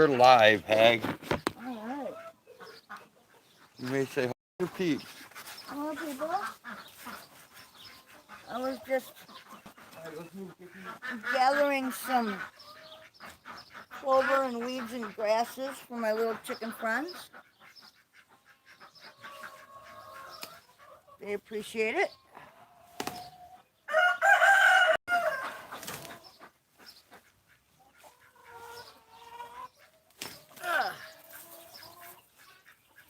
You're live, Hag. Alright. You may say, hello, peeps. Hello, people. I was just gathering some clover and weeds and grasses for my little chicken friends. They appreciate it.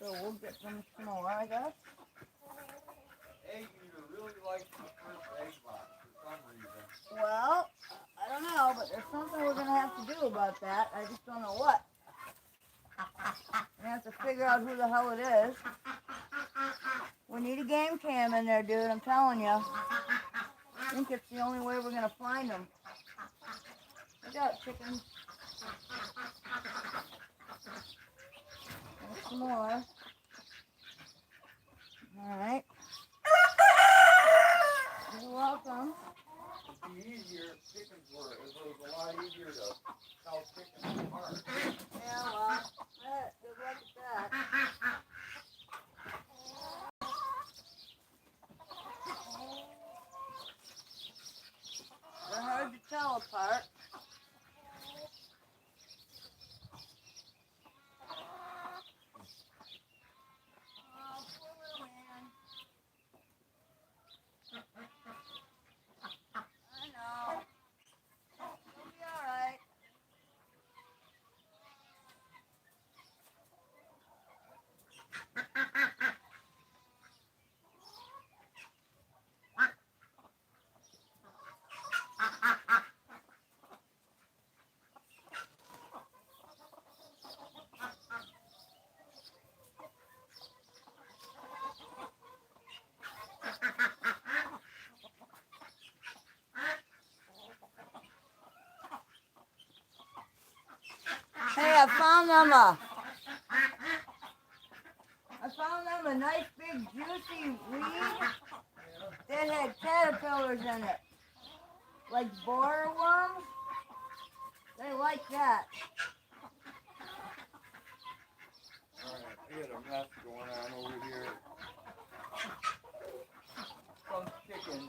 So we'll get them some more, I guess. Egg eater really likes the first egg box for some reason. Well, I don't know, but there's something we're going to have to do about that. I just don't know what. We have to figure out who the hell it is. We need a game cam in there, dude, I'm telling you. I think it's the only way we're going to find them. Look out, chickens. There's some more. Alright. You're welcome. It'd be easier if chickens were. It was a lot easier to tell chickens apart. Yeah, well, good luck with that. They're hard to tell apart. Oh, poor little man. I know. He'll be alright. Hey, I found them a nice big juicy weed that had caterpillars in it. Like borer worms. They like that. Alright, we had a mess going on over here. Some chicken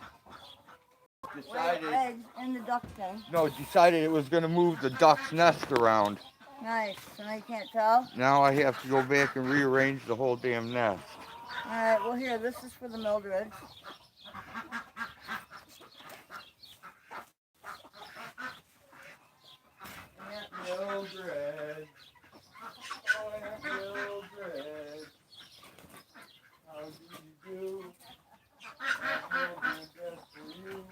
decided... eggs in the duck thing. No, decided it was going to move the duck's nest around. Nice. So now you can't tell? Now I have to go back and rearrange the whole damn nest. Alright, well here, this is for the Mildreds. Mildred. Oh, Aunt Mildred. How do you do? Aunt Mildred, that's for you.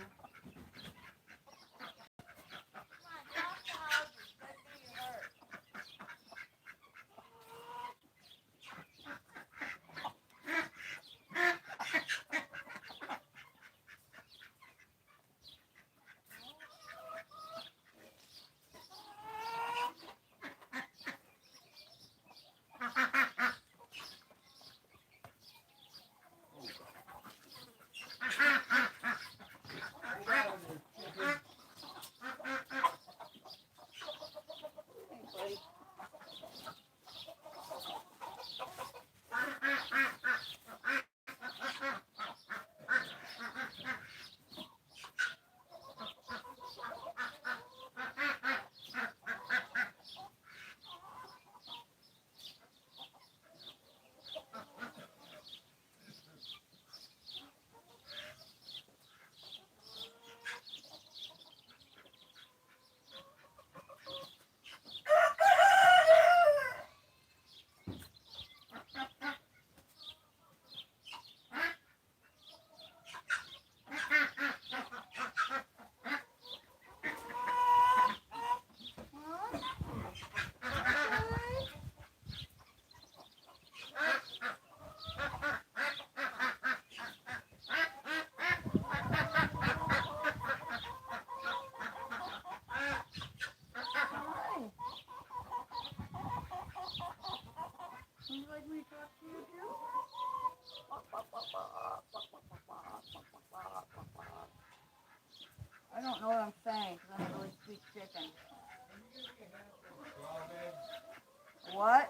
What?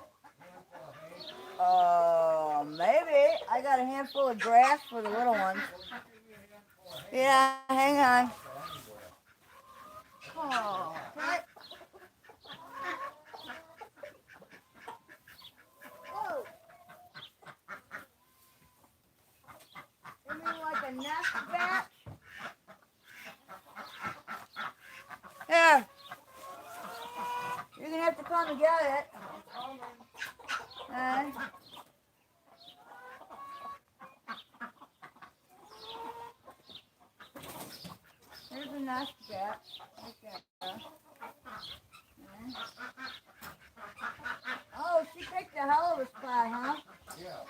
Maybe. I got a handful of grass for the little ones. Yeah, hang on. Oh, what? Whoa. You mean like a nest bat? Here. You're gonna have to come and get it. There's a nest bat. Right there. Oh, she picked a hell of a spot, huh? Yeah.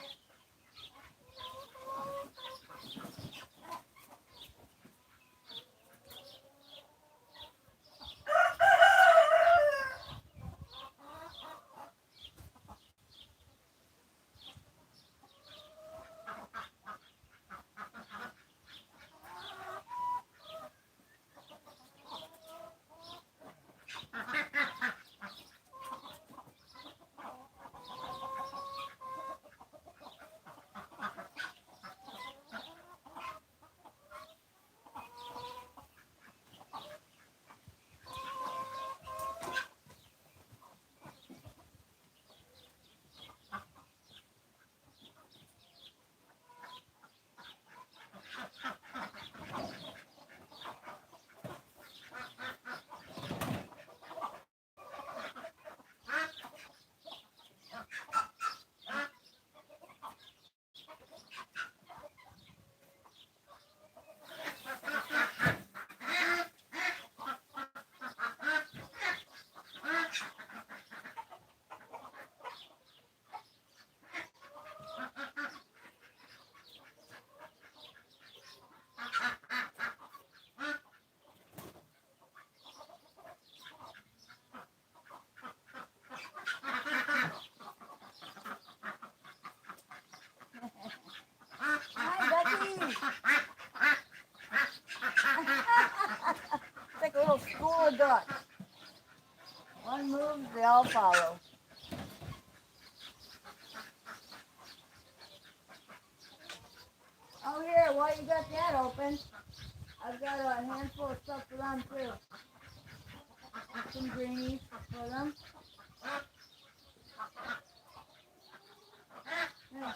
Hi, Becky. It's like a little school of ducks. One moves, they all follow. Oh, here, while you got that open, I've got a handful of stuff for them, too. Some greenies for them. Yeah.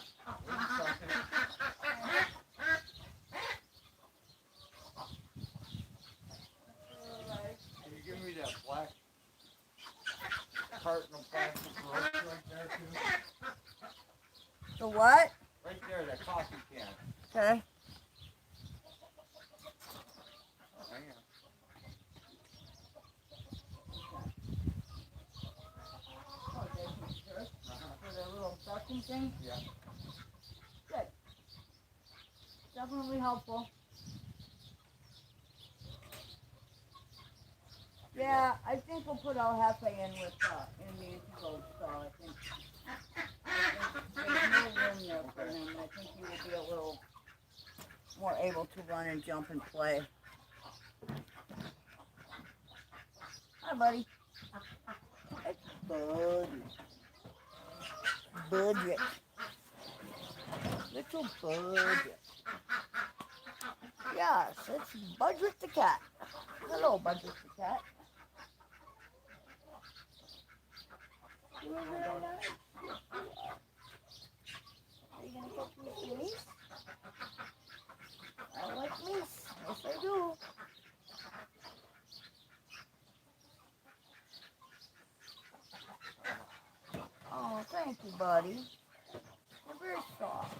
Can you give me that black carton of plastic ropes right there too? The what? Right there, that coffee can. Okay. Hang on. Oh, there's for the little ducking thing? Yeah. Good. Definitely helpful. Yeah, I think we'll put El Jefe in with Indian coach, so I think there's no room there for him. I think he will be a little more able to run and jump and play. Hi, buddy. It's Buddy. Budget. Little Budget. Yes, it's Budget the cat. Hello, Budget the cat. You are very nice. Yes, you are. Are you gonna catch me some meat? I like meat. Yes, I do. Oh, thank you, buddy. You're very soft.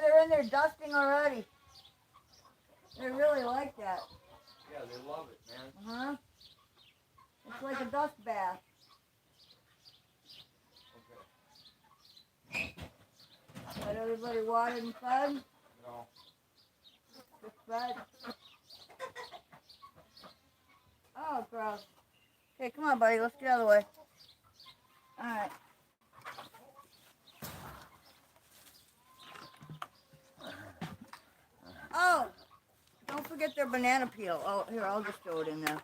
They're in there dusting already. They really like that. Yeah, they love it, man. Uh-huh. It's like a dust bath. Okay. Got everybody watered and fed? No. Just fed. Oh, gross. Okay, come on, buddy. Let's get out of the way. All right. Oh, don't forget forget their banana peel. Oh, here, I'll just throw it in there.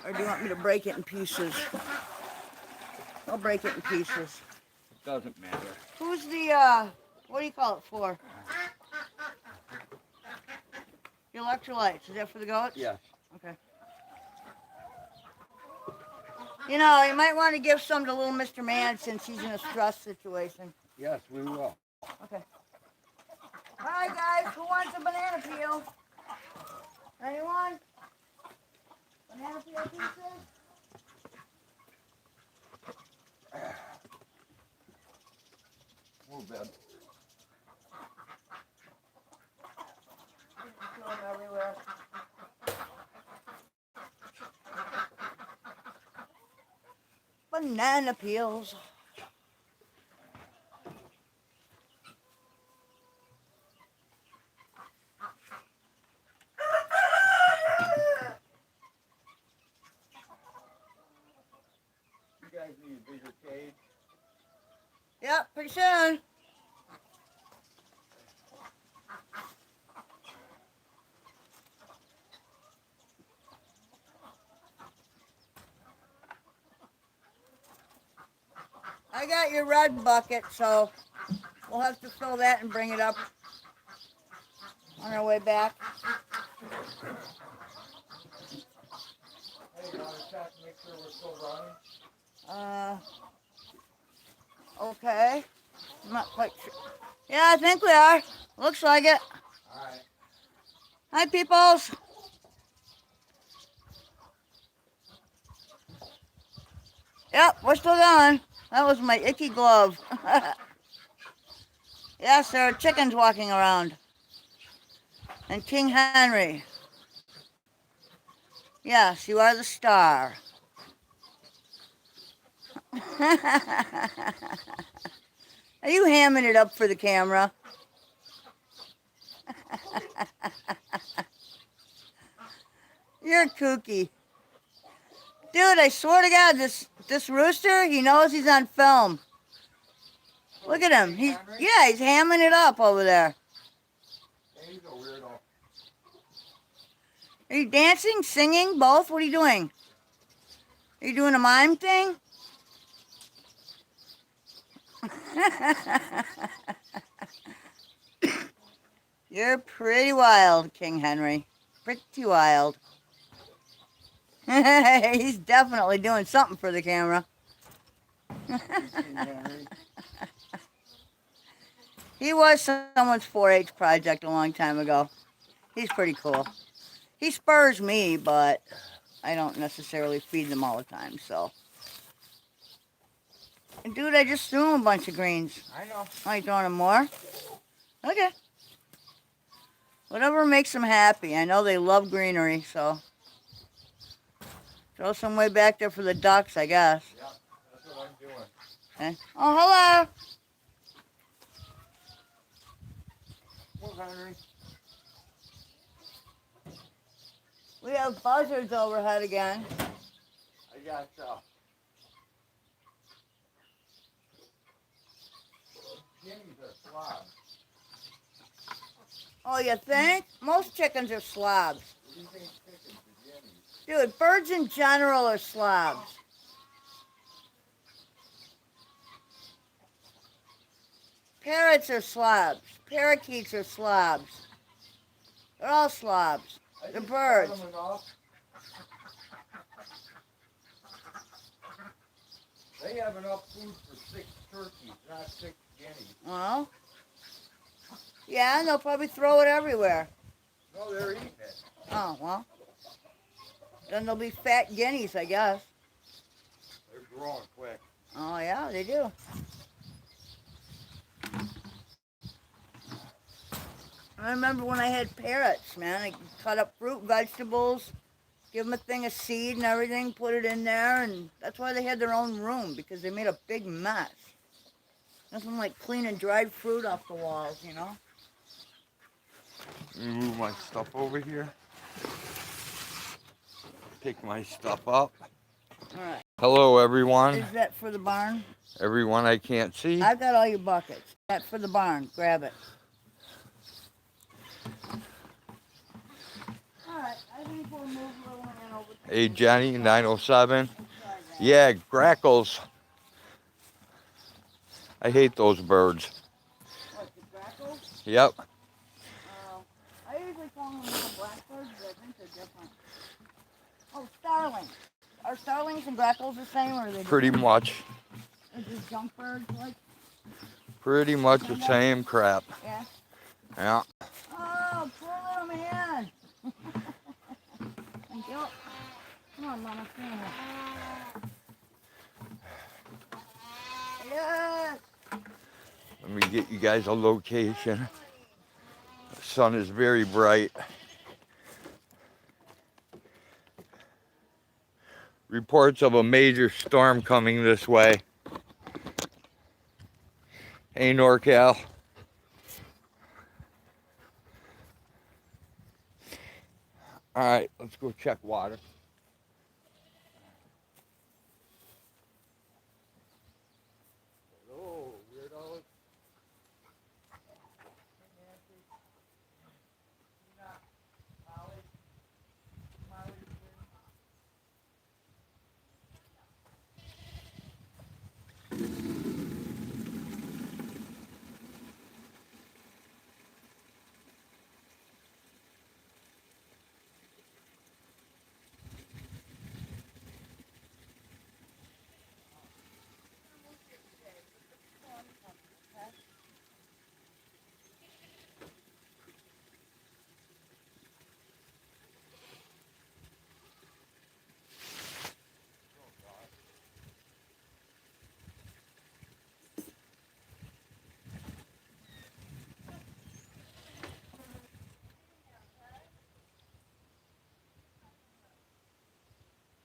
Or do you want me to break it in pieces? I'll break it in pieces. It doesn't matter. Who's the, what do you call it for? The electrolytes. Is that for the goats? Yes. Okay. You know, you might want to give some to little Mr. Man since he's in a stress situation. Yes, we will. Okay. All right, guys. Who wants a banana peel? Anyone? Banana peel pieces? Move that. Throw them everywhere. Banana peels. You guys need a bigger cage. Yep, pretty soon. I got your red bucket, so we'll have to fill that and bring it up on our way back. Hey, you want to check to make sure we're still running? Okay. I'm not quite sure. Yeah, I think we are. Looks like it. All right. Hi, peoples. Yep, we're still going. That was my icky glove. Yes, there are chickens walking around. And King Henry. Yes, you are the star. Are you hamming it up for the camera? You're kooky. Dude, I swear to God, this rooster, he knows he's on film. Look at him. He's hamming it up over there. He's a weirdo. Are you dancing, singing, both? What are you doing? Are you doing a mime thing? You're pretty wild, King Henry. Pretty wild. He's definitely doing something for the camera. He was someone's 4-H project a long time ago. He's pretty cool. He spurs me, but I don't necessarily feed them all the time, so. And dude, I just threw him a bunch of greens. I know. Oh, you throwing him more? Okay. Whatever makes them happy. I know they love greenery, so. Throw some way back there for the ducks, I guess. Yep, that's what I'm doing. Okay. Oh, hello. Well, Henry. We have buzzards overhead again. I got Jimmy's are slobs. Oh, you think? Most chickens are slobs. What do you think chickens are Jimmy's? Dude, birds in general are slobs. Parrots are slobs. Parakeets are slobs. They're all slobs. They're birds. They have enough food for 6 turkeys, not 6 guineas. Well, yeah, and they'll probably throw it everywhere. No, they're eating it. Oh, well. Then they'll be fat guineas, I guess. They're growing quick. Oh, yeah, they do. I remember when I had parrots, man. I cut up fruit, vegetables, give them a thing of seed and everything, put it in there, and that's why they had their own room, because they made a big mess. Nothing like cleaning dried fruit off the walls, you know? Let me move my stuff over here. Pick my stuff up. All right. Hello, everyone. Is that for the barn? Everyone I can't see. I've got all your buckets. That's for the barn. Grab it. we'll move Little Man over to Hey, Jenny, 907. try that. Yeah, grackles. I hate those birds. What, the grackles? Yep, I usually call them little blackbirds, but I think they're different. Oh, starlings. Are starlings and grackles the same, or are they pretty different? much. Are just junk birds, like? Pretty much the Kinda? same crap. Yeah. Yeah. Oh, poor little man. Thank you. Come on, Mama. Come on. Yes. Let me get you guys a location. The sun is very bright. Reports of a major storm coming this way. Hey, NorCal. All right, let's go check water. Hello, weirdos.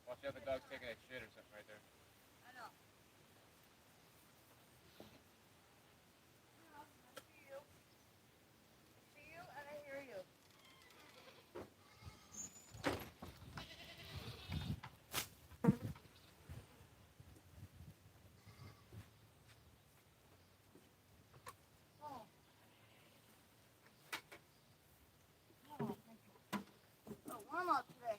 Watch out, the dog's taking a shit or something right there. I know. I see you. I see you, and I hear you. Oh. Oh, thank you. Oh, warm up today.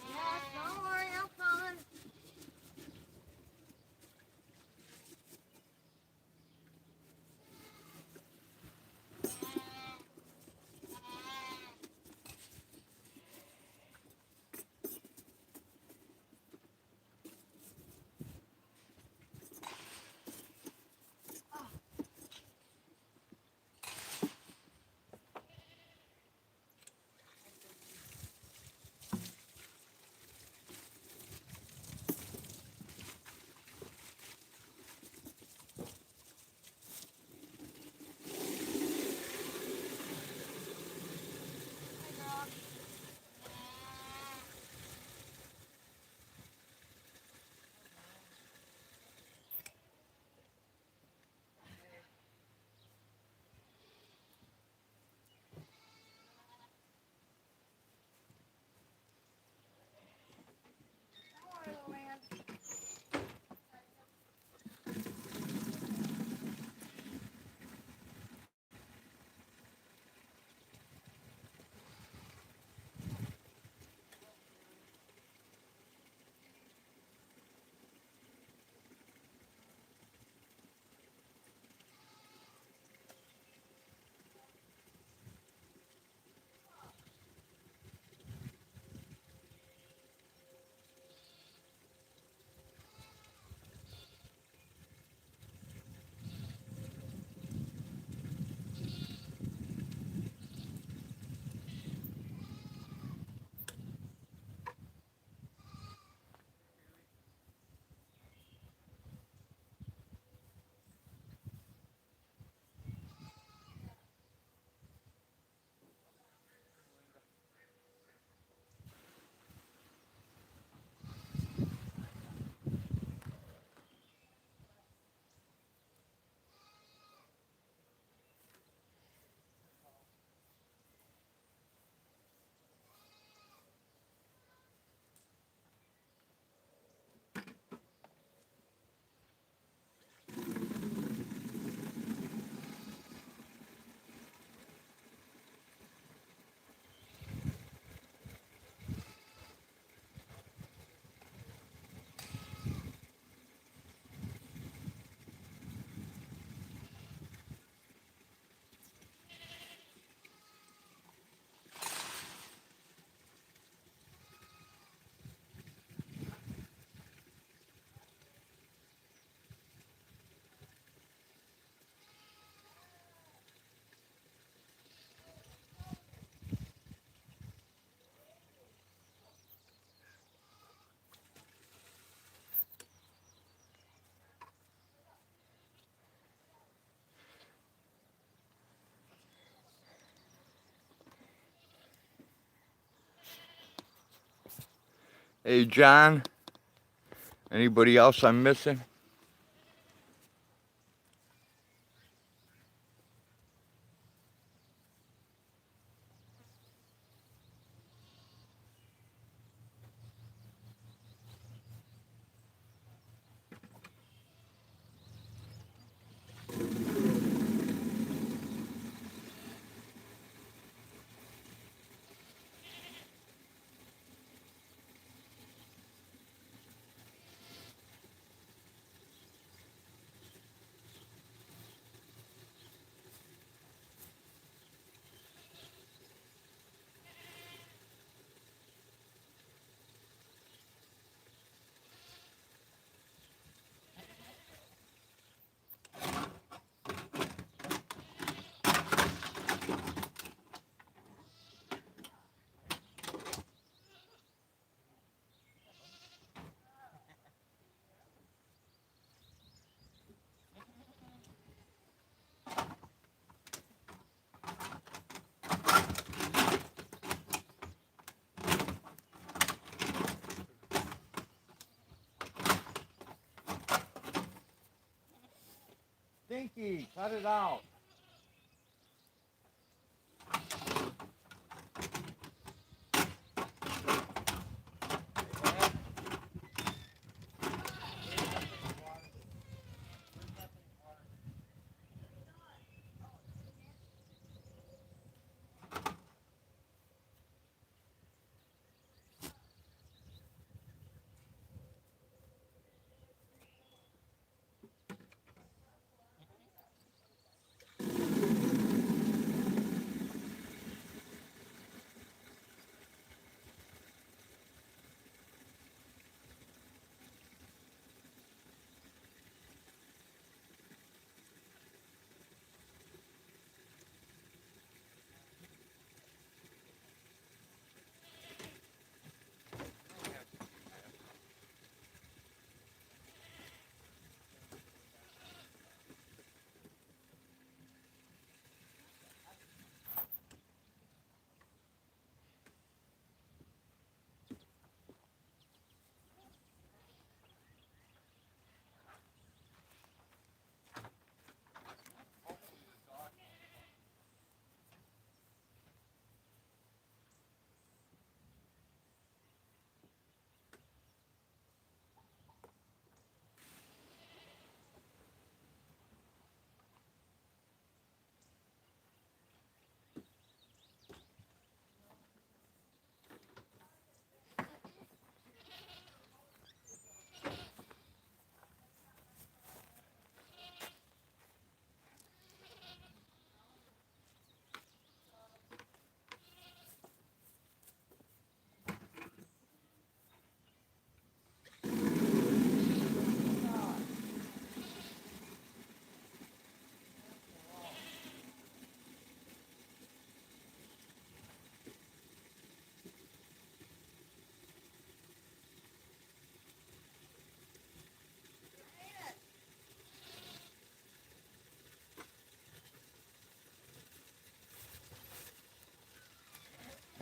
Yes, don't worry, I'm coming. Hey, John. Anybody else I'm missing? Stinky, cut it out.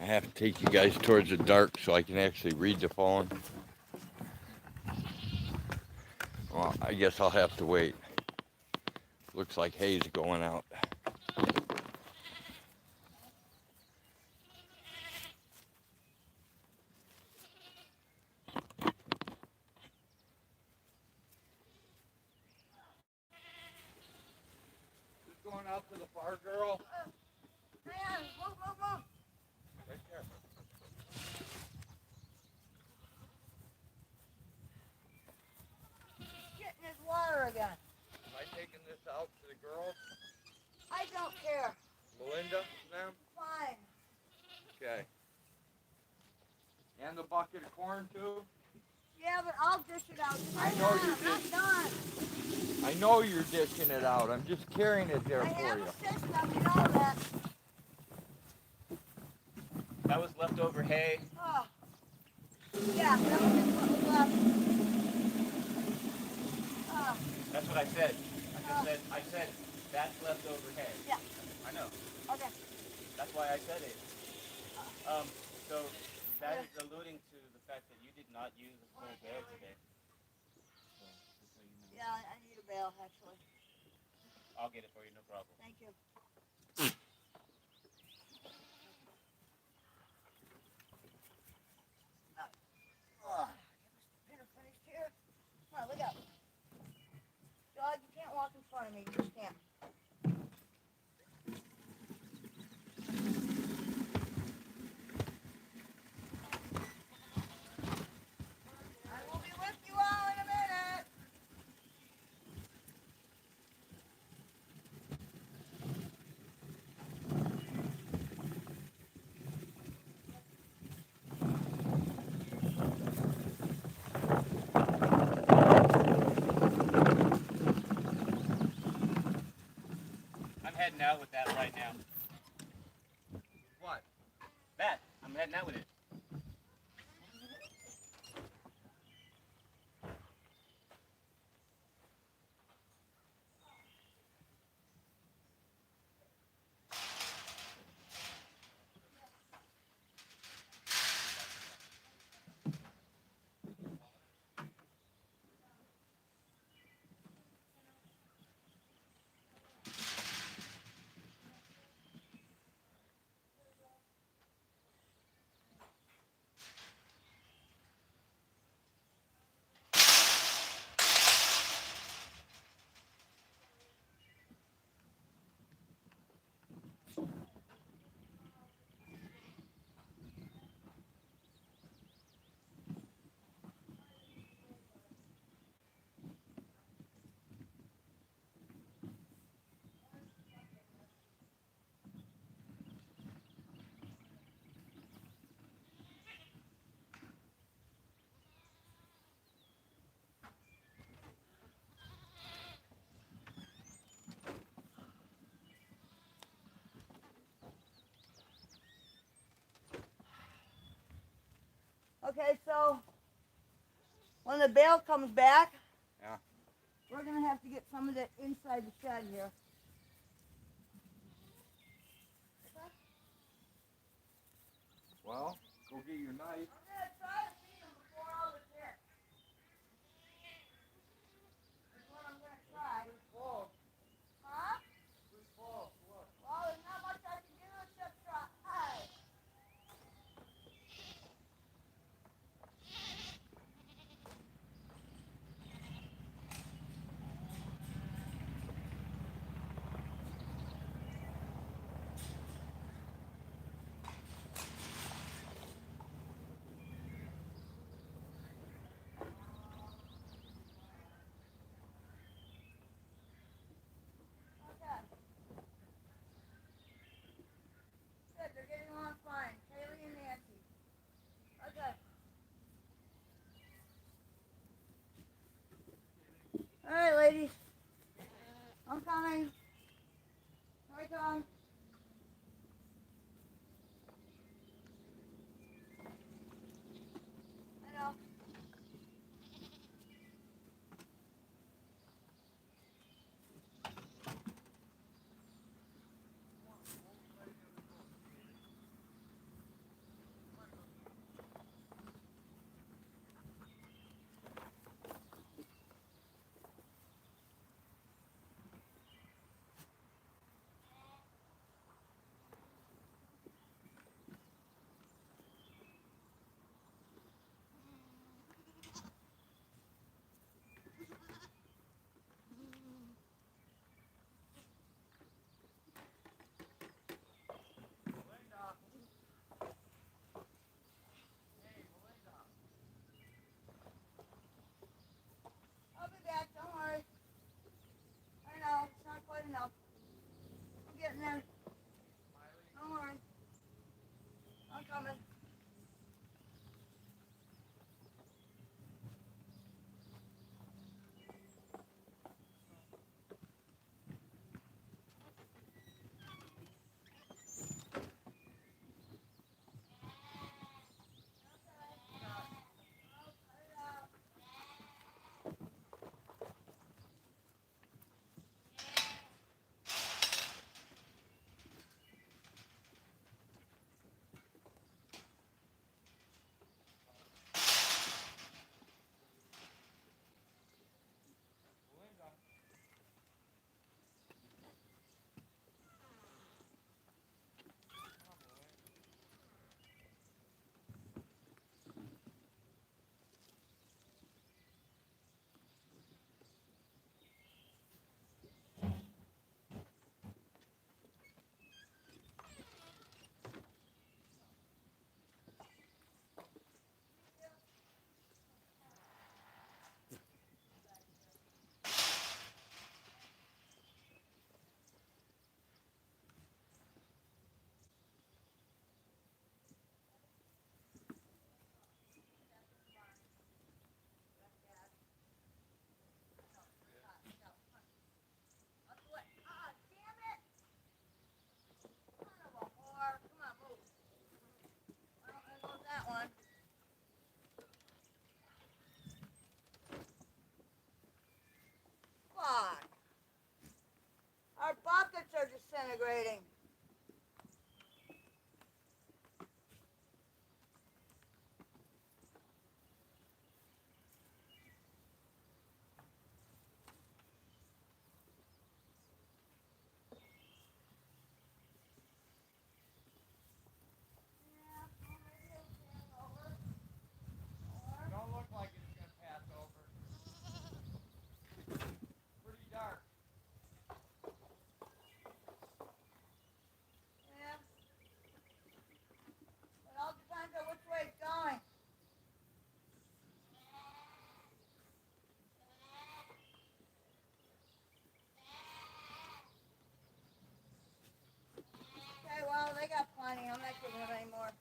I have to take you guys towards the dark so I can actually read the phone. Well, I guess I'll have to wait. Looks like hay's going out. Just going out to the far girl. Man, move. Right there. Getting his water again. Am I taking this out to the girls? I don't care. Melinda, them? Fine. Okay. And the bucket of corn too? Yeah, but I'll dish it out. I know you I'm not did. done. I know you're dishing it out. I'm just carrying it there I for have you. a system, you know that. That was leftover hay. Oh. Yeah, that was just what was left. Oh. That's what I said. I said that's leftover hay. Yeah. I know. Okay. That's why I said it. So that is alluding to the fact that you did not use a full bale today. So, just so you know. Yeah, I need a bale, actually. I'll get it for you, no problem. Thank you. Ugh, get my dinner finished here. Come on, look out. Dog, you can't walk in front of me. You just can't. I will be with you all in a minute. I'm heading out with that right now. What? That. I'm heading out with it. Okay, so when the bale comes back, Yeah. we're going to have to get some of that inside the shed here. Well, go get your knife. I'm going to try to feed them before all this hits. That's what I'm going to try. Full. Huh? Who's full? What? Well, there's not much I can do except try. disintegrating. Don't look like it's gonna pass over. Pretty dark. Yeah. It all depends on which way it's going. Okay, well, they got plenty. I'm not giving them any more.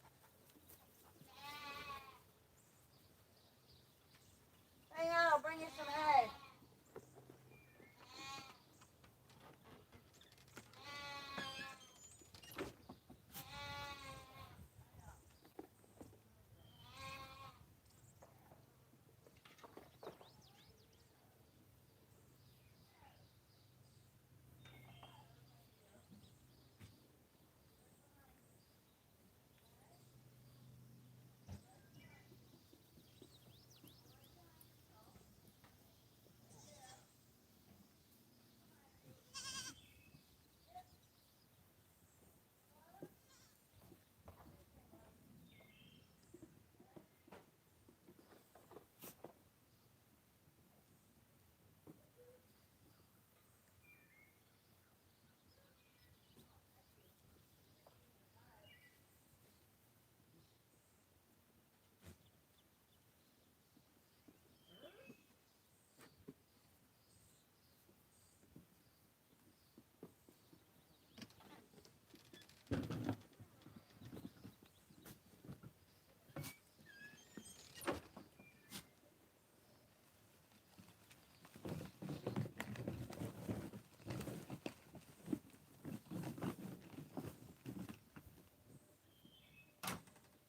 Hang on, I'll bring you some hay.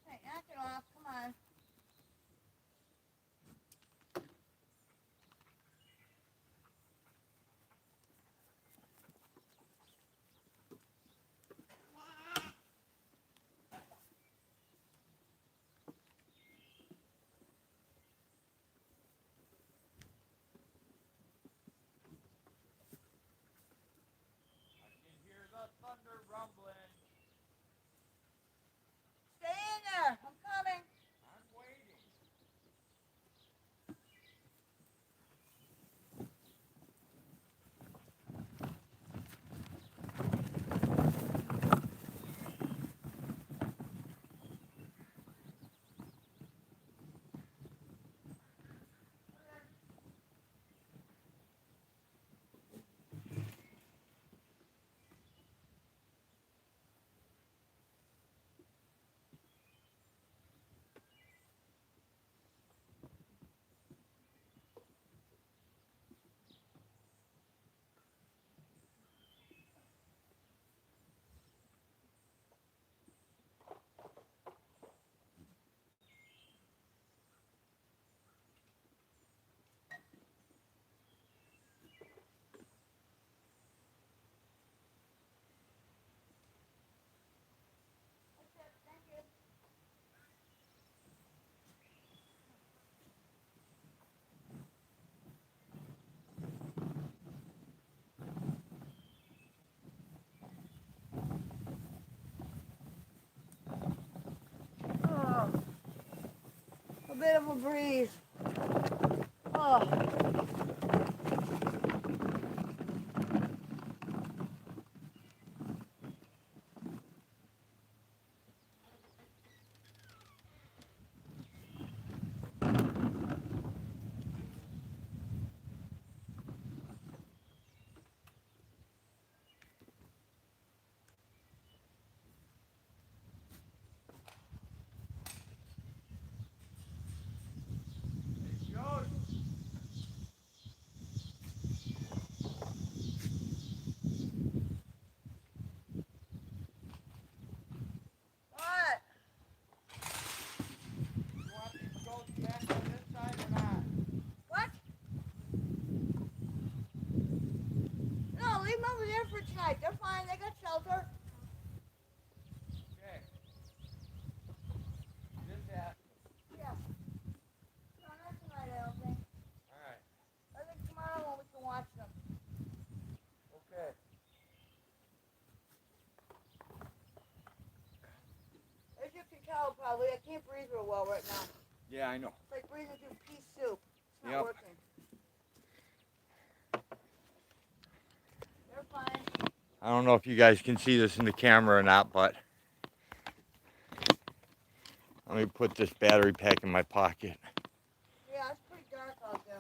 Hey, knock it off. Come on. I can hear the thunder rumbling. Stay in there. I'm coming. I'm waiting. Oh, a bit of a breeze. Oh. Hey, Joe. tell probably. I can't breathe real well right now. Yeah, I know. It's like breathing through pea soup. It's not Yep. working. You're fine. I don't know if you guys can see this in the camera or not, but let me put this battery pack in my pocket. Yeah, it's pretty dark out there.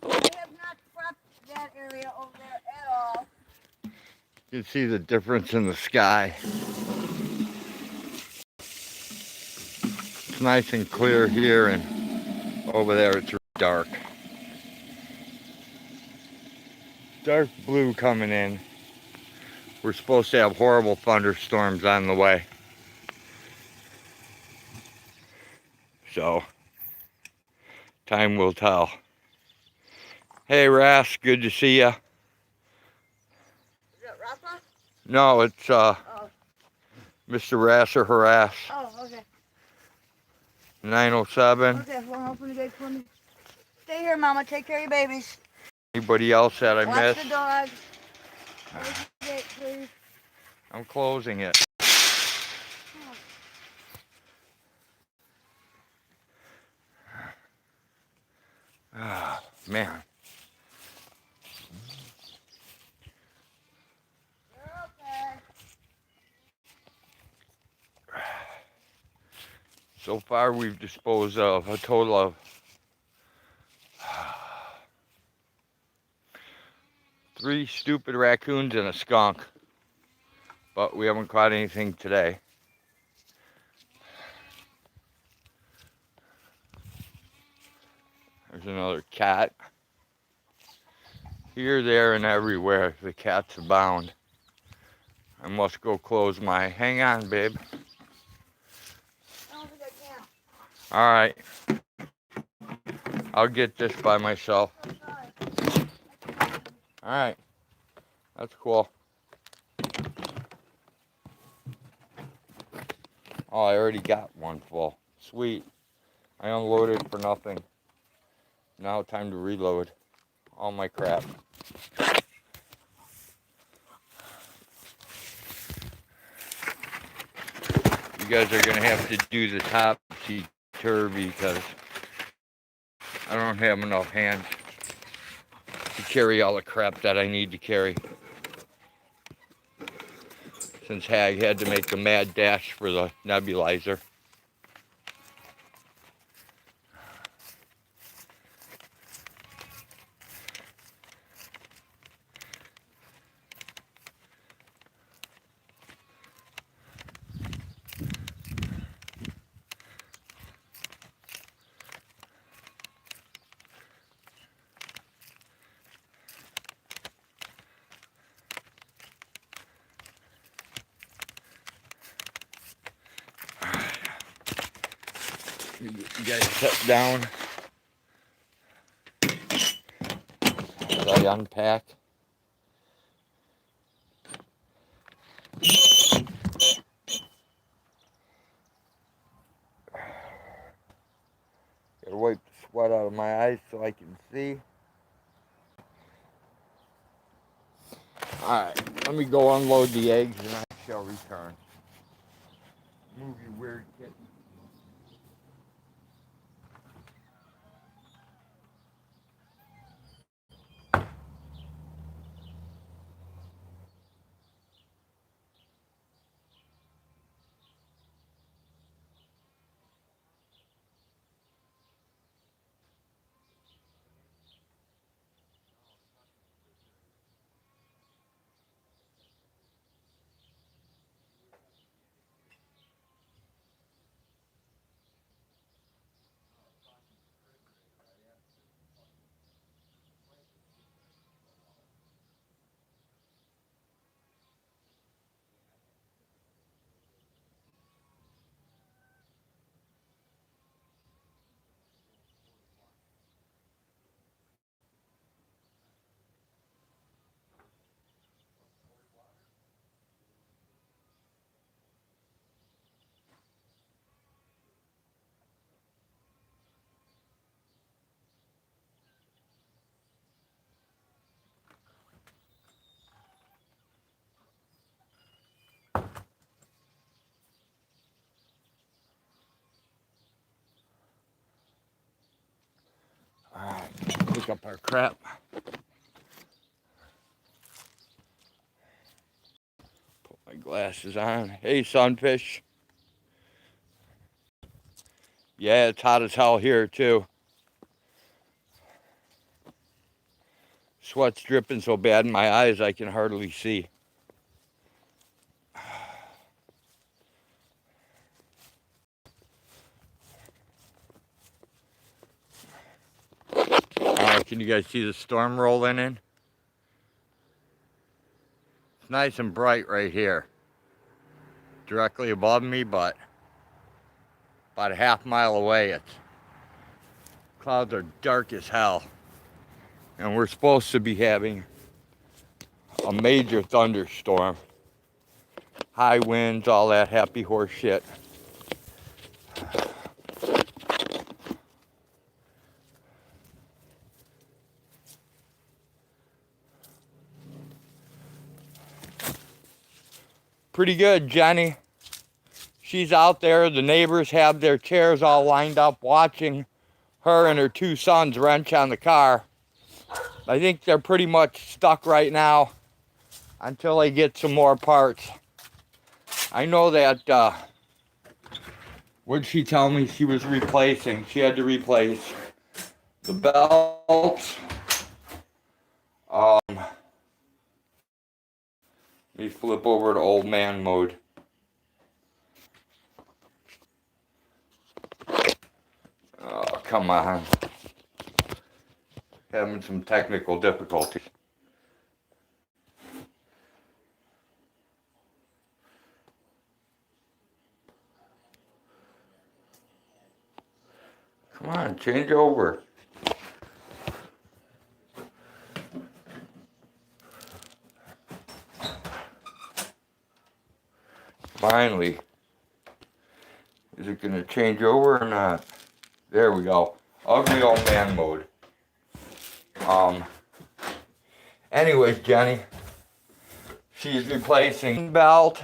I have not prepped that area over there at all. You can see the difference in the sky. It's nice and clear here, and over there it's dark. Dark blue coming in. We're supposed to have horrible thunderstorms on the way. So, time will tell. Hey, Ras, good to see ya. Is that Rafa? No, it's Oh. Mr. Ras or Harass. Oh, okay. 907. Okay, well, I'll open the gate for me. Stay here, Mama. Take care of your babies. Anybody else that I Watch missed? the dog. Close the gate, please. I'm closing it. Ah, man. You're okay. So far, we've disposed of a total of 3 stupid raccoons and a skunk. But we haven't caught anything today. There's another cat. Here, there, and everywhere. The cats abound. I must go close my... Hang on, babe. I don't think I can. All right. I'll get this by myself. I'm so sorry. All right. That's cool. Oh, I already got one full. Sweet. I unloaded for nothing. Now time to reload all my crap. You guys are gonna have to do the topsy-turvy because I don't have enough hands to carry all the crap that I need to carry. Since Hag had to make a mad dash for the nebulizer. You guys sit down as I unpack. Gotta wipe the sweat out of my eyes so I can see. Alright, let me go unload the eggs and I shall return. Move, you weird kitten. pick up our crap. Put my glasses on. Hey, sunfish. Yeah, it's hot as hell here, too. Sweat's dripping so bad in my eyes I can hardly see. Can you guys see the storm rolling in? It's nice and bright right here. Directly above me, but about a half-mile away, clouds are dark as hell. And we're supposed to be having a major thunderstorm. High winds, all that happy horse shit. Pretty good, Jenny. She's out there. The neighbors have their chairs all lined up watching her and her two sons wrench on the car. I think they're pretty much stuck right now until they get some more parts. I know that, what did she tell me she was replacing? She had to replace the belts. Let me flip over to old man mode. Oh, come on. Having some technical difficulties. Come on, change over. Finally. Is it going to change over or not? There we go. Ugly old man mode. Anyways, Jenny, she's replacing belt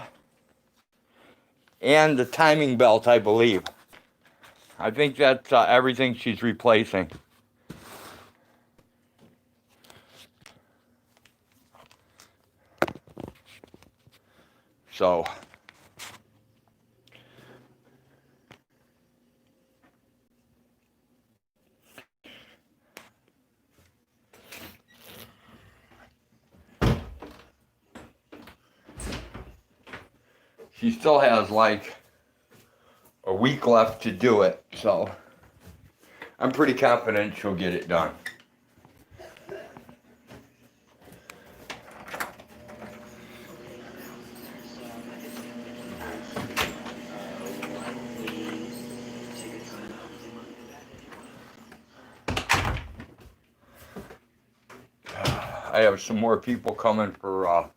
and the timing belt, I believe. I think that's everything she's replacing. So, she still has like a week left to do it, so I'm pretty confident she'll get it done. I have some more people coming for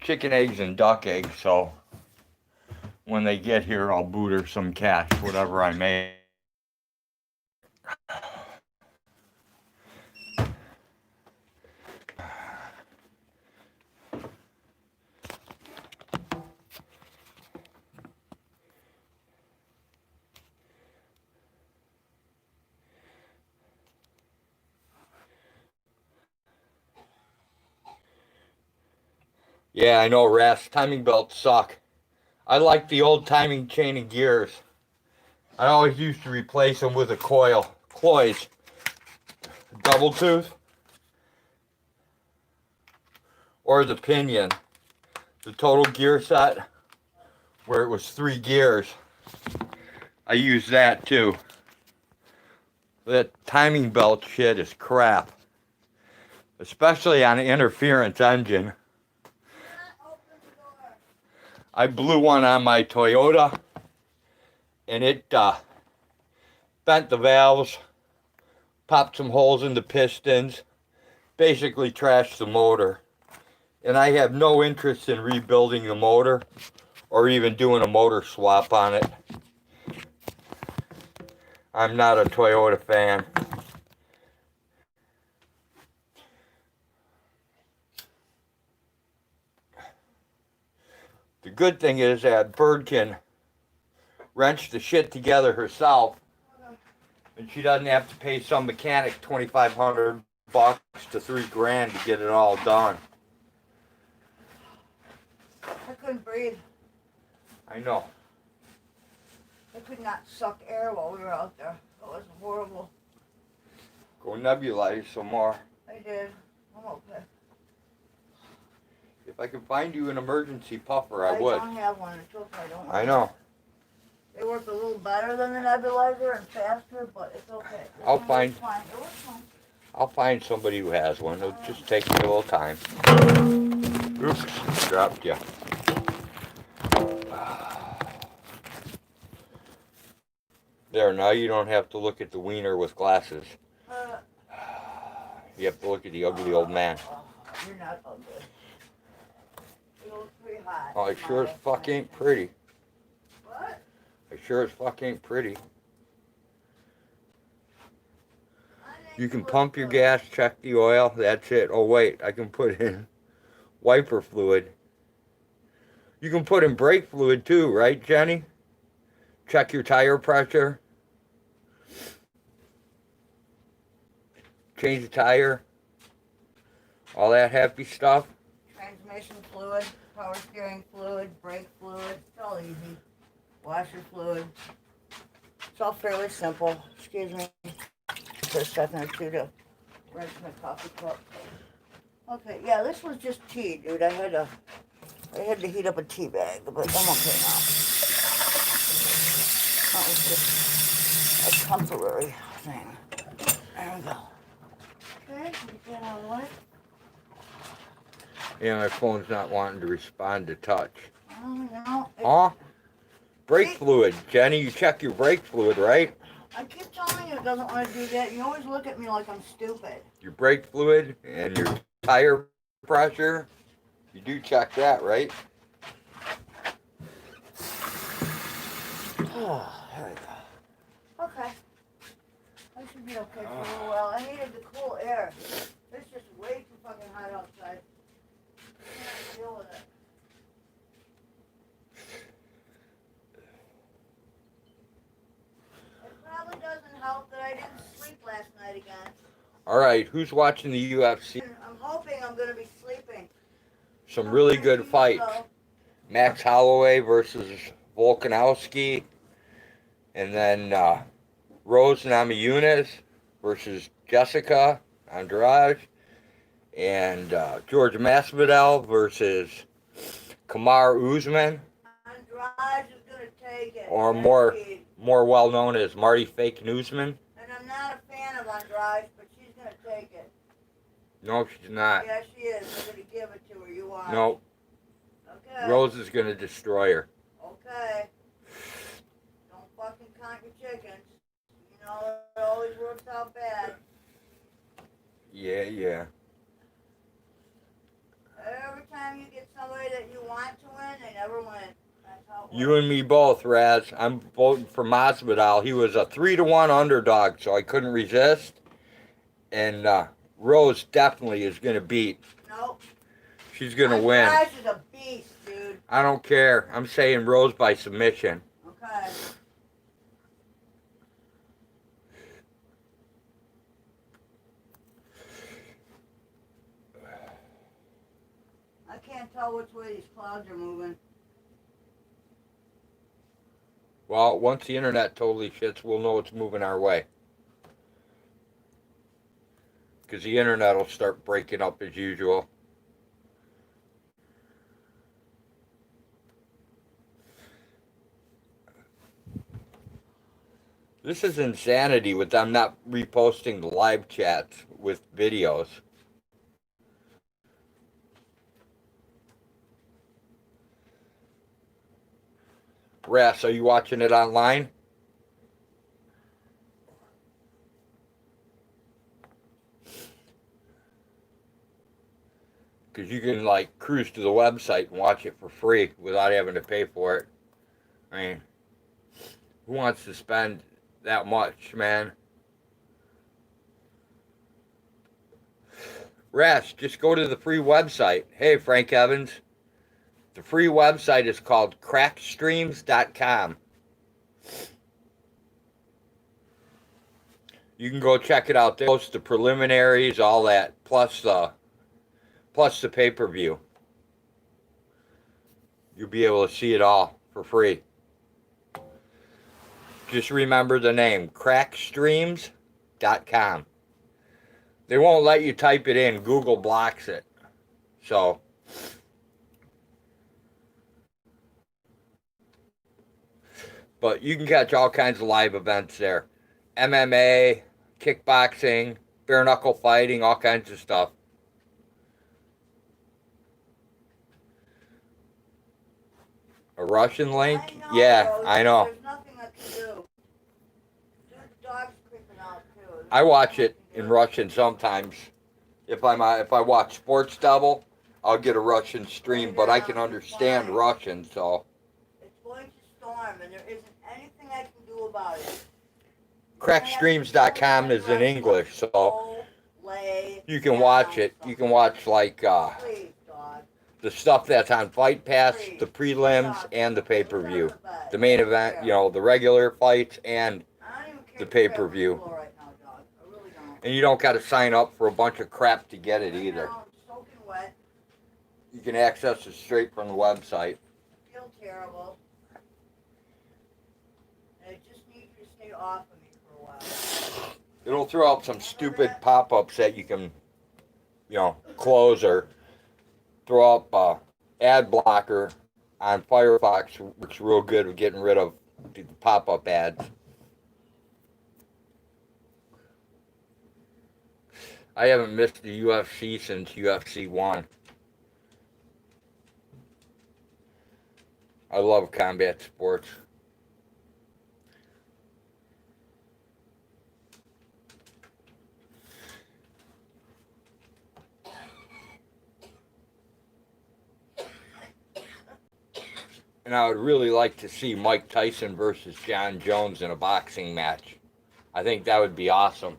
chicken eggs and duck eggs, so when they get here, I'll boot her some cash, whatever I make. Yeah, I know, Ras. Timing belts suck. I like the old timing chain and gears. I always used to replace them with a coil. Cloys. Double tooth. Or the pinion. The total gear set, where it was 3 gears. I use that too. That timing belt shit is crap. Especially on an interference engine. I blew one on my Toyota, and it bent the valves, popped some holes in the pistons, basically trashed the motor. And I have no interest in rebuilding the motor or even doing a motor swap on it. I'm not a Toyota fan. The good thing is that Bird can wrench the shit together herself And she doesn't have to pay some mechanic $2,500 to $3,000 to get it all done. I couldn't breathe. I know. I could not suck air while we were out there. It was horrible. Go nebulize some more. I did. I'm okay. If I could find you an emergency puffer, I would. I don't have one. It's okay. Don't worry. I know. They work a little better than the nebulizer and faster, but it's okay. I'll find. It was fine. I'll find somebody who has one. It'll just take me a little time. Oops, dropped you. There, now you don't have to look at the wiener with glasses. You have to look at the ugly old man. You're not ugly. You look pretty hot. Oh, I sure as fuck ain't pretty. What? I sure as fuck ain't pretty. You can pump your gas, check the oil, that's it. Oh wait, I can put in wiper fluid. You can put in brake fluid too, right, Jenny? Check your tire pressure. Change the tire. All that happy stuff. Transmission fluid, power steering fluid, brake fluid. It's all easy. Washer fluid. It's all fairly simple. Excuse me. For a second or two to rinse my coffee cup. Okay, yeah, this was just tea, dude. I had to heat up a tea bag, but I'm okay now. That was just a temporary thing. There we go. Okay, get that out of the way. Yeah, my phone's not wanting to respond to touch. Oh, no. Huh? Brake fluid. Jenny, you check your brake fluid, right? I keep telling you it doesn't want to do that. You always look at me like I'm stupid. Your brake fluid and your tire pressure. You do check that, right? Oh, there we go. Okay. I should be okay for a little while. I needed the cool air. It's just way too fucking hot outside. I can't deal with it. It probably doesn't help that I didn't sleep last night again. All right, who's watching the UFC? I'm hoping I'm going to be sleeping. Some really good fights. Max Holloway versus Volkanovski. And then Rose Namajunas versus Jessica Andrade. And George Masvidal versus Kamaru Usman. Andrade is going to take it. Or more well known as Marty Fake Newsman. And I'm not a fan of Andrade, but she's going to take it. No, she's not. Yeah, she is. I'm going to give it to her. You are. No. Okay. Rose is going to destroy her. Okay. Don't fucking count your chickens. You know, it always works out bad. Yeah. Every time you get somebody that you want to win, they never win. That's how it works. You and me both, Raz. I'm voting for Masvidal. He was a 3-1 underdog, so I couldn't resist. And Rose definitely is going to beat. Nope. She's going to win. Andrade is a beast, dude. I don't care. I'm saying Rose by submission. Okay. I can't tell which way these clouds are moving. Well, once the internet totally shits, we'll know it's moving our way. Because the internet will start breaking up as usual. This is insanity with them not reposting the live chats with videos. Ras, are you watching it online? Because you can, like, cruise to the website and watch it for free without having to pay for it. I mean, who wants to spend that much, man? Ras, just go to the free website. Hey, Frank Evans. The free website is called crackstreams.com. You can go check it out there. Post the preliminaries, all that, plus the pay-per-view. You'll be able to see it all for free. Just remember the name, crackstreams.com. They won't let you type it in. Google blocks it. So, but you can catch all kinds of live events there. MMA, kickboxing, bare knuckle fighting, all kinds of stuff. A Russian link? Yeah, I know. There's nothing I can do. Dude, the dog's creeping out too. I watch it in Russian sometimes. If I watch Sports Double, I'll get a Russian stream, but I can understand Russian, so. It's going to storm, and there isn't anything I can do about it. Crackstreams.com is in English, so you can watch it. You can watch like the stuff that's on Fight Pass, the prelims, and the pay-per-view. The main event, you know, the regular fights and the pay-per-view. And you don't got to sign up for a bunch of crap to get it either. You can access it straight from the website. I feel terrible. I just need you to stay off of me for a while. It'll throw out some stupid pop-ups that you can, you know, close or throw up ad blocker on Firefox, works real good with getting rid of the pop-up ads. I haven't missed the UFC since UFC 1. I love combat sports. And I would really like to see Mike Tyson versus John Jones in a boxing match. I think that would be awesome.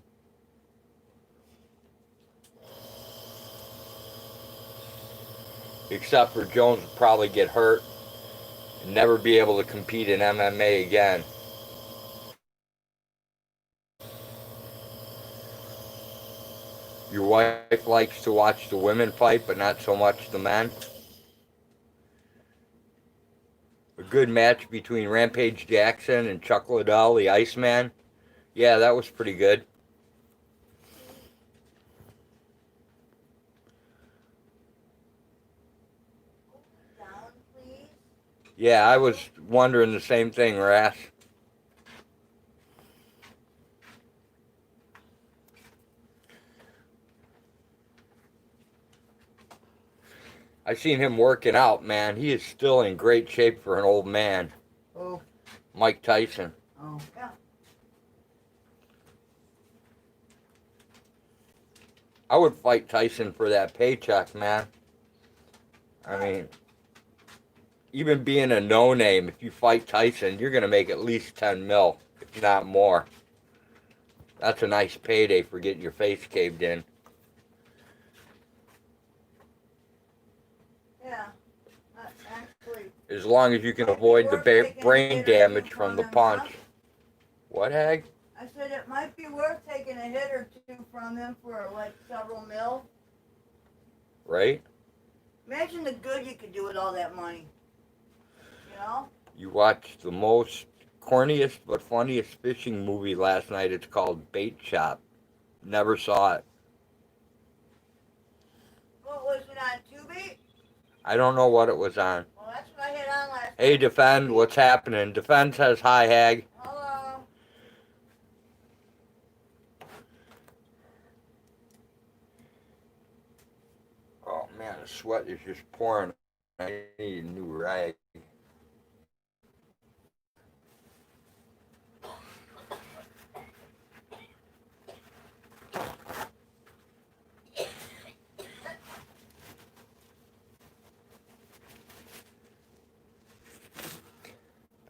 Except for Jones would probably get hurt and never be able to compete in MMA again. Your wife likes to watch the women fight, but not so much the men. A good match between Rampage Jackson and Chuck Liddell, the Iceman. Yeah, that was pretty good. Down, please. Yeah, I was wondering the same thing, Ras. I seen him working out, man. He is still in great shape for an old man. Oh. Mike Tyson. Oh. Yeah. I would fight Tyson for that paycheck, man. I mean, even being a no-name, if you fight Tyson, you're going to make at least 10 mil, if not more. That's a nice payday for getting your face caved in. Yeah. Actually. As long as you can avoid the brain damage from the punch. What, Hag? I said it might be worth taking a hit or two from him for like several mil. Right? Imagine the good you could do with all that money. You know? You watched the most corniest but funniest fishing movie last night. It's called Bait Shop. Never saw it. What was it on Tubi? I don't know what it was on. Well, that's what I had on last Hey, night. Defend, what's happening? Defend says hi, Hag. Hello. Oh man, the sweat is just pouring. I need a new rag.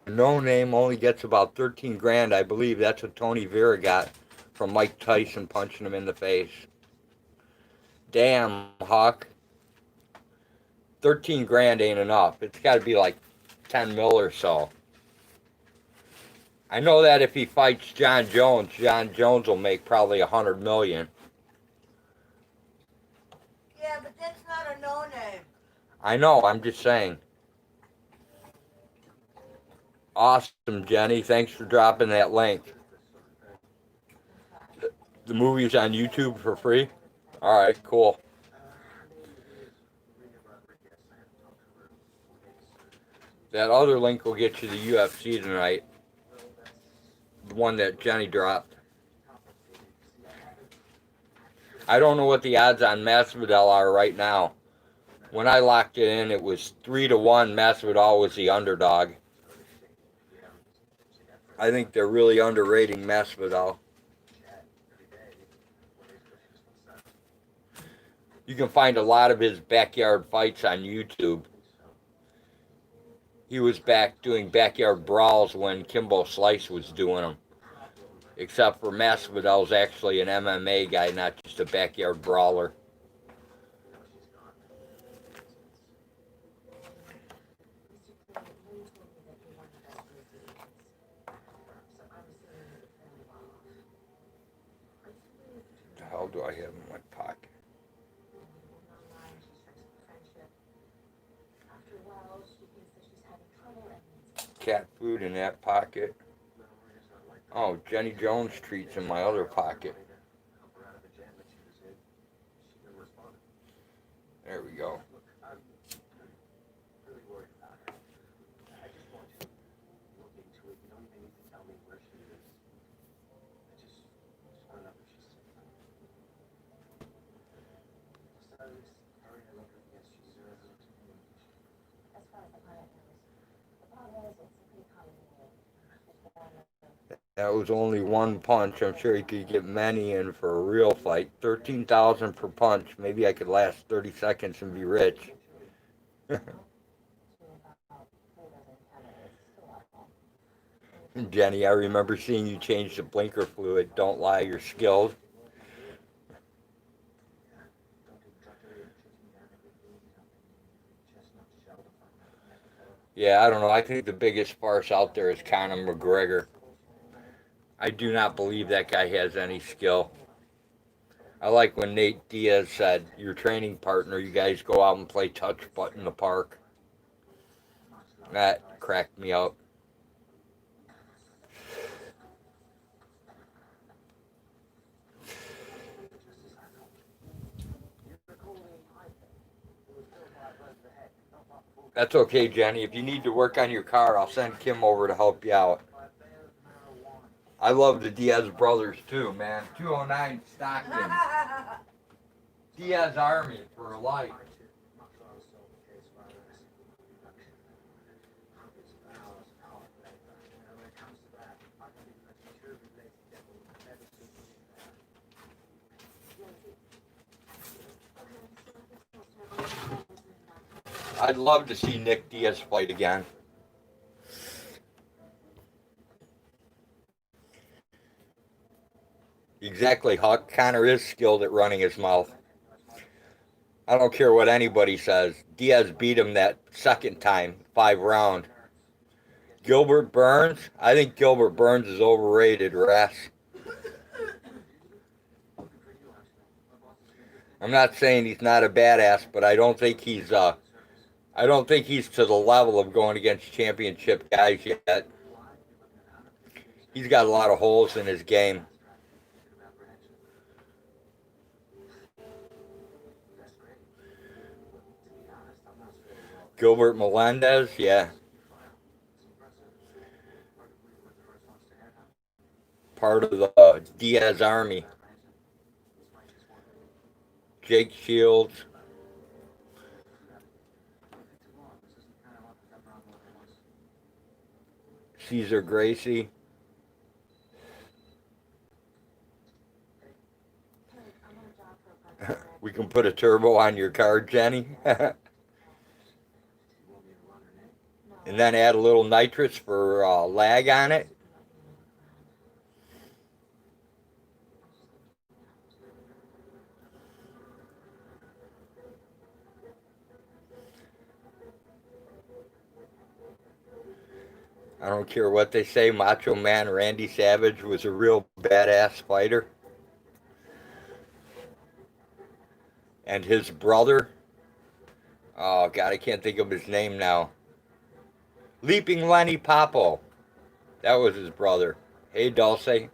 No name only gets about 13 grand, I believe. That's what Tony Vera got from Mike Tyson punching him in the face. Damn, Huck. 13 grand ain't enough. It's got to be like 10 mil or so. I know that if he fights John Jones will make probably $100 million. Yeah, but that's not a no name. I know. I'm just saying. Awesome, Jenny. Thanks for dropping that link. The movie's on YouTube for free? All right, cool. That other link will get you the UFC tonight. The one that Jenny dropped. I don't know what the odds on Masvidal are right now. When I locked it in, it was 3-1. Masvidal was the underdog. I think they're really underrating Masvidal. You can find a lot of his backyard fights on YouTube. He was back doing backyard brawls when Kimbo Slice was doing them. Except for Masvidal's actually an MMA guy, not just a backyard brawler. What the hell do I have in my pocket? Cat food in that pocket. Oh, Jenny Jones treats in my other pocket. There we go. That was only one punch. I'm sure he could get many in for a real fight. 13,000 per punch. Maybe I could last 30 seconds and be rich. Jenny, I remember seeing you change the blinker fluid. Don't lie, you're skilled. Yeah, I don't know. I think the biggest farce out there is Conor McGregor. I do not believe that guy has any skill. I like when Nate Diaz said, your training partner, you guys go out and play touch putt in the park. That cracked me up. That's okay, Jenny. If you need to work on your car, I'll send Kim over to help you out. I love the Diaz brothers too, man. 209 Stockton. Diaz Army for life. I'd love to see Nick Diaz fight again. Exactly, Huck. Connor is skilled at running his mouth. I don't care what anybody says. Diaz beat him that second time, 5 round. Gilbert Burns? I think Gilbert Burns is overrated, Ras. I'm not saying he's not a badass, but I don't think he's to the level of going against championship guys yet. He's got a lot of holes in his game. Gilbert Melendez, yeah. Part of the Diaz Army. Jake Shields. Cesar Gracie. We can put a turbo on your car, Jenny. And then add a little nitrous for lag on it. I don't care what they say, Macho Man Randy Savage was a real badass fighter. And his brother, oh God, I can't think of his name now. Leaping Lenny Popo. That was his brother. Hey, Dulce.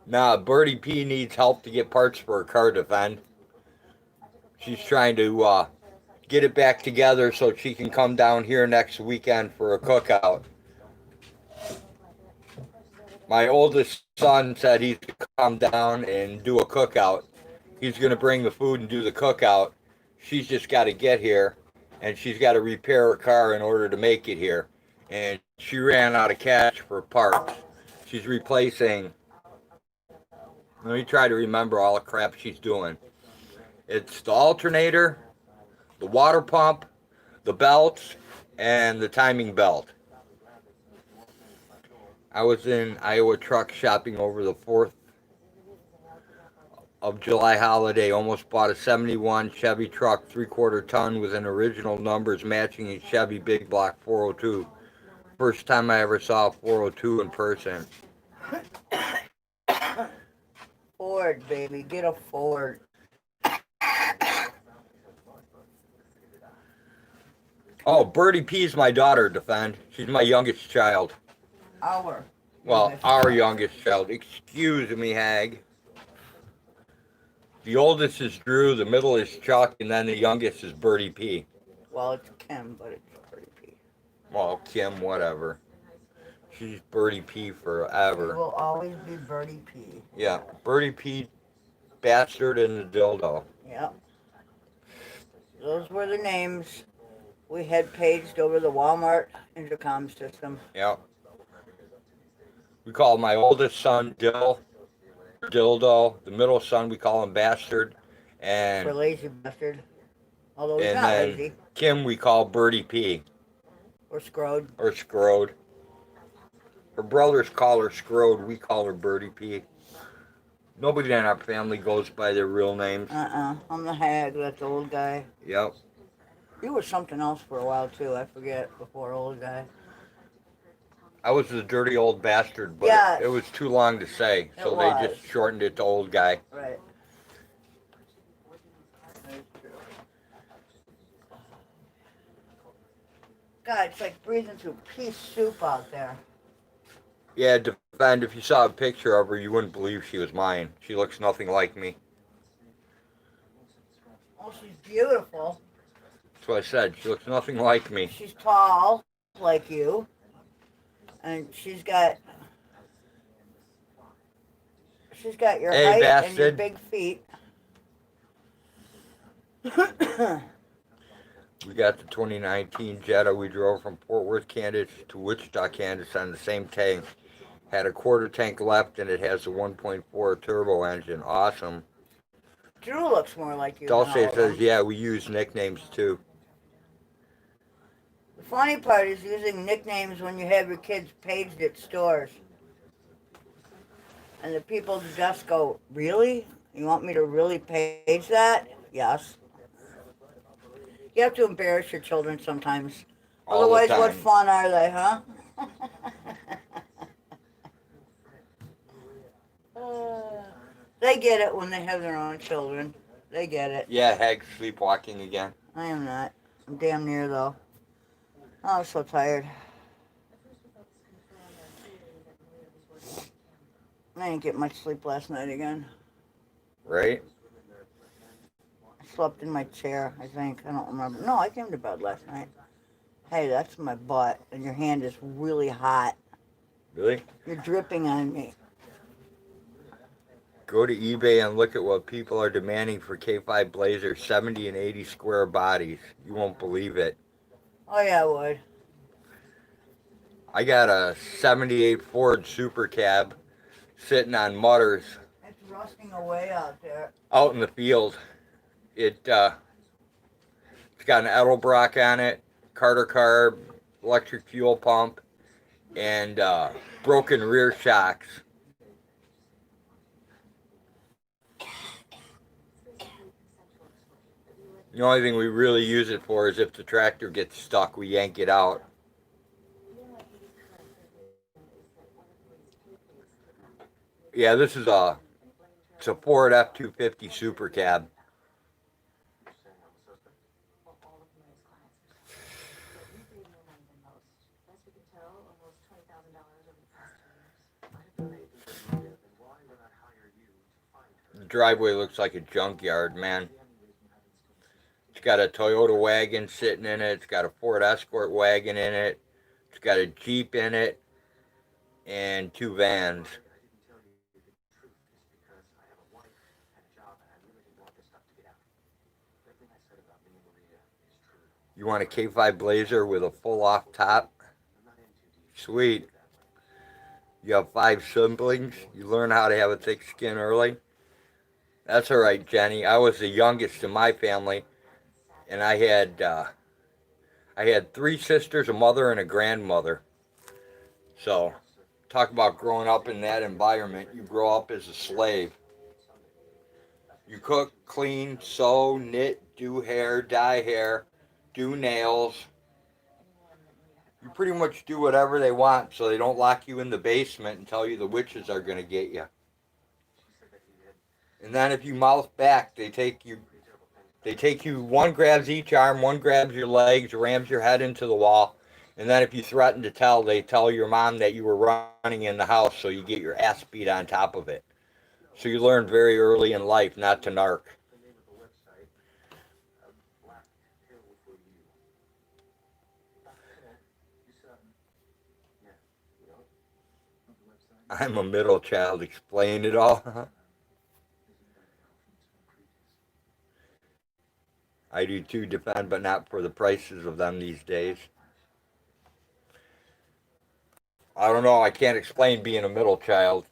Nah, Birdie P needs help to get parts for her car defend. She's trying to get it back together so she can come down here next weekend for a cookout. My oldest son said he's going to come down and do a cookout. He's going to bring the food and do the cookout. She's just got to get here, and she's got to repair her car in order to make it here. And she ran out of cash for parts. She's replacing. Let me try to remember all the crap she's doing. It's the alternator, the water pump, the belts, and the timing belt. I was in Iowa truck shopping over the 4th of July holiday. Almost bought a 71 Chevy truck, 3/4 ton with an original numbers matching a Chevy big block 402. First time I ever saw a 402 in person. Ford, baby. Get a Ford. Oh, Birdie P's my daughter, Defend. She's my youngest child. Our. Well, our youngest child. Excuse me, Hag. The oldest is Drew, the middle is Chuck, and then the youngest is Birdie P. Well, it's Kim, but it's Birdie P. Well, Kim, whatever. She's Birdie P She forever. will always be Birdie P. Yeah, Birdie P, bastard, and the dildo. Yep. Those were the names we had paged over the Walmart intercom system. Yep. We call my oldest son Dildo. The middle son, we call him Bastard. For And lazy bastard. Although he's and not then lazy. Kim, we call Birdie P. Or Scrode. Or Scrode. Her brothers call her Scrode. We call her Birdie P. Nobody in our family goes by their real names. I'm the hag, that's the old guy. Yep. You were something else for a while too, I forget, before old guy. I was the dirty old bastard, but Yes. it was too long to say, so It they was. just shortened it to old guy. Right. That's true. God, it's like breathing through pea soup out there. Yeah, Defend, if you saw a picture of her, you wouldn't believe she was mine. She looks nothing like me. Oh, she's beautiful. That's what I said. She looks nothing like me. She's tall, like you. And she's got your Hey, height and your bastard. big feet. We got the 2019 Jetta. We drove from Fort Worth, Kansas to Wichita, Kansas on the same tank. Had a quarter tank left, and it has a 1.4 turbo engine. Awesome. Drew looks more like you. Dulce than all of says, them. yeah, we use nicknames too. The funny part is using nicknames when you have your kids paged at stores. And the people just go, really? You want me to really page that? Yes. You have to embarrass your children sometimes. All the Otherwise, what time. fun are they, huh? They get it when they have their own children. They get it. Yeah, Hag's sleepwalking again. I am not. I'm damn near, though. Oh, I'm so tired. I didn't get much sleep last night again. Right? I slept in my chair, I think. I don't remember. No, I came to bed last night. Hey, that's my butt, and your hand is really hot. Really? You're dripping on me. Go to eBay and look at what people are demanding for K5 Blazer 70 and 80 square bodies. You won't believe it. Oh, yeah, I would. I got a 78 Ford Super Cab sitting on mutters It's rusting away out there. out in the field. It's got an Edelbrock on it, Carter carb, electric fuel pump, and broken rear shocks. The only thing we really use it for is if the tractor gets stuck, we yank it out. Yeah, this is it's a Ford F-250 Super Cab. The driveway looks like a junkyard, man. It's got a Toyota wagon sitting in it. It's got a Ford Escort wagon in it. It's got a Jeep in it. And 2 vans. You want a K5 Blazer with a full off top? Sweet. You have 5 siblings. You learn how to have a thick skin early. That's all right, Jenny. I was the youngest in my family, and I had 3 sisters, a mother, and a grandmother. So, talk about growing up in that environment. You grow up as a slave. You cook, clean, sew, knit, do hair, dye hair, do nails. You pretty much do whatever they want, so they don't lock you in the basement and tell you the witches are going to get you. And then if you mouth back, they take you, one grabs each arm, one grabs your legs, rams your head into the wall. And then if you threaten to tell, they tell your mom that you were running in the house, so you get your ass beat on top of it. So you learn very early in life not to narc. I'm a middle child. Explain it all. I do too, defend, but not for the prices of them these days. I don't know. I can't explain being a middle child.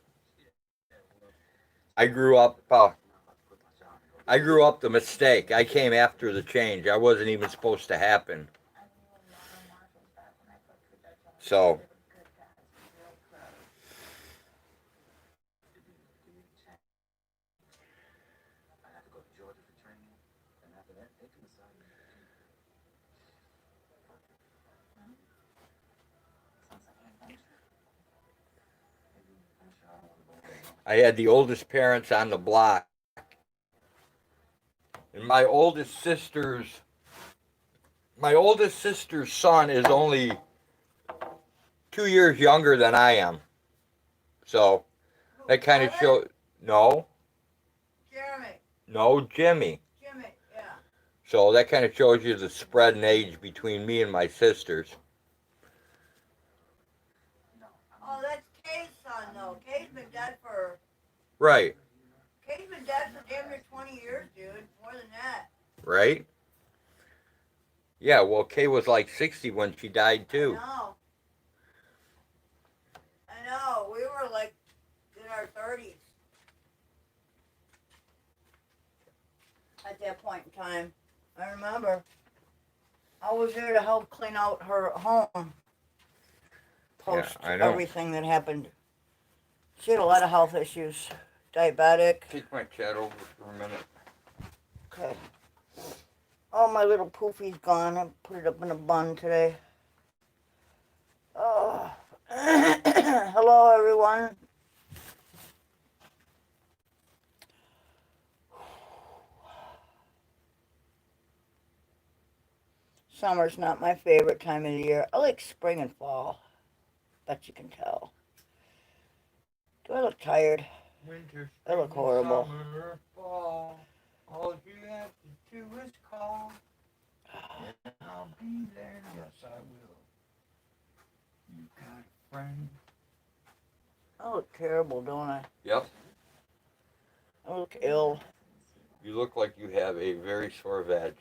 I grew up. I grew up the mistake. I came after the change. I wasn't even supposed to happen. So. I had the oldest parents on the block. And my oldest sister's son is only 2 years younger than I am. So that kind of shows. No. Jeremy. No, Jimmy. Jimmy, yeah. So that kind of shows you the spread in age between me and my sisters. Oh, that's Kay's son, though. Kay's been dead for... Right. Kay's been dead for damn near 20 years, dude. More than that. Right? Yeah, well, Kay was like 60 when she died, too. I know. We were like in our 30s at that point in time. I remember. I was there to help clean out her home. Post I know. everything that happened. She had a lot of health issues. Diabetic. Take my chat over for a minute. Okay. Oh, my little poofy's gone. I put it up in a bun today. Oh. Hello, everyone. Summer's not my favorite time of the year. I like spring and fall. Bet you can tell. Do I look tired? Winter, I look horrible. Summer, fall. All you have to do is call. And I'll be there. Yes, I will. You got a friend. I look terrible, don't I? Yep. I look ill. You look like you have a very sore veg.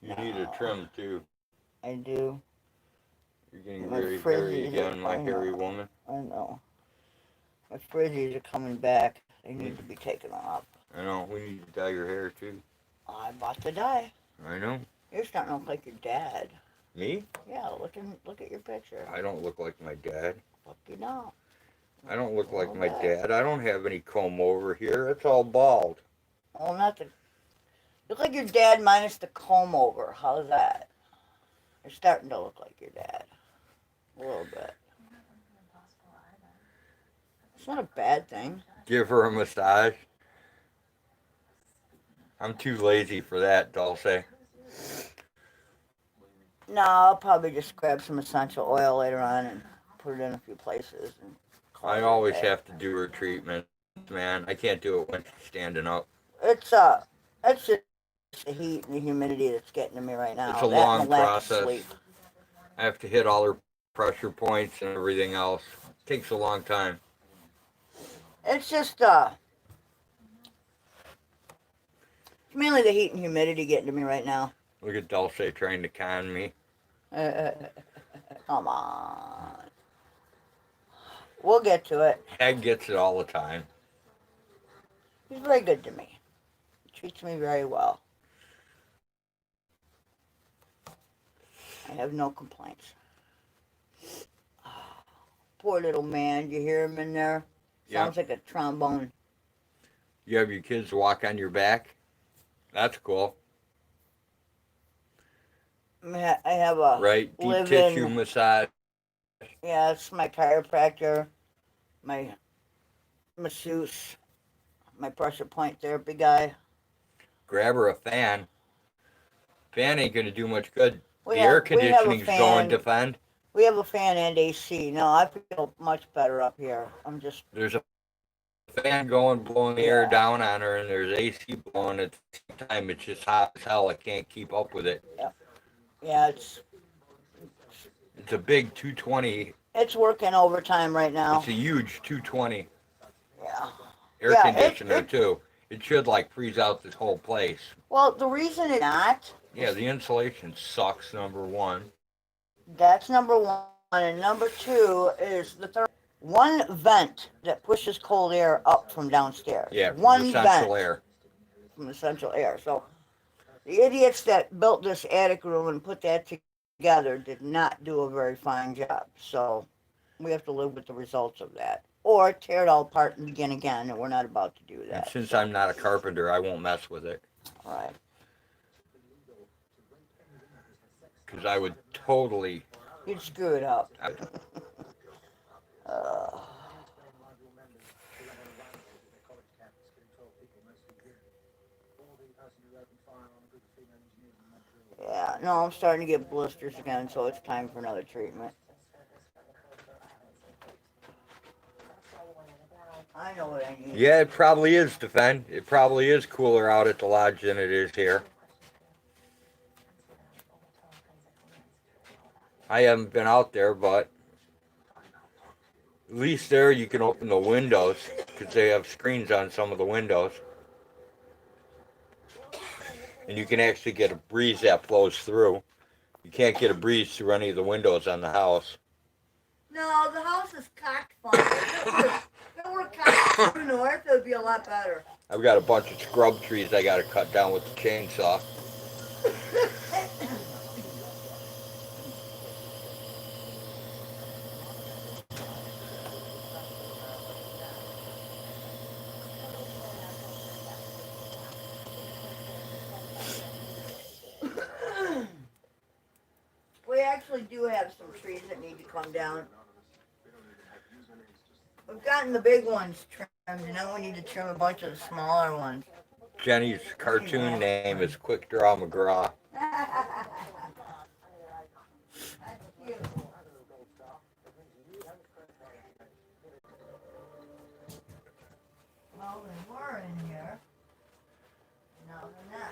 You need a trim, too. I do. You're getting My very frizzies hairy again, my I know. hairy woman. I know. My frizzies are coming back. They need to be taken off. I know. We need to dye your hair, too. I bought the dye. I know. You're starting to look like your dad. Me? Yeah, look at your picture. I don't look like my dad. Fuck you don't. I don't look like Oh, my that. dad. I don't have any comb over here. It's all bald. Well, not the. Look like your dad minus the comb over. How's that? You're starting to look like your dad. A little bit. It's not a bad thing. Give her a massage. I'm too lazy for that, Dulce. No, I'll probably just grab some essential oil later on and put it in a few places. And call I it a always day. have to do her treatment, man. I can't do it when she's standing up. It's just the heat and the humidity that's getting to me right now. It's a That long and the lack of process. sleep. I have to hit all her pressure points and everything else. It takes a long time. It's just it's mainly the heat and humidity getting to me right now. Look at Dulce trying to con me. Come on. We'll get to it. Dad gets it all the time. He's very good to me. He treats me very well. I have no complaints. Poor little man. You hear him in there? Sounds like a trombone. You have your kids walk on your back? That's cool. I have a Right? Deep live-in. tissue massage. Yeah, it's my chiropractor, my masseuse, my pressure point therapy guy. Grab her a fan. Fan ain't going to do much good. We The have- air we have a conditioning's fan. going to fend. We have a fan and AC. No, I feel much better up here. I'm just. There's a fan going, blowing the air Yeah. down on her, and there's AC blowing at the same time. It's just hot as hell. I can't keep up with it. Yeah, it's It's a big 220. working overtime right now. It's a huge 220 Yeah. air Yeah, conditioner, too. It should, like, freeze out this whole place. Well, the reason it's not. Yeah, the insulation sucks, number one. That's number one, and number two is the one vent that pushes cold air up from downstairs. Yeah, one the vent central air. from the central air. So the idiots that built this attic room and put that together did not do a very fine job. So we have to live with the results of that, or tear it all apart and begin again. And we're not about to do And that. since I'm not a carpenter, I won't mess with it. Right. Because I would totally... You'd screw it up. Yeah, no, I'm starting to get blisters again, so it's time for another treatment. I know what I need. Yeah, it probably is, Defend. It probably is cooler out at the lodge than it is here. I haven't been out there, but at least there you can open the windows because they have screens on some of the windows. And you can actually get a breeze that flows through. You can't get a breeze through any of the windows on the house. No, the house is cocked funny. If it were cocked true north, it would be a lot better. I've got a bunch of scrub trees I got to cut down with the chainsaw. We actually do have some trees that need to come down. We've gotten the big ones trimmed, and now we need to trim a bunch of the smaller ones. Jenny's cartoon name is Quick Draw McGraw. Well, there's more in here. No, they're not.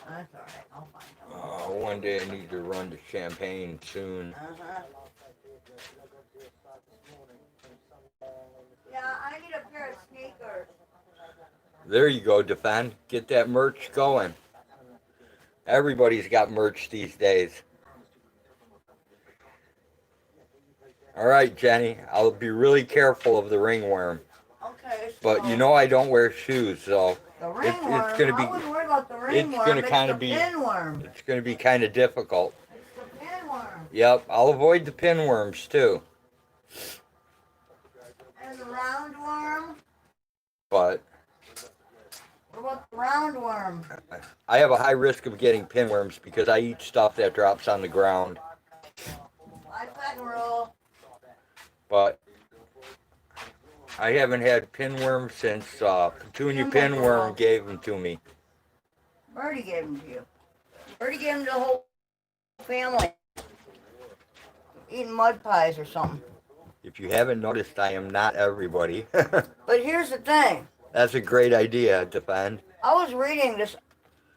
That's alright, I'll find them. One day I need to run to Champaign soon. Uh-huh. Yeah, I need a pair of sneakers. There you go, Defend. Get that merch going. Everybody's got merch these days. All right, Jenny. I'll be really careful of the ringworm. Okay. But you know I don't wear shoes, so The ringworm. it's gonna be I wouldn't worry about the ringworm. gonna It's kinda the be- pinworm. it's gonna be kind of difficult. It's the pinworm. Yep, I'll avoid the pinworms too. And the roundworm. But What about the roundworm? I have a high risk of getting pinworms because I eat stuff that drops on the ground. 5-second rule. But I haven't had pinworms since Petunia Pinworm gave them to me. Birdie gave them to you. Birdie gave them to the whole family. Eating mud pies or something. If you haven't noticed, I am not everybody. But here's the thing. That's a great idea, Defend. I was reading this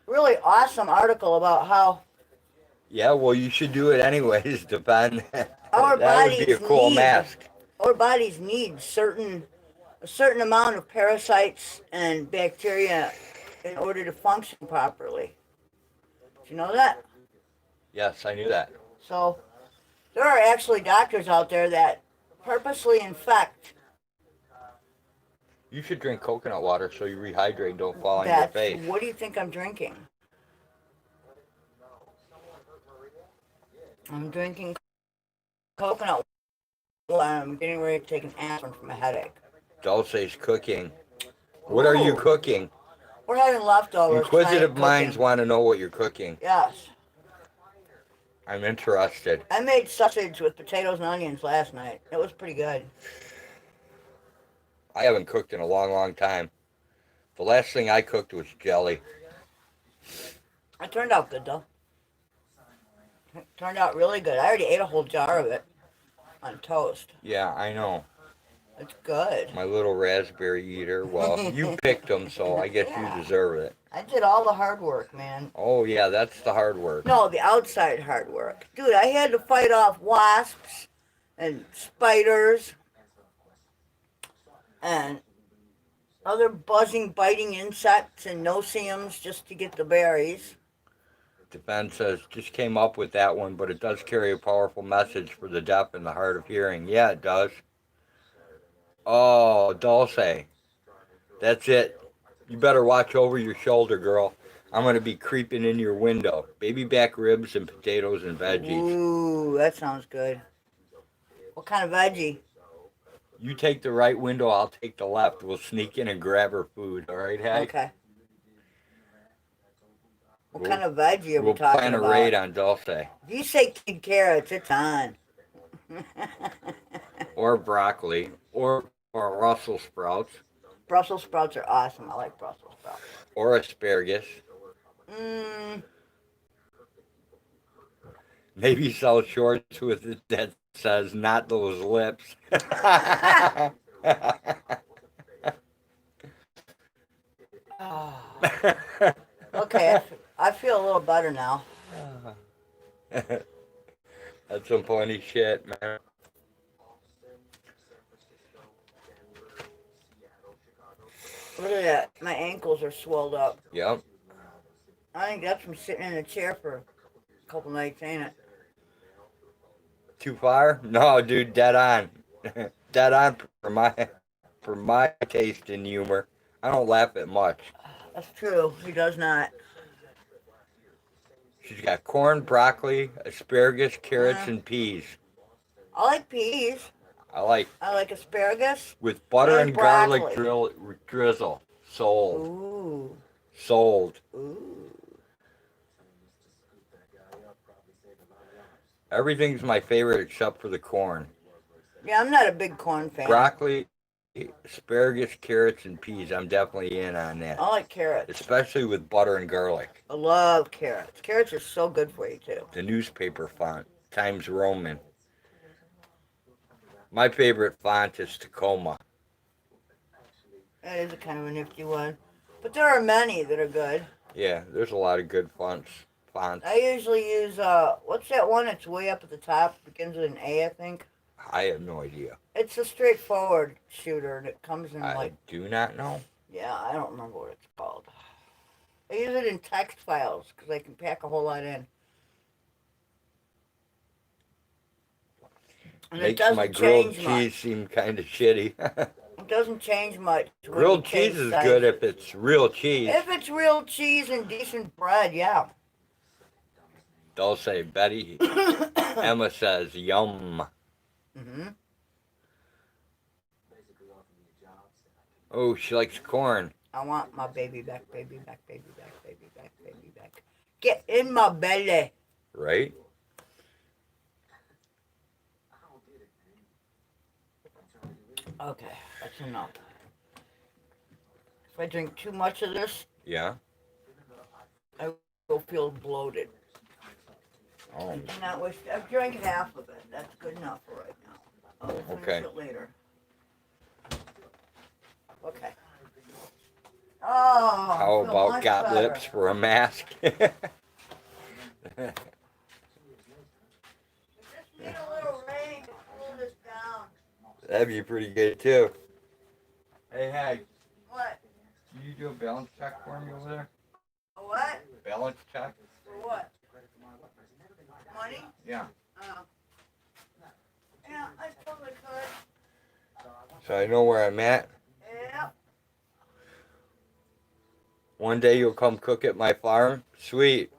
really awesome article about how Yeah, well, you should do it anyways, Defend. Our That would be a bodies cool need- mask. our bodies need a certain amount of parasites and bacteria in order to function properly. Did you know that? Yes, I knew that. So there are actually doctors out there that purposely infect. You should drink coconut water so you rehydrate and don't fall on your That's face. what do you think I'm drinking? I'm drinking coconut water. I'm getting ready to take an aspirin for my headache. Dulce's cooking. What are you Ooh. cooking? We're having leftovers. Inquisitive tonight minds cooking. want to know what you're cooking. Yes. I'm interested. I made sausage with potatoes and onions last night. It was pretty good. I haven't cooked in a long, long time. The last thing I cooked was jelly. It turned out good though. It turned out really good. I already ate a whole jar of it on toast. Yeah, I know. It's good. My little raspberry eater. Well, you picked them, so I guess Yeah. you deserve it. I did all the hard work, man. Oh, yeah, that's the hard work. No, the outside hard work. Dude, I had to fight off wasps and spiders and other buzzing, biting insects and no-see-ums just to get the berries. Defense says, just came up with that one, but it does carry a powerful message for the deaf and the hard of hearing. Yeah, it does. Oh, Dulce. That's it. You better watch over your shoulder, girl. I'm going to be creeping in your window. Baby back ribs and potatoes and veggies. Ooh, that sounds good. What kind of veggie? You take the right window, I'll take the left. We'll sneak in and grab her food, all right, Hank? Okay. What We'll- kind of veggie are we We'll talking plan a about? raid on Dulce. If you say kid carrots, it's on. Or broccoli. Or Brussels sprouts. Brussels sprouts are awesome. I like Brussels sprouts. Or asparagus. Maybe sell shorts with it that says not those lips. Okay, I feel a little better now. That's some funny shit, man. Look at that. My ankles are swelled up. Yep. I think that's from sitting in a chair for a couple nights, ain't it? Too far? No, dude, dead on. Dead on for my taste in humor. I don't laugh at much. That's true. He does not. She's got corn, broccoli, asparagus, carrots, and peas. I like peas. I like I like asparagus. with butter And and garlic broccoli. drizzle. Sold. Ooh. Sold. Ooh. Everything's my favorite except for the corn. Yeah, I'm not a big corn fan. Broccoli, asparagus, carrots, and peas. I'm definitely in on that. I like carrots. Especially with butter and garlic. I love carrots. Carrots are so good for you, too. The newspaper font, Times Roman. My favorite font is Tacoma. That is a kind of a nifty one. But there are many that are good. Yeah, there's a lot of good fonts. I usually use, what's that one that's way up at the top? Begins with an A, I think. I have no idea. It's a straightforward shooter that comes in I do not know. yeah, I don't remember what it's called. I use it in text files because I can pack a whole lot in. And it Makes doesn't my grilled change cheese seem kind of shitty. It it doesn't change much. when you Grilled change cheese is size. good if it's real cheese. If it's real cheese and decent bread, yeah. They'll say, Betty, Emma says, yum. Mm-hmm. Oh, she likes corn. I want my baby back, baby back, baby back, baby back, baby back. Get in my belly. Right? Okay, that's enough. If I drink too much of this, Yeah. I will feel bloated. Oh, I do not wish. I've drank half of it. That's good enough for right now. I'll finish Okay. it later. Okay. Oh. how I feel about much got better. lips for a mask? We just need a little rain to cool this down. That'd be pretty good too. Hey, What? can you do a balance check for me over there? A what? Balance check? For what? Money? Yeah. Oh. Yeah, I probably could. So I know where I'm at. Yeah. One day you'll come cook at my farm. Sweet.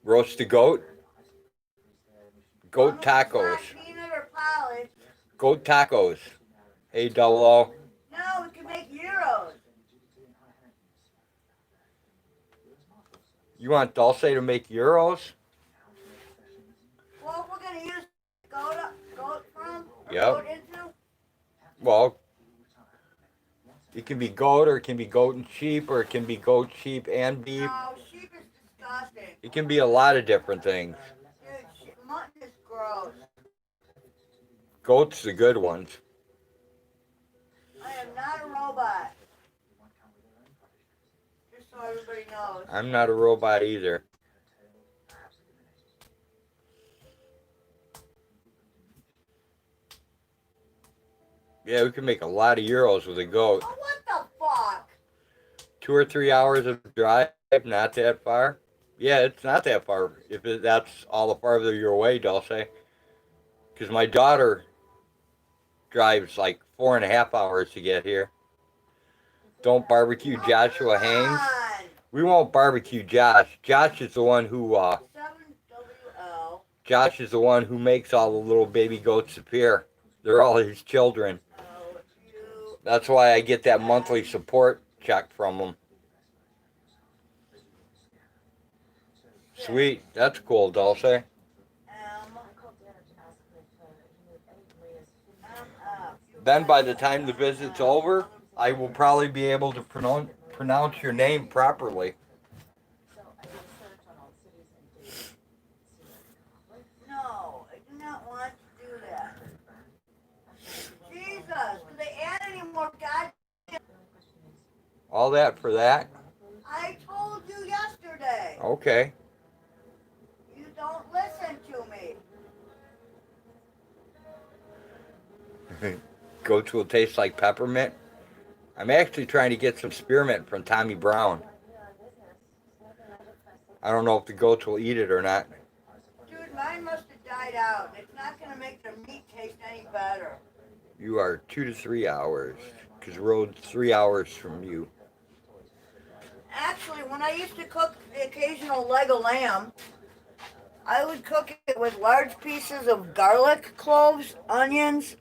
Roast a goat. Goat tacos. Peanut or polish. Goat tacos. Hey, double O. No, we can make gyros. You want Dulce to make euros? Well, if we're gonna use goat from, or Yep. goat into. Well, it can be goat, or it can be goat and sheep, or it can be goat, sheep, and beef. No, sheep is disgusting. It can be a lot of different things. Dude, mutton is gross. Goat's the good ones. I am not a robot. Just so everybody knows. I'm not a robot either. Yeah, we can make a lot of euros with a goat. Oh, what the fuck? 2 or 3 hours of drive, not that far. Yeah, it's not that far. That's all the farther you're away, Dulce. Because my daughter drives like 4.5 hours to get here. Don't barbecue Joshua Haynes. Come We won't barbecue Josh. Josh is the one who on. 7WL. Josh is the one who makes all the little baby goats appear. They're all his children. That's why I get that monthly support check from him. Sweet. That's cool, Dulce. Then by the time the visit's over, I will probably be able to pronounce your name properly. No, I do not want to do that. Jesus, do they add any more goddamn? All that for that? I told you yesterday. Okay. You don't listen to me. Goats will taste like peppermint. I'm actually trying to get some spearmint from Tommy Brown. I don't know if the goats will eat it or not. Dude, mine must have died out. It's not going to make the meat taste any better. You are 2 to 3 hours, because road's 3 hours from you. Actually, when I used to cook the occasional leg of lamb, I would cook it with large pieces of garlic, cloves, onions.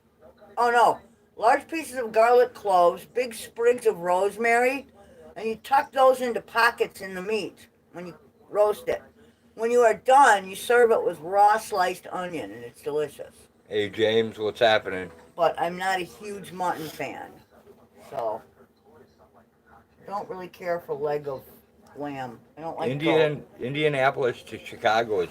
Oh no, large pieces of garlic cloves, big sprigs of rosemary, and you tuck those into pockets in the meat when you roast it. When you are done, you serve it with raw sliced onion, and it's delicious. Hey, James, what's happening? But I'm not a huge mutton fan, so don't really care for leg of lamb. I don't like goat. Indianapolis to Chicago is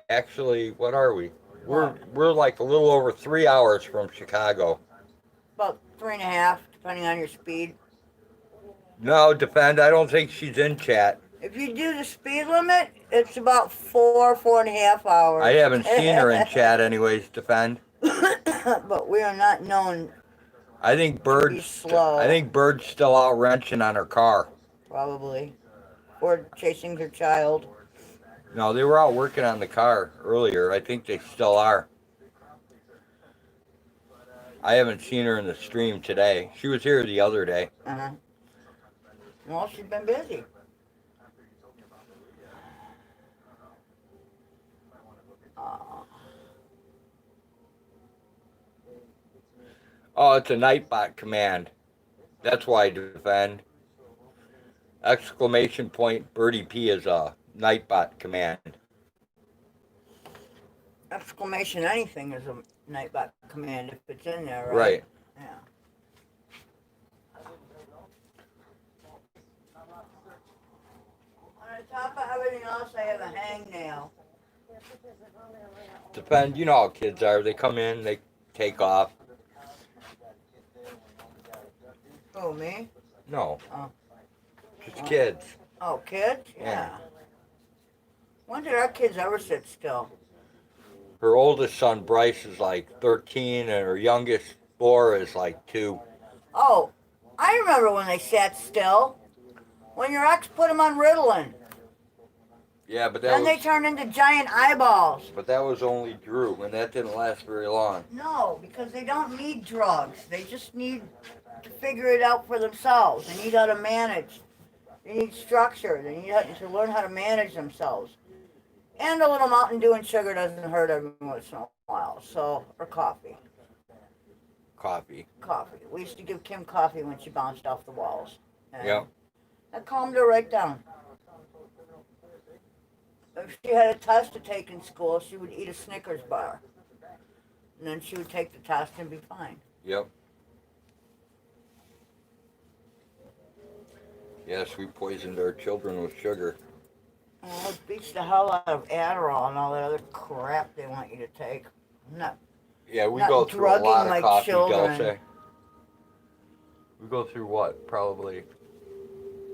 actually, what are we? We're like a little over 3 hours from Chicago. About 3.5, depending on your speed. No, Defend, I don't think she's in chat. If you do the speed limit, it's about 4.5 hours. I haven't seen her in chat anyways, Defend. But we are not known. I think Bird's still out wrenching on her car. Probably. Or chasing her child. No, they were out working on the car earlier. I think they still are. I haven't seen her in the stream today. She was here the other day. Uh-huh. Well, she's been busy. Uh, Oh, it's a Nightbot command. That's why I defend. Exclamation point Birdie P is a Nightbot command. exclamation anything is a Nightbot command if it's in there, right? Right. Yeah. On top of everything else, I have a hangnail. Depend. You know how kids are. They come in, they take off. Oh, me? No. Oh. Just kids. Oh, kids? Yeah. When did our kids ever sit still? Her oldest son, Bryce, is like 13, and her youngest, Laura, is like 2. Oh, I remember when they sat still. When your ex put them on Ritalin. Yeah, but Then they turned into giant eyeballs. But that was only Drew, and that didn't last very long. No, because they don't need drugs. They just need to figure it out for themselves. They need how to manage. They need structure. They need to learn how to manage themselves. And a little Mountain Dew and sugar doesn't hurt every once in a while. So, or coffee. Coffee. Coffee. We used to give Kim coffee when she bounced off the walls. And Yep. that calmed her right down. If she had a test to take in school, she would eat a Snickers bar. And then she would take the test and be fine. Yep. Yes, we poisoned our children with sugar. Well, it beats the hell out of Adderall and all that other crap they want you to take. Not, Yeah, we Not go through a drugging lot of my coffee, children. Dulce. We go through what? Probably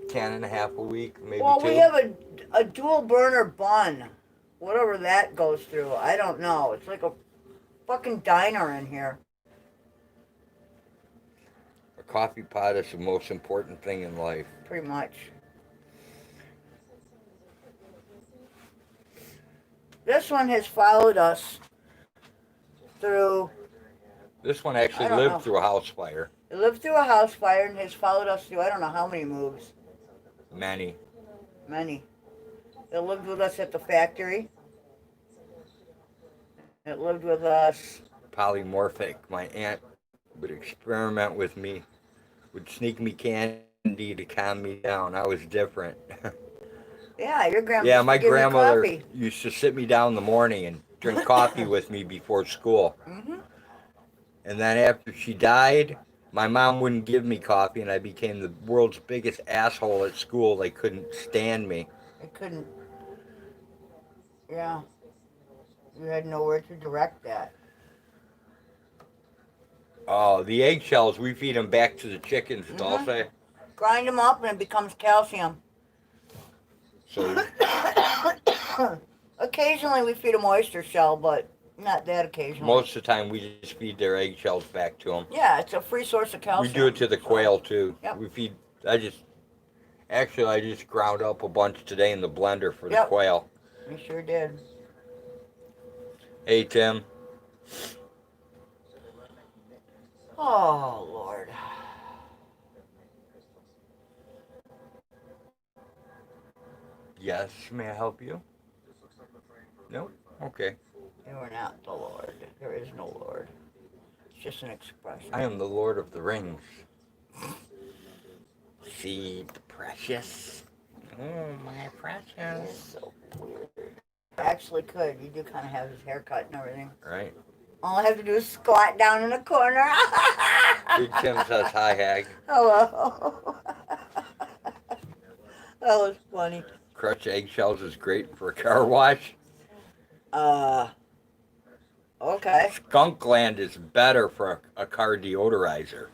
10.5 a week, maybe well, 2. we have a dual burner bun. Whatever that goes through, I don't know. It's like a fucking diner in here. A coffee pot is the most important thing in life. Pretty much. This one has followed us through. This one actually I don't lived know. through a house fire. It lived through a house fire and has followed us through I don't know how many moves. Many. Many. It lived with us at the factory. It lived with us. Polymorphic. My aunt would experiment with me, would sneak me candy to calm me down. I was different. Yeah, your grandma. Yeah, used to my give me grandmother coffee. used to sit me down in the morning and drink coffee with me before school. Mhm. And then after she died, my mom wouldn't give me coffee, and I became the world's biggest asshole at school. They couldn't stand me. It couldn't. Yeah. You had nowhere to direct that. Oh, the eggshells, we feed them back to the chickens, Mhm. Dulce. Grind them up and it becomes calcium. So Occasionally we feed them oyster shell, but not that occasionally. most of the time, we just feed their eggshells back to them. Yeah, it's a free source of calcium. We do it to the quail, too. Yep. We feed, I just ground up a bunch today in the blender for the Yep. quail. We sure did. Hey, Tim. Oh, Lord. Yes, may I help you? No? Okay. You are not the Lord. There is no Lord. It's just an expression. I am the Lord of the Rings. See the precious. Oh, my precious. So weird. I actually could. You do kind of have his haircut and everything. Right. All I have to do is squat down in the corner. Big Tim says hi, Hag. Hello. That was funny. Crushed eggshells is great for a car wash. Okay. Skunk gland is better for a car deodorizer.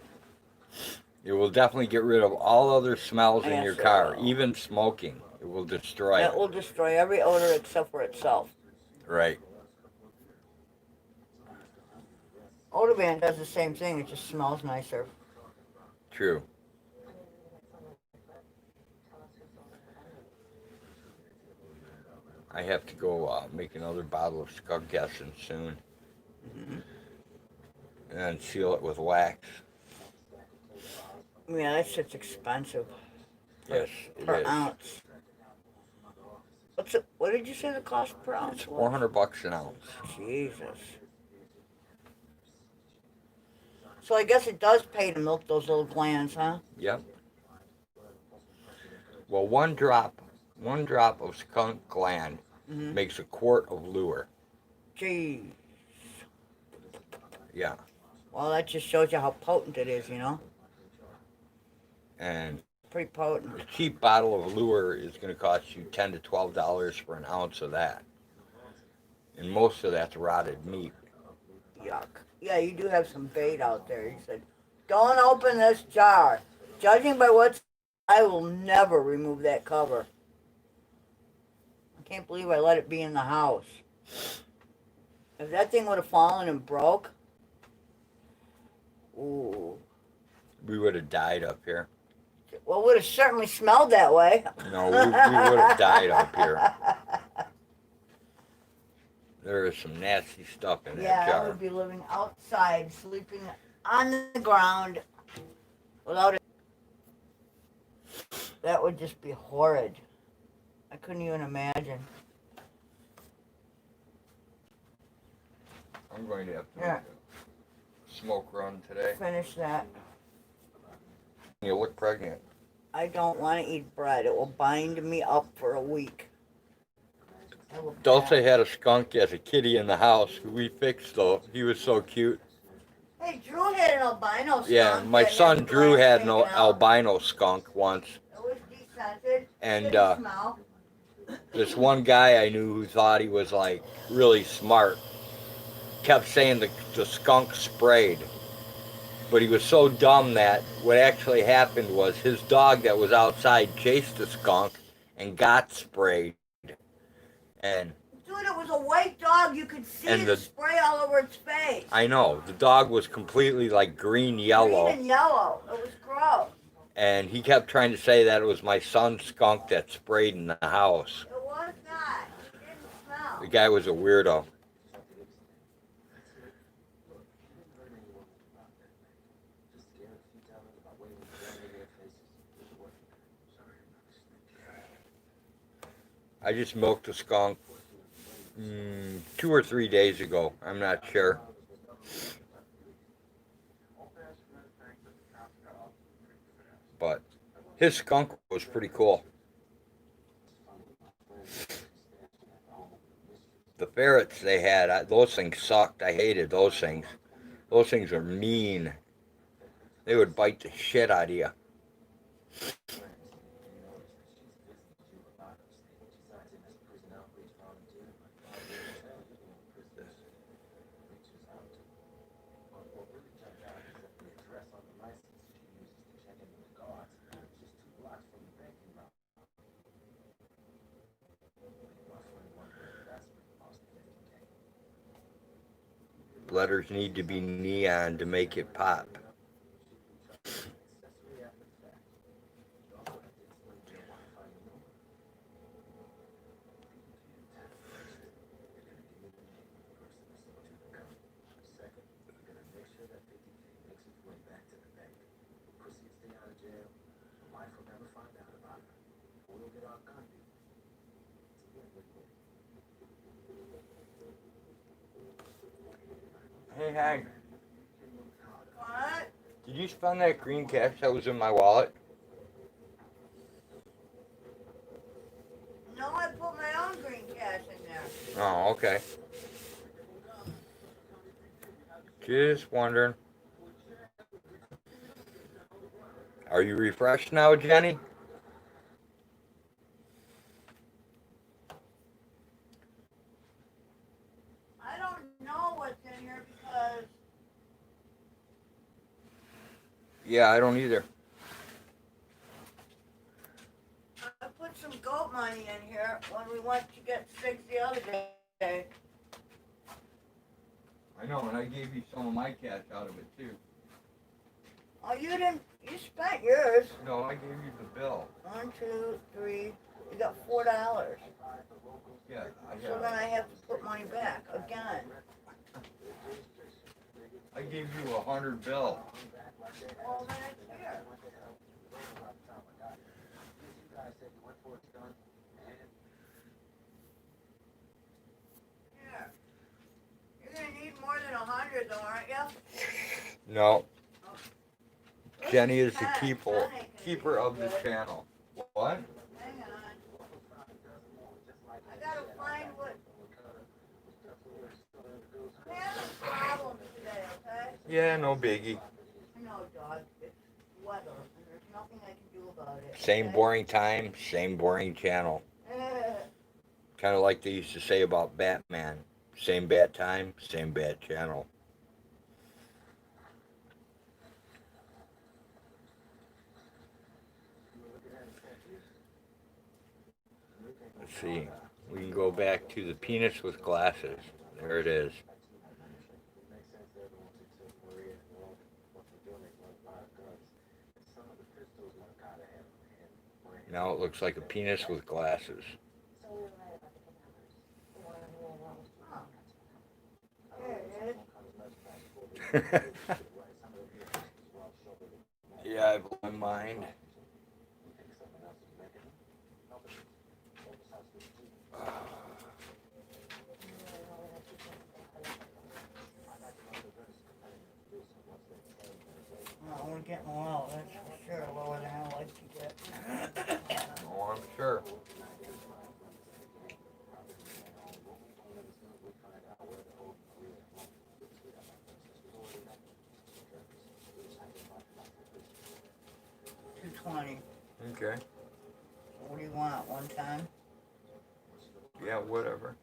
It will definitely get rid of all other smells in Yes, your it car, will. even smoking. It will destroy It it. will destroy every odor except for itself. Right. Odor band does the same thing. It just smells nicer. True. I have to go make another bottle of skunk essence soon. Mm-hmm. and then seal it with wax. Yeah, that shit's expensive Yes, it per is. ounce. What did you say the cost per ounce It's was? $400 an ounce. Jesus. So I guess it does pay to milk those little glands, huh? Yep. Well, one drop of skunk gland Mm-hmm. makes a quart of lure. Jeez. Yeah. Well, that just shows you how potent it is, you know? And Pretty potent. a cheap bottle of lure is going to cost you $10 to $12 for an ounce of that. And most of that's rotted meat. Yuck. Yeah, you do have some bait out there. You said, don't open this jar. Judging by what's, I will never remove that cover. I can't believe I let it be in the house. If that thing would have fallen and broke, ooh. We would have died up here. Well, it would have certainly smelled that way. No, we would have died up here. There is some nasty stuff in that Yeah, I jar. would be living outside, sleeping on the ground without it. That would just be horrid. I couldn't even imagine. I'm going to have to Yeah. make a smoke run today. Finish that. You look pregnant. I don't want to eat bread. It will bind me up for a week. Dulce had a skunk as a kitty in the house who we fixed though. He was so cute. Hey, Drew had an albino skunk. Yeah, my that son had Drew had taken an out. albino skunk once. It was descented. And Didn't smell. this one guy I knew who thought he was like really smart kept saying the skunk sprayed. But he was so dumb that what actually happened was his dog that was outside chased the skunk and got sprayed. And Dude, it was a white dog. You could see And the the- spray all over its face. I know, the dog was completely like green yellow. Green and yellow. It was gross. And he kept trying to say that it was my son's skunk that sprayed in the house. It was not. It didn't smell. The guy was a weirdo. I just milked a skunk 2 or 3 days ago. I'm not sure. But his skunk was pretty cool. The ferrets they had, those things sucked. I hated those things. Those things are mean. They would bite the shit out of you. Letters need to be neon to make it pop. Hey Hank, What? did you spend that green cash that was in my wallet? No, I put my own green cash in there. Oh, okay. Just wondering. Are you refreshed now, Jenny? I don't know what's in here because Yeah, I don't either. I put some goat money in here when we went to get six the other day. I know, and I gave you some of my cash out of it too. Oh, you didn't. You spent yours. No, I gave you the bill. 1, 2, 3. You got $4. Yeah, I So then I have to put money back again. I gave you $100 bill. Well, then it's here. Here. You're gonna need more than 100 though, aren't you? No. This Jenny is the 10. keeper of the channel. What? Hang on. I gotta find what. I'm having problems today, okay? Yeah, no biggie. I know, dog. It's weather, and there's nothing I can do about it. Same okay? boring time, same boring channel. Kind of like they used to say about Batman. Same bad time, same bad channel. Let's see. We can go back to the penis with glasses. There it is. Now it looks like a penis with glasses. Yeah, I blew my mind. Oh, we're getting low, that's for sure, lower than I like to get. Oh, I'm sure. $2.20. Okay. What do you want, one time? Yeah, whatever.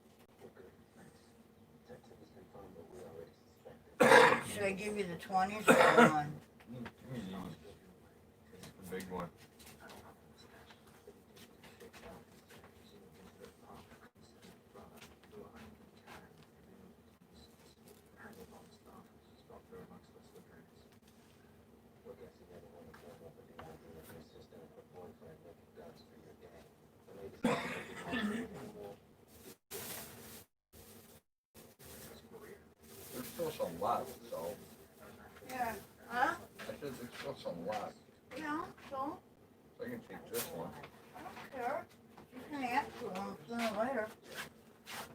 Should I give you the 20s or the one? The big one. There's still some left, so. Yeah. Huh? I said there's still some left. Yeah, so? So I can take this one. I don't care. You can ask for one sooner or later.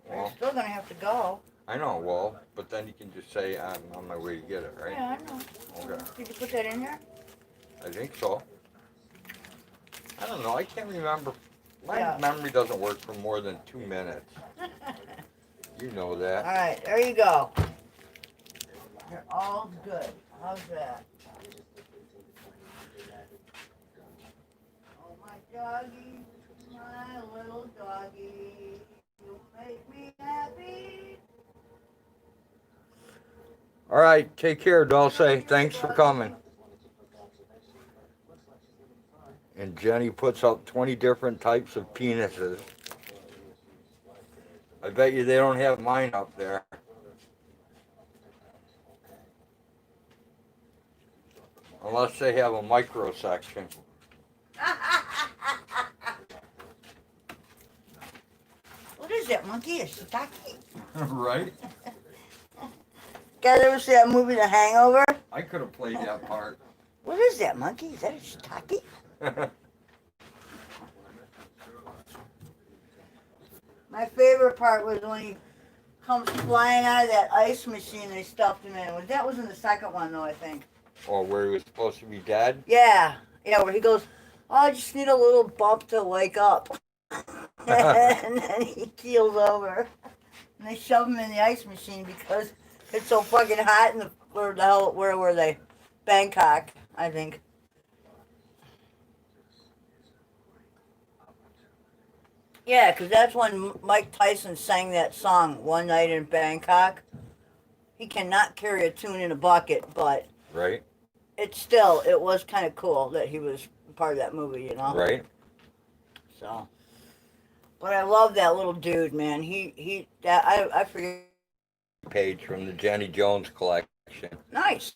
Well, You're still gonna have to go. I know, well, but then you can just say I'm on my way to get it, right? Yeah, I know. Okay. Did you put that in there? I think so. I don't know, I can't remember. My Yeah. memory doesn't work for more than 2 minutes. You know that. Alright, there you go. You're all good. How's that? Oh, my doggy, my little doggy, you make me happy. All right, take care, Dulce. Thanks for coming. And Jenny puts up 20 different types of penises. I bet you they don't have mine up there. Unless they have a micro section. What is that monkey? A shiitake? Right? Guys ever see that movie The Hangover? I could have played that part. What is that monkey? Is that a shiitake? My favorite part was when he comes flying out of that ice machine they stuffed him in. That was in the second one though, I think. Or where he was supposed to be dead. Yeah, where he goes, oh, I just need a little bump to wake up. And then he keels over. And they shove him in the ice machine because it's so fucking hot in where were they? Bangkok, I think. Yeah, because that's when Mike Tyson sang that song, One Night in Bangkok. He cannot carry a tune in a bucket, but Right? it was kind of cool that he was part of that movie, you know? Right? So, but I love that little dude, man. I forget. Page from the Jenny Jones collection. Nice.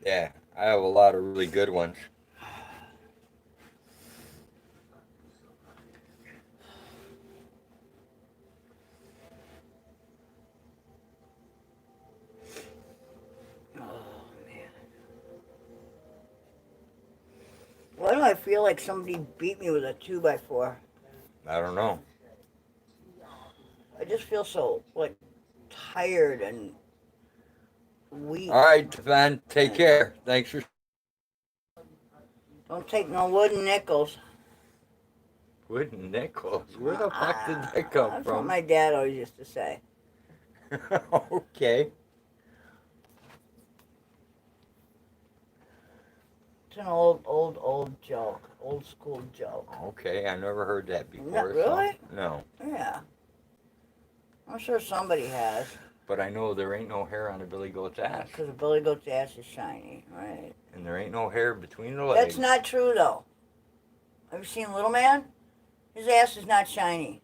Yeah, I have a lot of really good ones. I feel like somebody beat me with a 2x4. I don't know. I just feel so, like, tired and weak. All right, Van, take care. Thanks for Don't take no wooden nickels. wooden nickels. Where the fuck did that come That's from? what my dad always used to say. Okay. It's an old joke. Old school joke. Okay, I never heard that before. Not really? So, no. Yeah. I'm sure somebody has. But I know there ain't no hair on a billy goat's ass. Because a billy goat's ass is shiny, right? And there ain't no hair between the legs. That's not true, though. Have you seen Little Man? His ass is not shiny.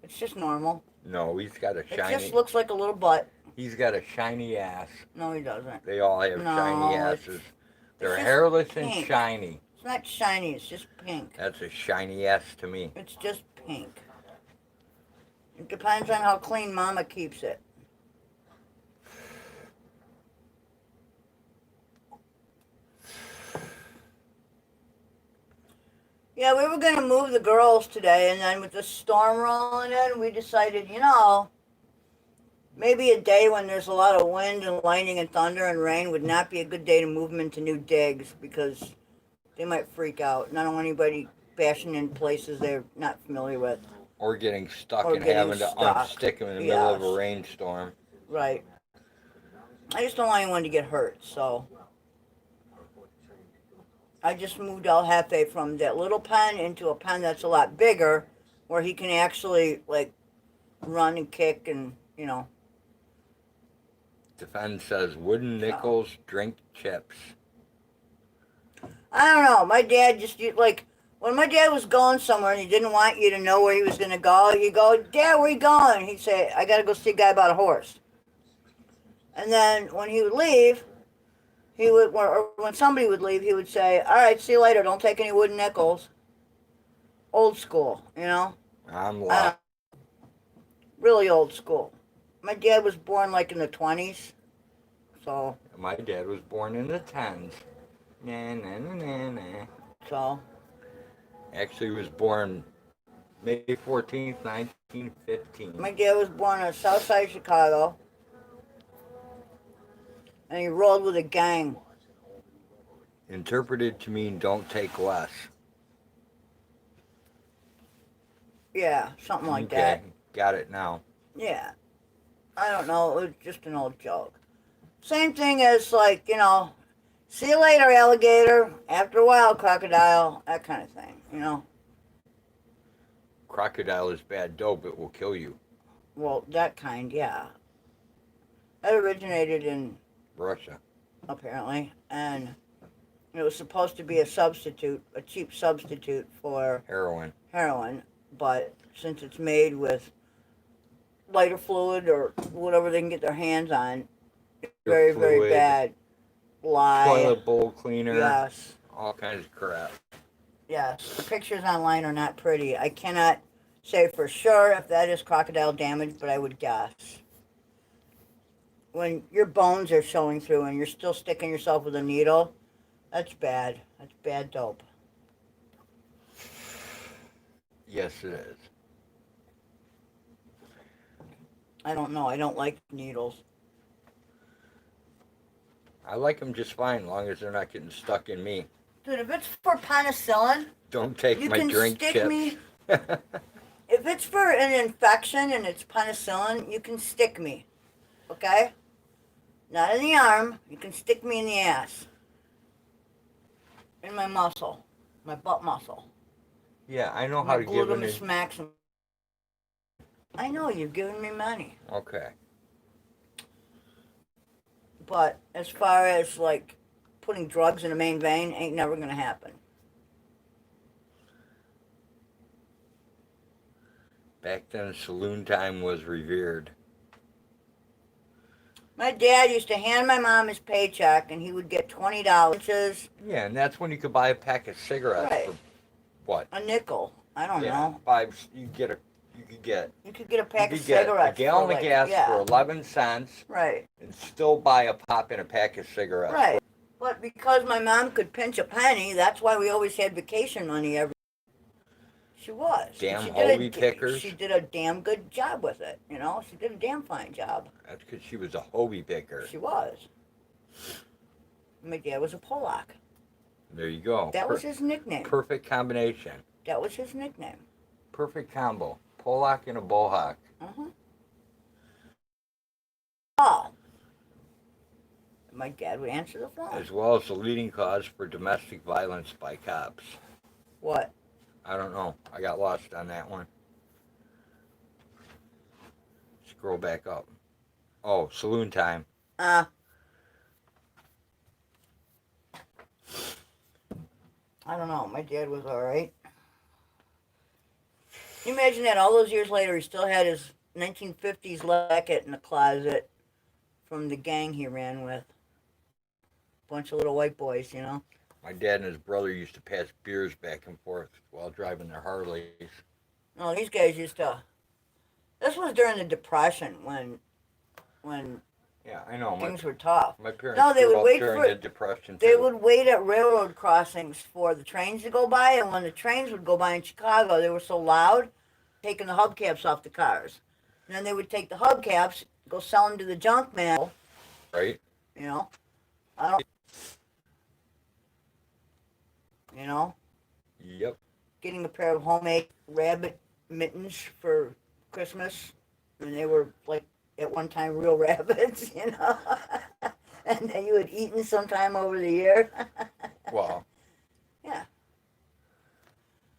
It's just normal. No, he's got a shiny... It just looks like a little butt. He's got a shiny ass. No, he doesn't. They all have No, shiny it's- asses. They're just hairless and pink. shiny. It's not shiny, it's just pink. That's a shiny ass to me. It's just pink. It depends on how clean Mama keeps it. Yeah, we were going to move the girls today, and then with the storm rolling in, we decided, you know, maybe a day when there's a lot of wind and lightning and thunder and rain would not be a good day to move them into new digs because they might freak out. And I don't want anybody bashing in places they're not familiar with. Or getting stuck Or and getting having to stuck. unstick them in the middle of a Yes. rainstorm. Right. I just don't want anyone to get hurt, so I just moved El Jefe from that little pen into a pen that's a lot bigger where he can actually, like, run and kick and, you know. Defend says wooden nickels, drink chips. I don't know. My dad just, like, when my dad was going somewhere and he didn't want you to know where he was going to go, he'd go, Dad, where you going? He'd say, I got to go see a guy about a horse. And then when he would leave, he would, or when somebody would leave, he would say, all right, see you later. Don't take any wooden nickels. Old school, you know? I'm lost. Really old school. My dad was born like in the 20s. So, My dad was born in the 10s. Nah, nah, nah, nah, nah. so, Actually, he was born May 14th, 1915. my dad was born on the south side of Chicago. And he rolled with a gang. Interpreted to mean don't take less. Yeah, something like Okay, that. got it now. Yeah. I don't know. It was just an old joke. Same thing as, like, you know, see you later, alligator. After a while, crocodile. That kind of thing, you know. Crocodile is bad dope. It will kill you. Well, that kind, yeah. That originated in, Russia. apparently, and it was supposed to be a substitute, a cheap substitute for Heroin. but since it's made with lighter fluid or whatever they can get their hands on, very, very Fluid, bad. Lie. Toilet bowl cleaner. Yes. All kinds of crap. Yes. The pictures online are not pretty. I cannot say for sure if that is crocodile damage, but I would guess. When your bones are showing through and you're still sticking yourself with a needle, that's bad. That's bad dope. Yes, it is. I don't know. I don't like needles. I like them just fine, as long as they're not getting stuck in me. Dude, if it's for penicillin, Don't take you my can drink stick chips. me. If it's for an infection and it's penicillin, you can stick me. Okay? Not in the arm. You can stick me in the ass. In my muscle. My butt muscle. Yeah, I know how My to give an... gluteus maximus. I know, you've given me money. Okay. But as far as, like, putting drugs in the main vein, ain't never gonna happen. Back then, saloon time was revered. My dad used to hand my mom his paycheck, and he would get $20. Yeah, and that's when you could buy a pack of cigarettes Right. for what? A nickel. I don't Yeah, know. you could get You could get a pack of get cigarettes. a gallon for, of like, gas yeah. for 11 cents Right. and still buy a pop and a pack of cigarettes Right. But because my mom could pinch a penny, that's why we always had vacation money every. She was. Damn She Hobie pickers. She did a damn good job with it. You know, she did a damn fine job. That's because she was a Hobie picker. She was. My dad was a Polak. There you go. That was his nickname. Perfect combination. That was his nickname. Perfect combo. Polak and a Bohawk. Oh. My dad would answer the phone. As well as the leading cause for domestic violence by cops. What? I don't know. I got lost on that one. Scroll back up. Oh, saloon time. I don't know. My dad was alright. Can you imagine that all those years later he still had his 1950s jacket in the closet from the gang he ran with? Bunch of little white boys, you know. My dad and his brother used to pass beers back and forth while driving their Harleys. No, these guys used to. This was during the Depression when Yeah, I know. things were tough. My parents No, they grew would up wait during for- the Depression They too. would wait at railroad crossings for the trains to go by, and when the trains would go by in Chicago, they were so loud, taking the hubcaps off the cars. And then they would take the hubcaps, go sell them to the junk man, Right? you know. I don't. You know, Yep. getting a pair of homemade rabbit mittens for Christmas, and they were like at one time real rabbits, you know, and then you had eaten sometime over the year. Well. Yeah.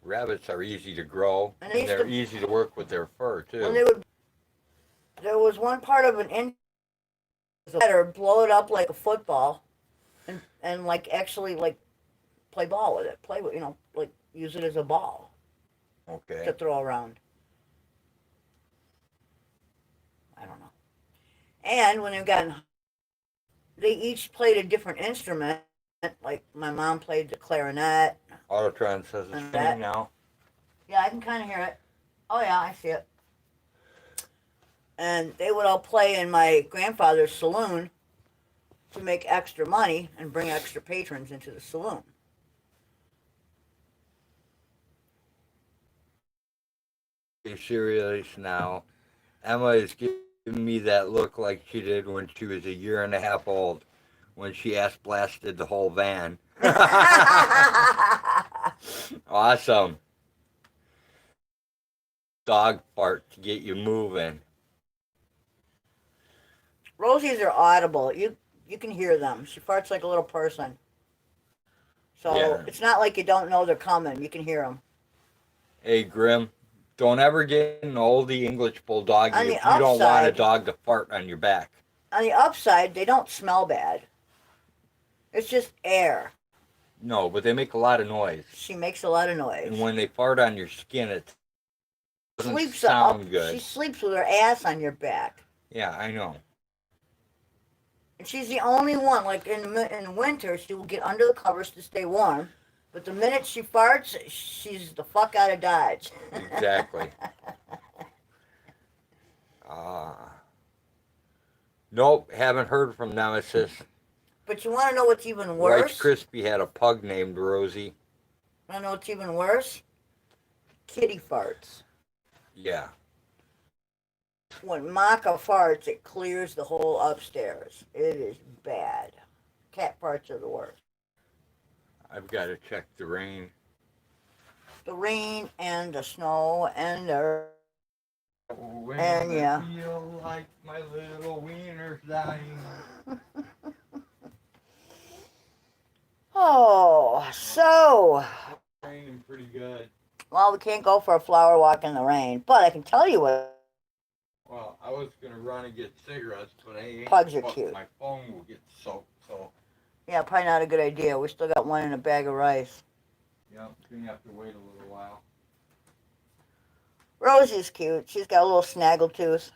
Rabbits are easy to grow, And and they used they're to- easy to work with their fur When too. they would, there was one part of an Indian blow it up like a football, and like actually like play ball with it, play with, you know, like use it as a ball Okay. to throw around. I don't know. And when they each played a different instrument. Like my mom played the clarinet. Autotron says it's And funny that- now. Yeah, I can kind of hear it. Oh yeah, I see it. And they would all play in my grandfather's saloon to make extra money and bring extra patrons into the saloon. Be serious now. Emma is giving me that look like she did when she was a year and a half old, when she ass blasted the whole van. Awesome. Dog fart to get you moving. Rosie's are audible. You can hear them. She farts like a little person. So Yeah. it's not like you don't know they're coming. You can hear them. Hey, Grim, don't ever get an oldie English bulldog On if the you don't want a upside- dog to fart on your back. On the upside, they don't smell bad. It's just air. No, but they make a lot of noise. She makes a lot of noise. And when they fart on your skin, it doesn't Sleeps sound up. good. She sleeps with her ass on your back. Yeah, I know. And she's the only one, like in the winter, she will get under the covers to stay warm. But the minute she farts, she's the fuck out of Dodge. Exactly. Nope, haven't heard from Nemesis. But you want to know what's even worse? Rice Krispie had a pug named Rosie. Want to know what's even worse? Kitty farts. Yeah. When Maka farts, it clears the whole upstairs. It is bad. Cat farts are the worst. I've got to check the rain. The rain and the snow and the... When And, yeah. I feel like my little wiener's dying. Oh, so... Raining pretty good. Well, we can't go for a flower walk in the rain, but I can tell you what... Well, I was going to run and get cigarettes, but I ain't. Pugs are but cute. My phone will get soaked, so... Yeah, probably not a good idea. We still got one in a bag of rice. Yeah, going to have to wait a little while. Rosie's cute. She's got a little snaggletooth.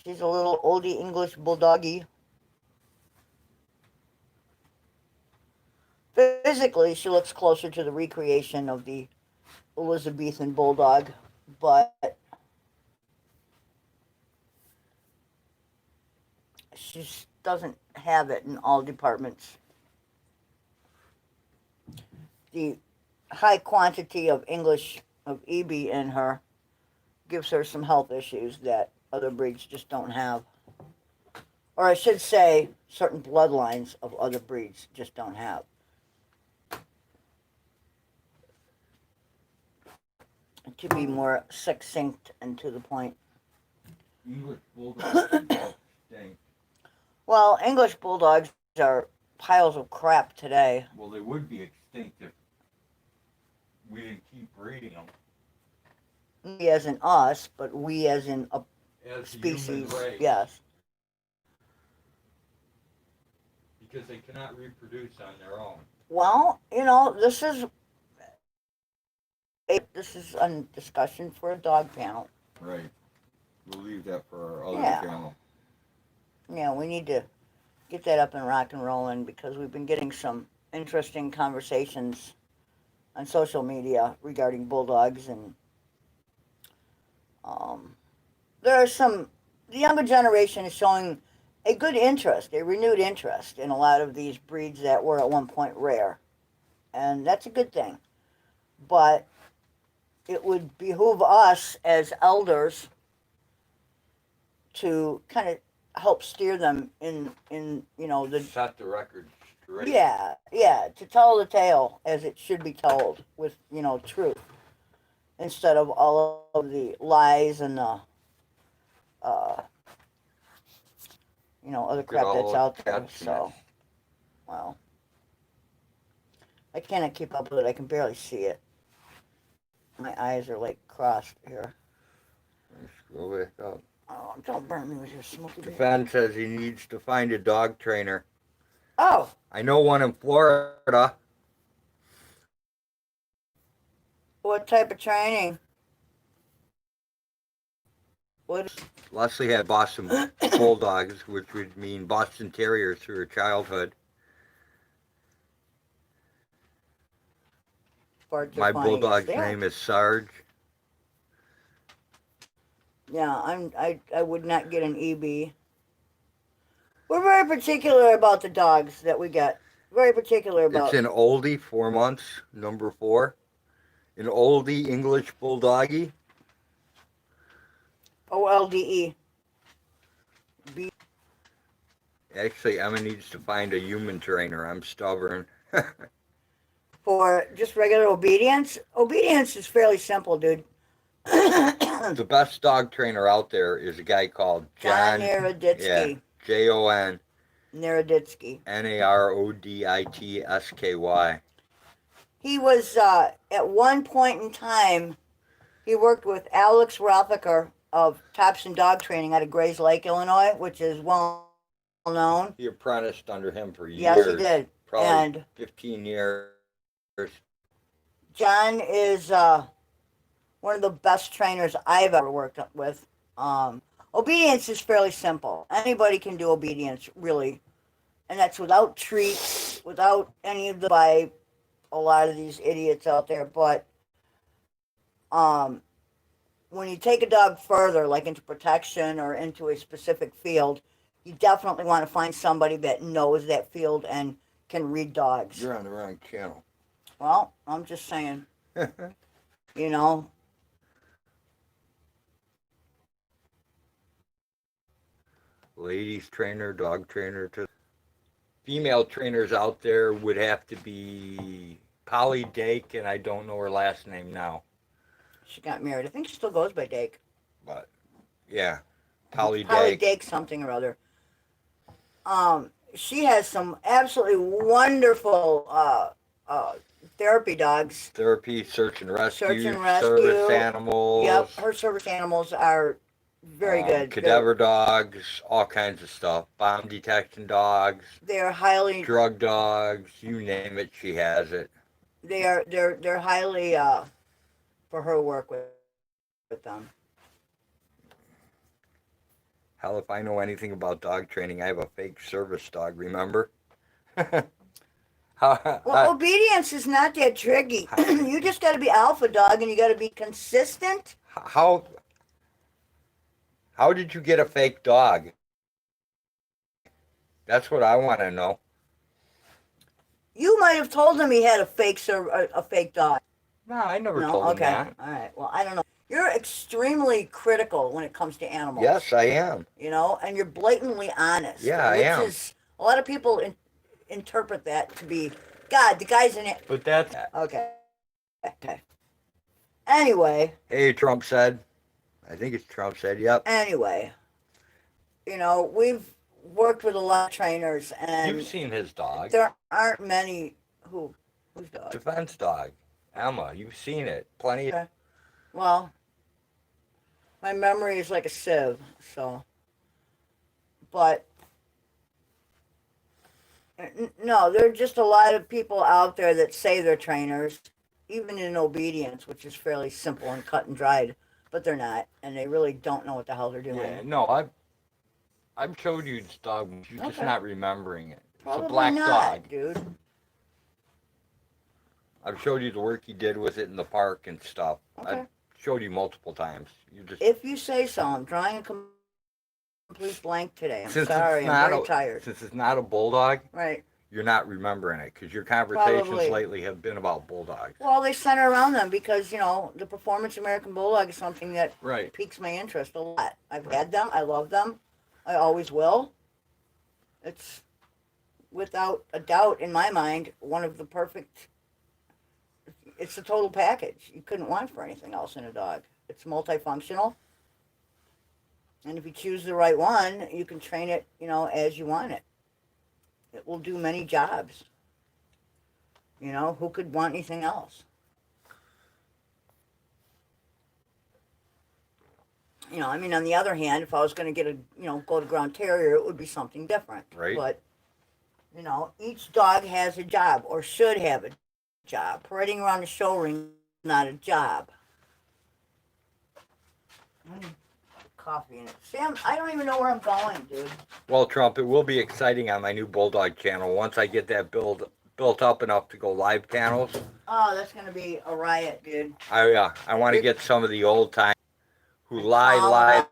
She's a little oldie English bulldoggy. Physically, she looks closer to the recreation of the Elizabethan bulldog, but she doesn't have it in all departments. the high quantity of English, of EB in her, gives her some health issues that other breeds just don't have. Or I should say, certain bloodlines of other breeds just don't have. To be more succinct and to the point. English bulldogs stink. Well, English bulldogs are piles of crap today. Well, they would be extinct if we didn't keep breeding them. We as in us, but we as in a As the species. human race. Yes. Because they cannot reproduce on their own. Well, this is a discussion for a dog panel. Right. We'll leave that for our other Yeah. channel. Yeah, we need to get that up and rock and rolling because we've been getting some interesting conversations on social media regarding bulldogs, and there are the younger generation is showing a good interest, a renewed interest in a lot of these breeds that were at one point rare, and that's a good thing. But it would behoove us as elders to kind of help steer them in the Set the record straight. yeah, to tell the tale as it should be told with truth, instead of all of the lies and the other crap that's out there. So, well, I cannot keep up with it. I can barely see it. My eyes are like crossed here. Scroll back up. Oh, don't burn me with your smoky breath. Fan says he needs to find a dog trainer. Oh, I know one in Florida. what type of training? What? Leslie had Boston Bulldogs, which would mean Boston Terriers through her childhood. My bulldog's name is Sarge. Yeah, I would not get an EB. We're very particular about the dogs that we get. Very particular about. It's an oldie, 4 months, number 4. An oldie English Bulldoggy. OLDE. Actually, Emma needs to find a human trainer. I'm stubborn. For just regular obedience? Obedience is fairly simple, dude. The best dog trainer out there is a guy called John Naroditsky. Yeah, Jon Naroditsky. Naroditsky. He was, at one point in time, he worked with Alex Rothacker of Thompson Dog Training out of Grays Lake, Illinois, which is well known. He apprenticed under him for years. Yes, he did. Probably And 15 years. John is one of the best trainers I've ever worked with. Obedience is fairly simple. Anybody can do obedience, really. And that's without treats, without any of the by a lot of these idiots out there. But when you take a dog further, like into protection or into a specific field, you definitely want to find somebody that knows that field and can read dogs. You're on the wrong channel. Well, I'm just saying, you know. Ladies trainer, dog trainer. Female trainers out there would have to be Polly Dake, and I don't know her last name now. She got married. I think she still goes by Dake. But, yeah, Polly Polly Dake. Dake something or other. She has some absolutely wonderful therapy dogs. Therapy, search and rescue, Service animals. Yep, her service animals are very good. Cadaver dogs, all kinds of stuff. Bomb detection dogs. They're highly drug dogs, you name it, she has it. They're highly for her work with them. Hell, if I know anything about dog training, I have a fake service dog, remember? Well, obedience is not that tricky. You just got to be alpha dog and you got to be consistent. How did you get a fake dog? That's what I want to know. You might have told him he had a fake dog. No, I never No, told him okay, that. all right. Well, I don't know. You're extremely critical when it comes to animals. Yes, I am. You know, and you're blatantly honest. Yeah, I which am. is a lot of people interpret that to be, God, the guy's in it. But that's Okay. Okay. Anyway. Hey, Trump said. I think it's Trump said. Yep. Anyway, you know, we've worked with a lot of trainers, and You've seen his dog. there aren't many whose dog. Defense dog. Emma, you've seen it. Plenty. Okay. Well, my memory is like a sieve, so. But no, there are just a lot of people out there that say they're trainers, even in obedience, which is fairly simple and cut and dried, but they're not, and they really don't know what the hell they're doing. Yeah, no, I've showed you this dog. You're just Okay. not remembering it. Probably it's a black not, dog. dude. I've showed you the work he did with it in the park and stuff. Okay. I've showed you multiple times. You just If you say so, I'm drawing a complete blank today. I'm Since sorry, it's I'm not very a- tired. since it's not a bulldog, Right. you're not remembering it because your conversations Probably. lately have been about bulldogs. Well, they center around them because, you know, the performance American Bulldog is something that Right. piques my interest a lot. I've had them. I love them. I always will. It's, without a doubt, in my mind, one of the perfect... It's the total package. You couldn't want for anything else in a dog. It's multifunctional. And if you choose the right one, you can train it, you know, as you want it. It will do many jobs. You know, who could want anything else? You know, I mean, on the other hand, if I was going to get a, you know, go to ground terrier, it would be something different. Right. But, you know, each dog has a job, or should have a job. Parading around the show ring is not a job. Coffee in it. Sam, I don't even know where I'm going, dude. Well, Trump, it will be exciting on my new bulldog channel once I get that built up enough to go live channels. Oh, that's going to be a riot, dude. I want to get some of the old time who lie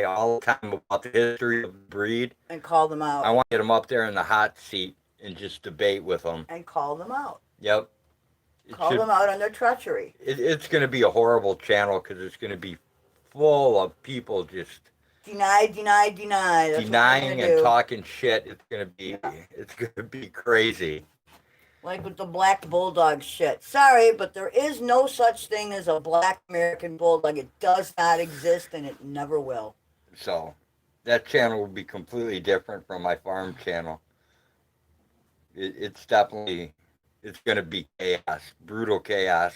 all the time about the history of the breed. And call them out. I want to get them up there in the hot seat and just debate with them. And call them out. Yep. Call them out on their treachery. It's going to be a horrible channel because it's going to be full of people just deny. That's denying and talking shit. It's going to be crazy. Like with the black bulldog shit. Sorry, but there is no such thing as a black American bulldog. It does not exist, and it never will. So that channel will be completely different from my farm channel. It's definitely, it's going to be chaos, brutal chaos.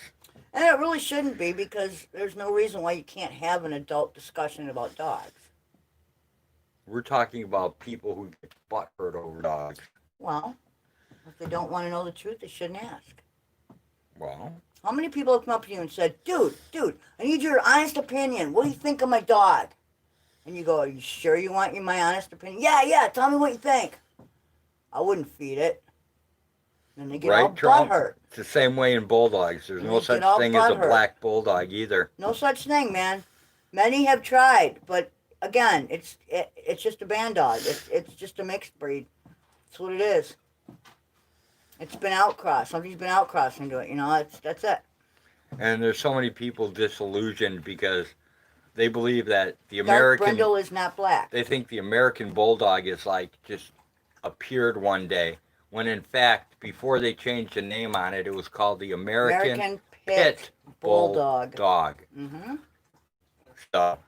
And it really shouldn't be, because there's no reason why you can't have an adult discussion about dogs. We're talking about people who get butthurt over dogs. Well, if they don't want to know the truth, they shouldn't ask. Well, how many people have come up to you and said, dude, I need your honest opinion. What do you think of my dog? And you go, are you sure you want my honest opinion? Yeah, tell me what you think. I wouldn't feed it. And they get all butthurt. It's the same way in bulldogs. There's no such thing as a black bulldog either. No such thing, man. Many have tried, but again, it's just a band dog. It's just a mixed breed. That's what it is. It's been outcrossed. Somebody's been outcrossed into it. You know, that's it. And there's so many people disillusioned because they believe that the Dark American brindle is not black. They think the American bulldog is like just appeared one day, when in fact, before they changed the name on it, it was called the American Pit Bulldog. Mm-hmm. So,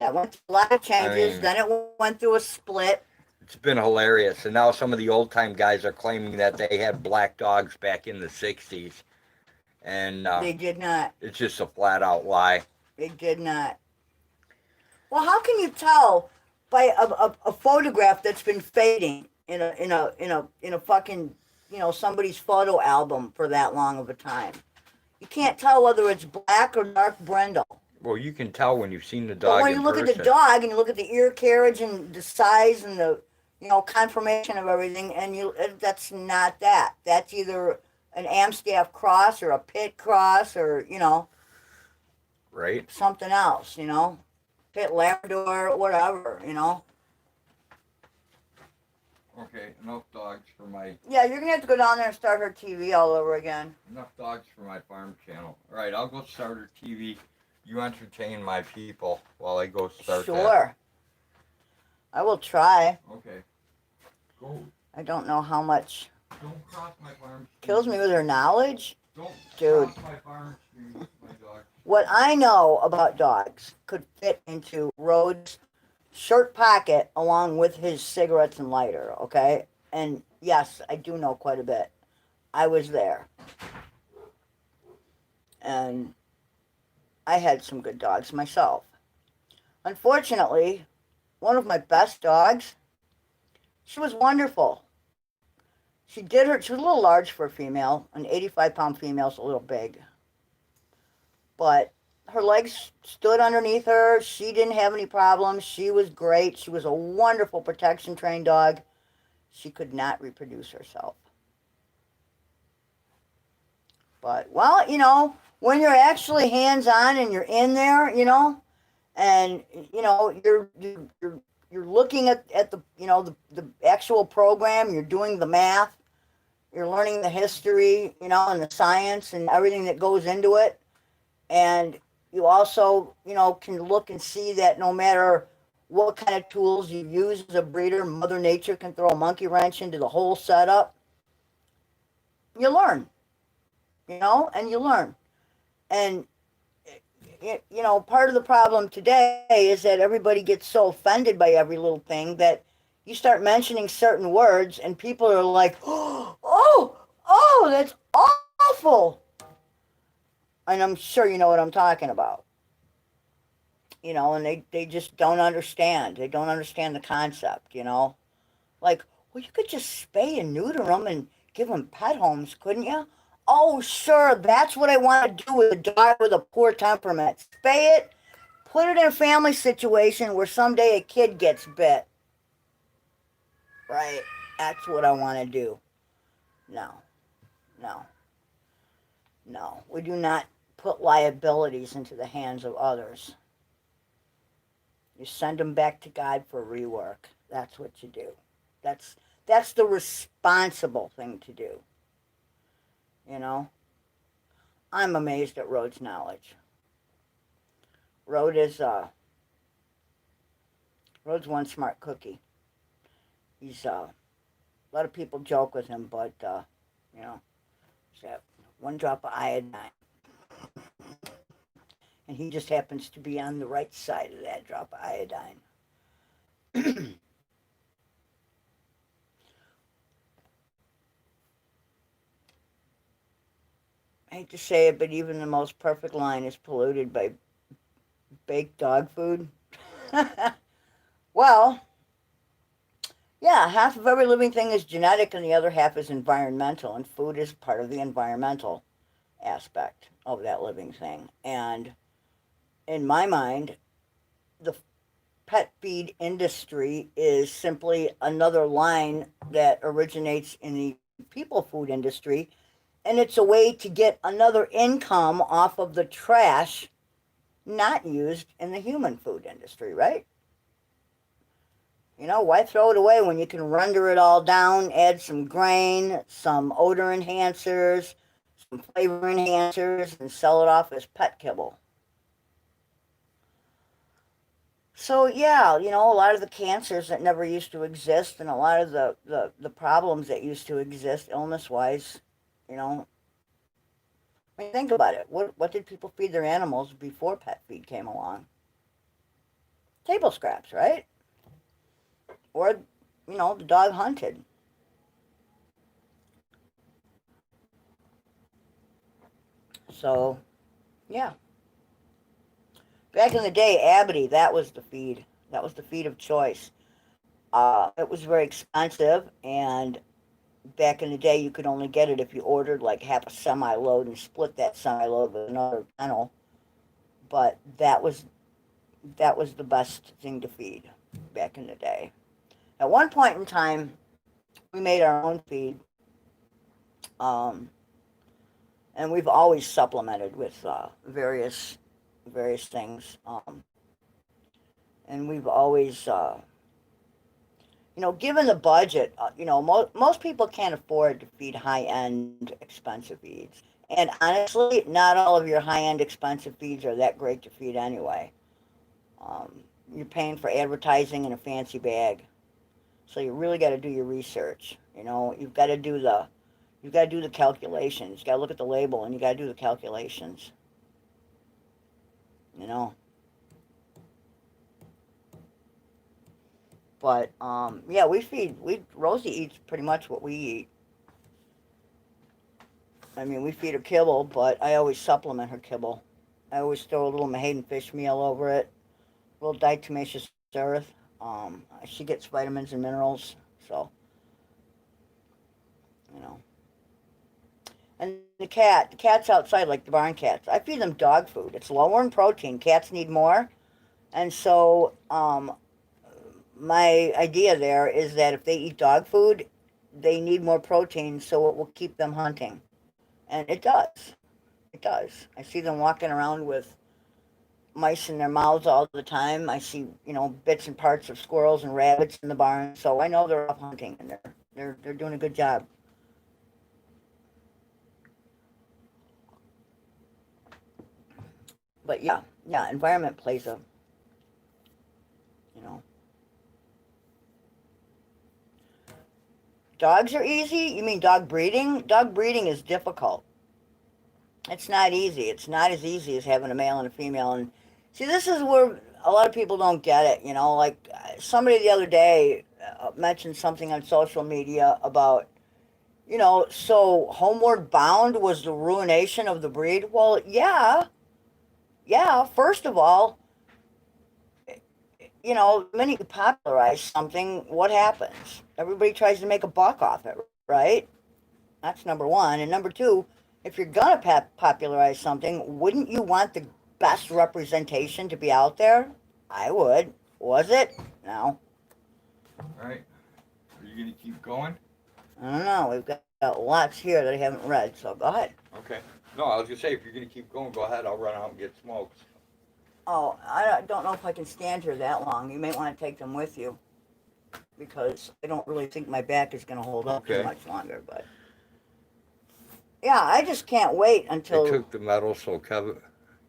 yeah, it went through a lot of changes. Then it went through a split. It's been hilarious. And now some of the old-time guys are claiming that they had black dogs back in the 60s. And they did not. It's just a flat-out lie. They did not. Well, how can you tell by a photograph that's been fading in a fucking, you know, somebody's photo album for that long of a time? You can't tell whether it's black or dark brindle. Well, you can tell when you've seen the dog. But when you look at the dog and you look at the ear carriage and the size and the, you know, conformation of everything, and that's not that. That's either an Amstaff cross or a Pit cross or, you know, right, something else, you know, Pit Labrador, whatever, you know. Okay, enough dogs for my Yeah, you're gonna have to go down there and start her TV all over again. farm channel. All right, I'll go start her TV. You entertain my people while I go start that. Sure. I will try. Okay. Go. I don't know how much Don't cross my farm. kills me with her knowledge. Don't Dude. cross my farm street, my dog. What I know about dogs could fit into Rhodes' shirt pocket along with his cigarettes and lighter, okay? And yes, I do know quite a bit. I was there. And I had some good dogs myself. Unfortunately, one of my best dogs, she was wonderful. She was a little large for a female. An 85-pound female's a little big. But her legs stood underneath her. She didn't have any problems. She was great. She was a wonderful protection trained dog. She could not reproduce herself. But, well, you know, when you're actually hands-on and you're in there, you know, and, you know, you're looking at the, you know, the actual program, you're doing the math, you're learning the history, you know, and the science and everything that goes into it. And you also, you know, can look and see that no matter what kind of tools you use as a breeder, Mother Nature can throw a monkey wrench into the whole setup. You learn, you know, and you learn. And, you know, part of the problem today is that everybody gets so offended by every little thing that you start mentioning certain words and people are like, oh, that's awful. And I'm sure you know what I'm talking about. You know, and they just don't understand. They don't understand the concept, you know. Like, well, you could just spay and neuter them and give them pet homes, couldn't you? Oh, sure, that's what I want to do with a dog with a poor temperament. Spay it, put it in a family situation where someday a kid gets bit. Right, that's what I want to do. No, no, no. We do not put liabilities into the hands of others. You send them back to God for rework. That's what you do. That's the responsible thing to do. You know? I'm amazed at Rhodes' knowledge. Rhodes one smart cookie. He's a lot of people joke with him, but you know, he's got one drop of iodine. And he just happens to be on the right side of that drop of iodine. I hate to say it, but even the most perfect line is polluted by baked dog food. Well, yeah, half of every living thing is genetic and the other half is environmental, and food is part of the environmental aspect of that living thing. And in my mind, the pet feed industry is simply another line that originates in the people food industry, and it's a way to get another income off of the trash not used in the human food industry, right? You know, why throw it away when you can render it all down, add some grain, some odor enhancers, some flavor enhancers, and sell it off as pet kibble? So, yeah, you know, a lot of the cancers that never used to exist and a lot of the problems that used to exist illness-wise, you know, I mean, think about it. What did people feed their animals before pet feed came along? Table scraps, right? Or, you know, the dog hunted. So, yeah. Back in the day, Abity, that was the feed. That was the feed of choice. It was very expensive, and back in the day, you could only get it if you ordered like half a semi-load and split that semi-load with another kennel. But that was the best thing to feed back in the day. At one point in time, we made our own feed, and we've always supplemented with various things, and we've always given the budget, most people can't afford to feed high-end expensive feeds. And honestly, not all of your high-end expensive feeds are that great to feed anyway. You're paying for advertising in a fancy bag. So you really got to do your research. You've got to do the calculations. You got to look at the label and you got to do the calculations. But yeah, Rosie eats pretty much what we eat. I mean, we feed her kibble, but I always supplement her kibble. I always throw a little Mahaden fish meal over it, a little diatomaceous earth. She gets vitamins and minerals, so, And the cat's outside like the barn cats. I feed them dog food. It's lower in protein. Cats need more. And so, my idea there is that if they eat dog food, they need more protein, so it will keep them hunting. And it does. It does. I see them walking around with mice in their mouths all the time. I see, bits and parts of squirrels and rabbits in the barn. So I know they're off hunting and they're doing a good job. But yeah, environment plays a, Dogs are easy? You mean dog breeding? Dog breeding is difficult. It's not easy. It's not as easy as having a male and a female. And see, this is where a lot of people don't get it. Like somebody the other day mentioned something on social media about, so homeward bound was the ruination of the breed. Well, yeah. First of all, the minute you popularize something, what happens? Everybody tries to make a buck off it, right? That's number one. And number two, if you're going to popularize something, wouldn't you want the best representation to be out there? I would. Was it? No. All right. Are you going to keep going? I don't know. We've got lots here that I haven't read, so go ahead. Okay. No, I was going to say, if you're going to keep going, go ahead. I'll run out and get smokes. Oh, I don't know if I can stand here that long. You may want to take them with you because I don't really think my back is going to hold up too much longer. But yeah, I just can't wait until... They took the metal, so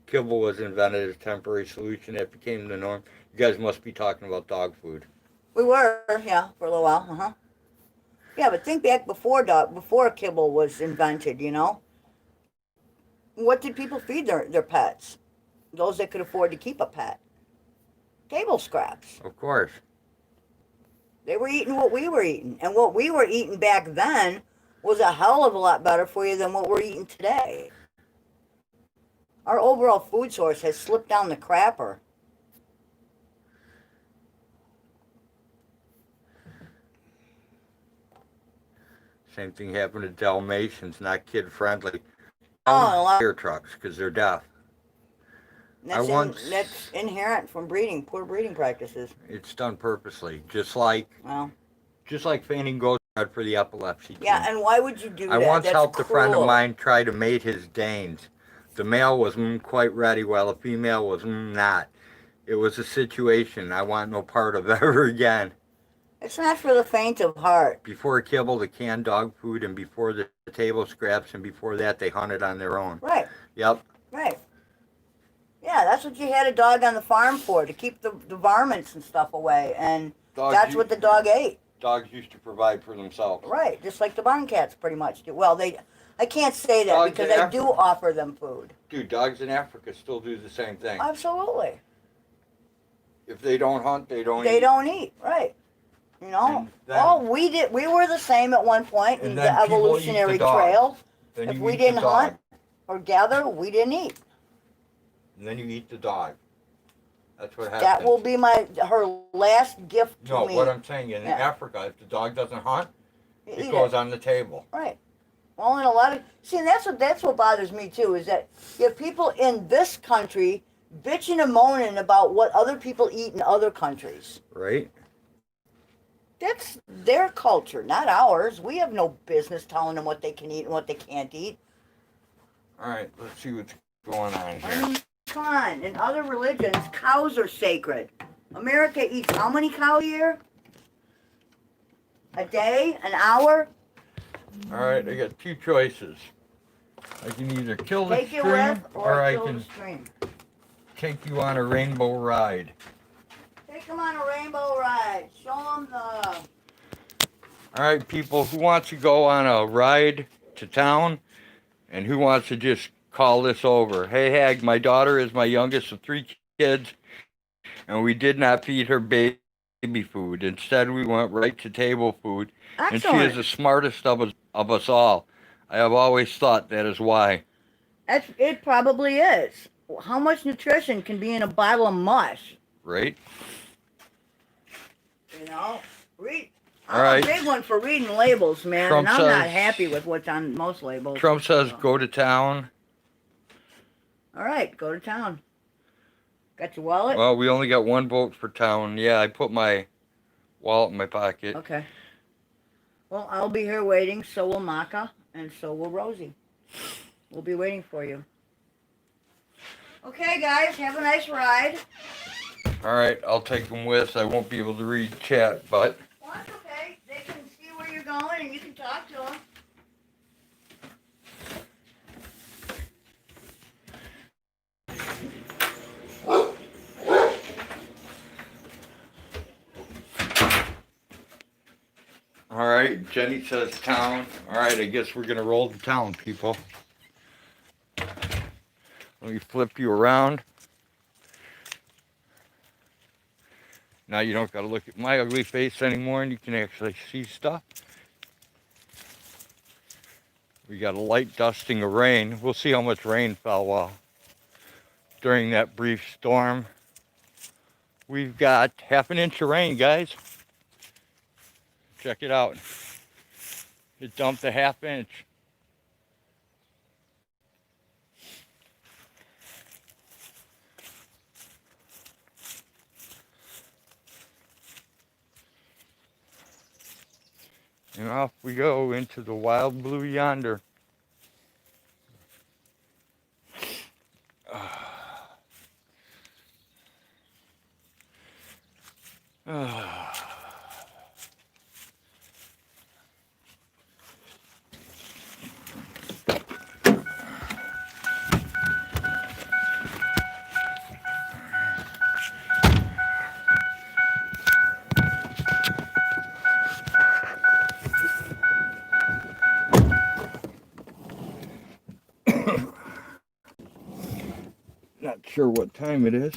kibble was invented as a temporary solution that became the norm. You guys must be talking about dog food. We were, yeah, for a little while, Yeah, but think back before kibble was invented, What did people feed their pets? Those that could afford to keep a pet. Table scraps. Of course. They were eating what we were eating. And what we were eating back then was a hell of a lot better for you than what we're eating today. Our overall food source has slipped down the crapper. Same thing happened to Dalmatians, not kid-friendly. Fire trucks, because they're deaf. That's inherent from poor breeding practices. It's done purposely, just like fanning goat's blood for the epilepsy. Yeah, and why would you do that? I once That's helped cruel. a friend of mine try to mate his Danes. The male was quite ready, while the female was not. It was a situation I want no part of ever again. It's not for the faint of heart. Before kibble, the canned dog food, and before the table scraps, and before that, they hunted on their own. Right. Yep. Right. Yeah, that's what you had a dog on the farm for, to keep the varmints and stuff away, and that's what the dog ate. Dogs used to provide for themselves. Right, just like the barn cats pretty much do. Well, I can't say that because I do offer them food. Dude, dogs in Africa still do the same thing. Absolutely. If they don't hunt, they don't eat. They don't eat, right. We were the same at one point in the evolutionary trail. If we didn't hunt or gather, we didn't eat. And then you eat the dog. That's what happens. That will be her last gift to me. No, what I'm saying, in Africa, if the dog doesn't hunt, it goes on the table. Right. Well, in a lot of... See, and that's what bothers me, too, is that you have people in this country bitching and moaning about what other people eat in other countries. Right. That's their culture, not ours. We have no business telling them what they can eat and what they can't eat. All right, let's see what's going on here. I mean, come on. In other religions, cows are sacred. America eats how many cows a year? A day? An hour? Alright, I got two choices. I can either kill the Take you stream with or I kill can the stream. take you on a rainbow ride. Take them on a rainbow ride. Show them the... Alright, people, who wants to go on a ride to town? And who wants to just call this over? Hey, Hag, my daughter is my youngest of 3 kids, and we did not feed her baby food. Instead, we went right to table food. Excellent. And she is the smartest of us all. I have always thought that is why. It probably is. How much nutrition can be in a bottle of mush? Right? You know? I'm All right. a big one for reading labels, man. Trump and I'm not says- happy with what's on most labels. Trump says go to town. All right, go to town. Got your wallet? Well, we only got 1 vote for town. Yeah, I put my wallet in my pocket. Okay. Well, I'll be here waiting. So will Maka, and so will Rosie. We'll be waiting for you. Okay, guys, have a nice ride. All right, I'll take them with. I won't be able to read chat, but... Well, that's okay. They can see where you're going, and you can talk to them. All right, Jenny says town. All right, I guess we're going to roll to town, people. Let me flip you around. Now you don't got to look at my ugly face anymore, and you can actually see stuff. We got a light dusting of rain. We'll see how much rain fell during that brief storm. We've got half an inch of rain, guys. Check it out. It dumped a half inch. And off we go into the wild blue yonder. Not sure what time it is.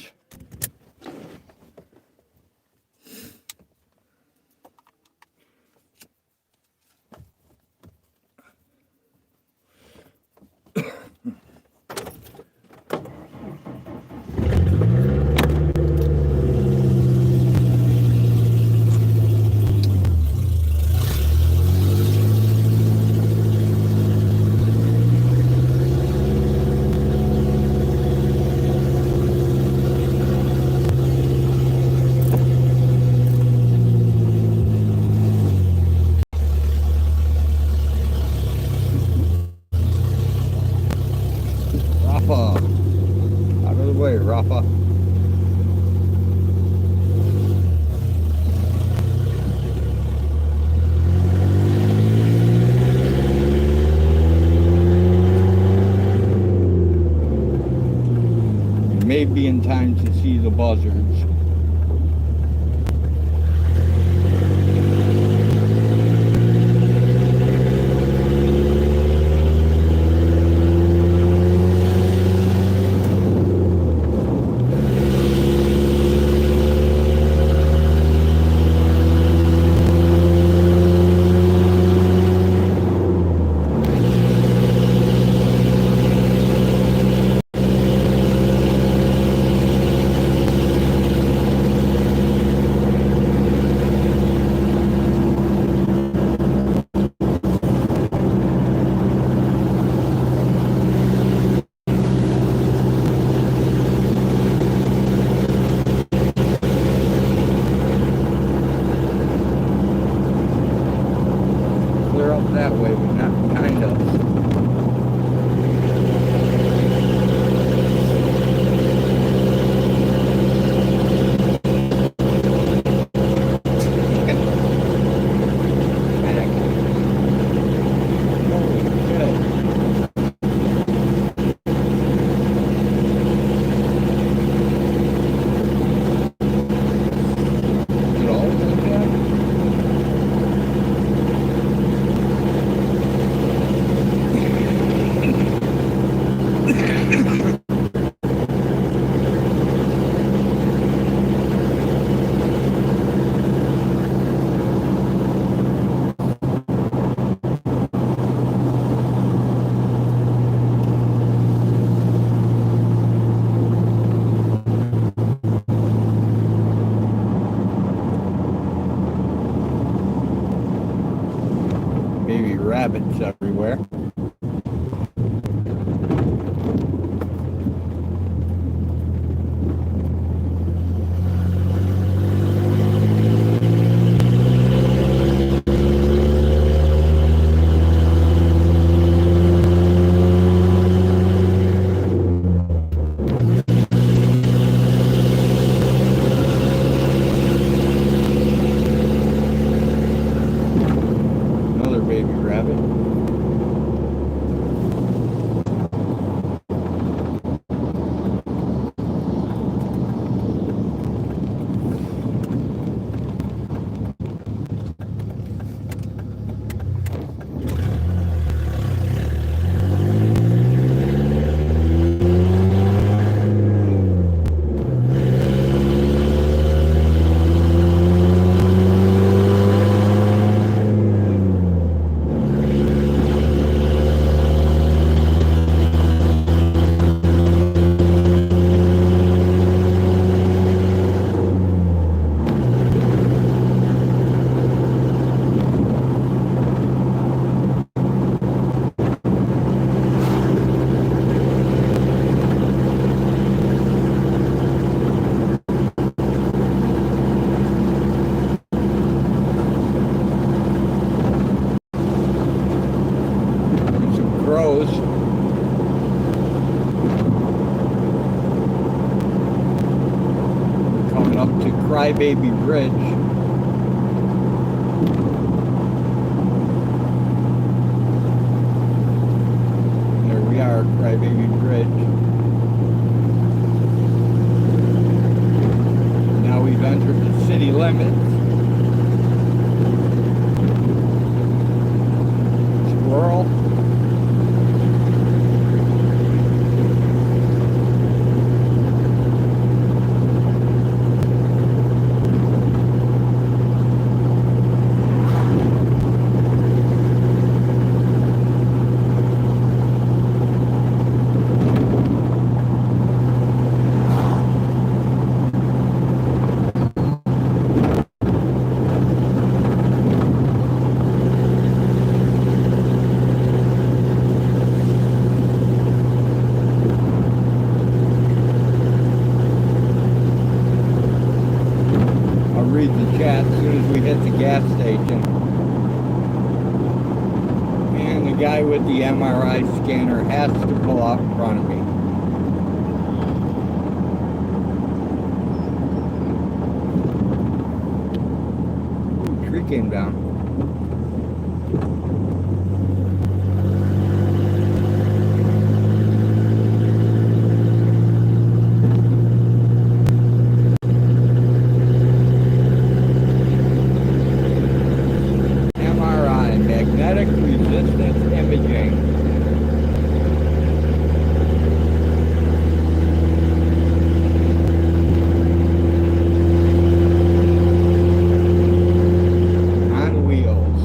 Rafa, out of the way, Rafa. You may be in time to see the buzzards. Clear up that way, but not kind of. rabbits everywhere. Another baby rabbit. Some crows. We're coming up to Crybaby Bridge. There we are, Crybaby Bridge. Now we've entered the city limits. Squirrel. Read the chat as soon as we hit the gas station. And the guy with the MRI scanner has to pull out in front of me. Ooh, tree came down. Magnetic resistance imaging. On wheels.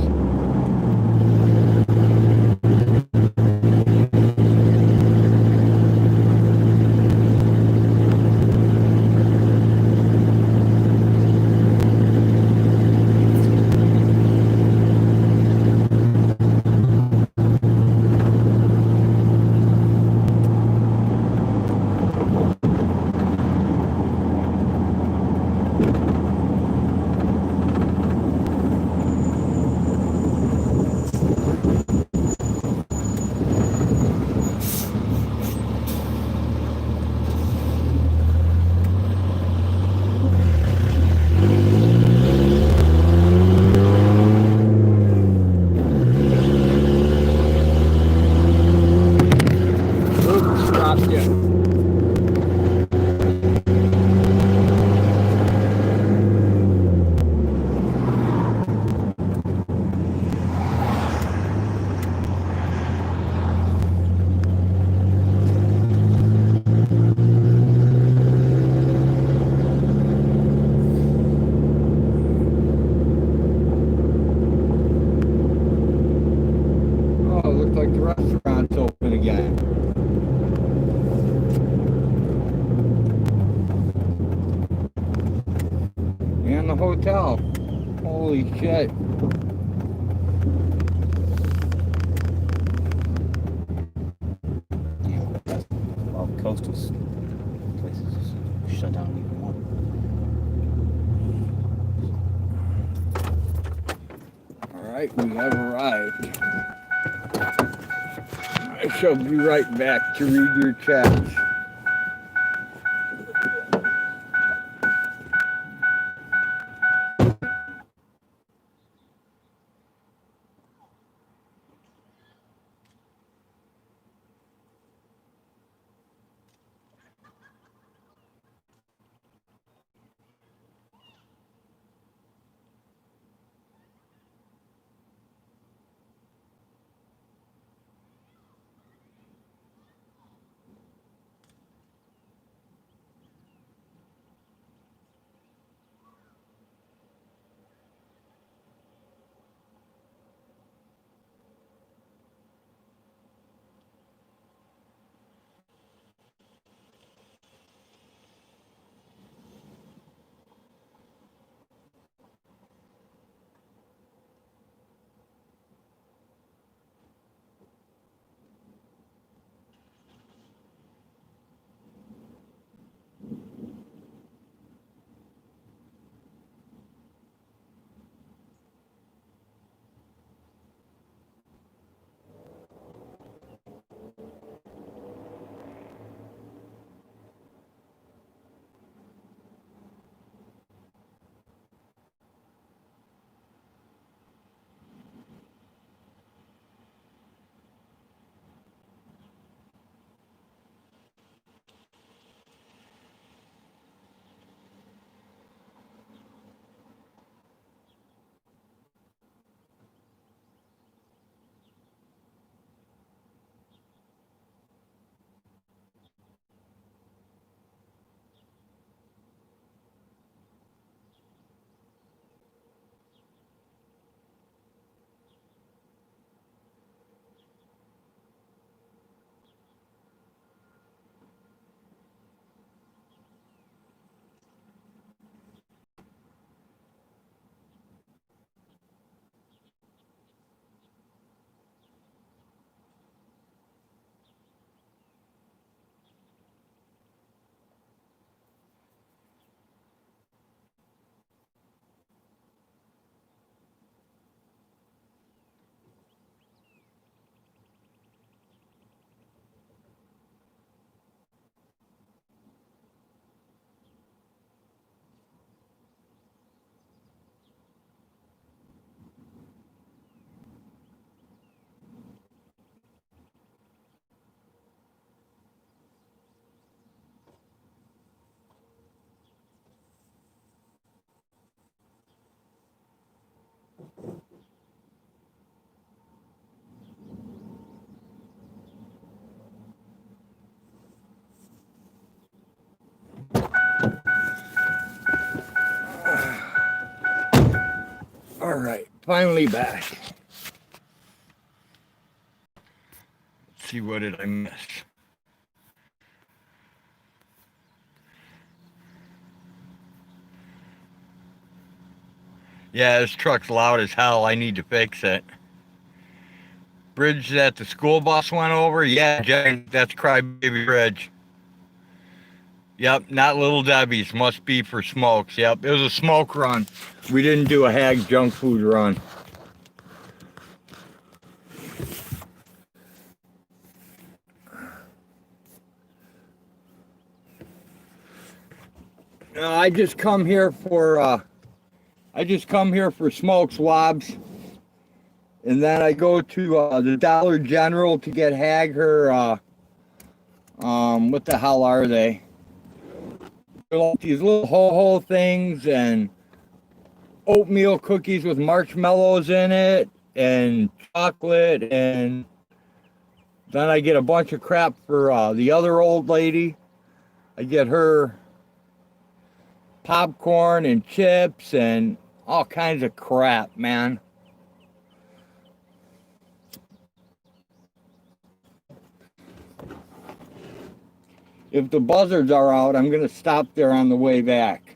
hotel. Holy shit. shut down even more. All right, we have arrived. I shall be right back to read your chats. All right, finally back. Let's see, what did I miss? Yeah, this truck's loud as hell. I need to fix it. Bridge that the school bus went over? Yeah, Jen, that's Crybaby Bridge. Yep, not Little Debbie's. Must be for smokes. Yep, it was a smoke run. We didn't do a Hag junk food run. I just come here for smoke swabs, and then I go to the Dollar General to get Hag her what the hell are they? They're like these little ho-ho things and oatmeal cookies with marshmallows in it and chocolate, and then I get a bunch of crap for the other old lady. I get her popcorn and chips and all kinds of crap, man. If the buzzards are out, I'm going to stop there on the way back.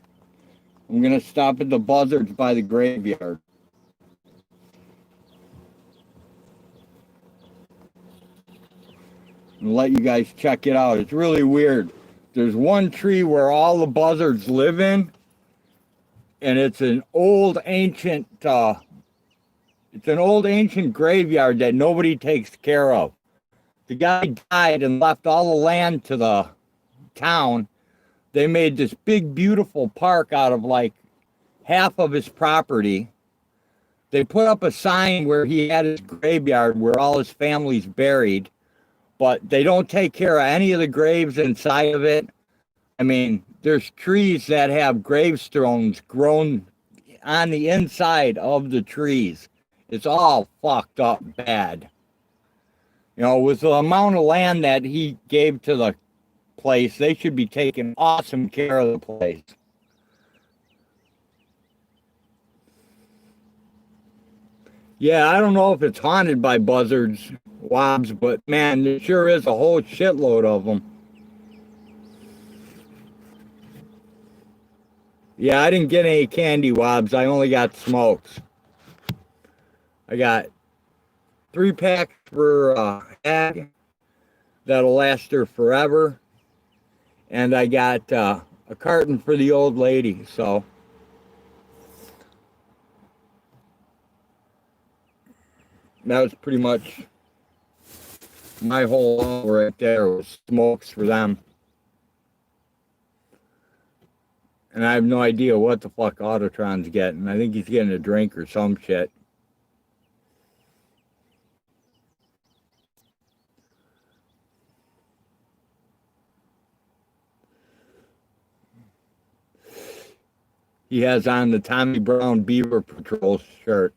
I'm going to stop at the buzzards by the graveyard. And let you guys check it out. It's really weird. there's one tree where all the buzzards live in, and it's an old ancient graveyard that nobody takes care of. The guy died and left all the land to the town. They made this big, beautiful park out of like half of his property. They put up a sign where he had his graveyard where all his family's buried, but they don't take care of any of the graves inside of it. I mean, there's trees that have gravestones grown on the inside of the trees. It's all fucked up bad. You know, with the amount of land that he gave to the place, they should be taking awesome care of the place. Yeah, I don't know if it's haunted by buzzards, Wobbs, but man, there sure is a whole shitload of them. Yeah, I didn't get any candy, Wobbs. I only got smokes. I got 3 packs for Ag. That'll last her forever. And I got a carton for the old lady, so. That was pretty much my whole haul right there was smokes for them. And I have no idea what the fuck Autotron's getting. I think he's getting a drink or some shit. He has on the Tommy Brown Beaver Patrol shirt.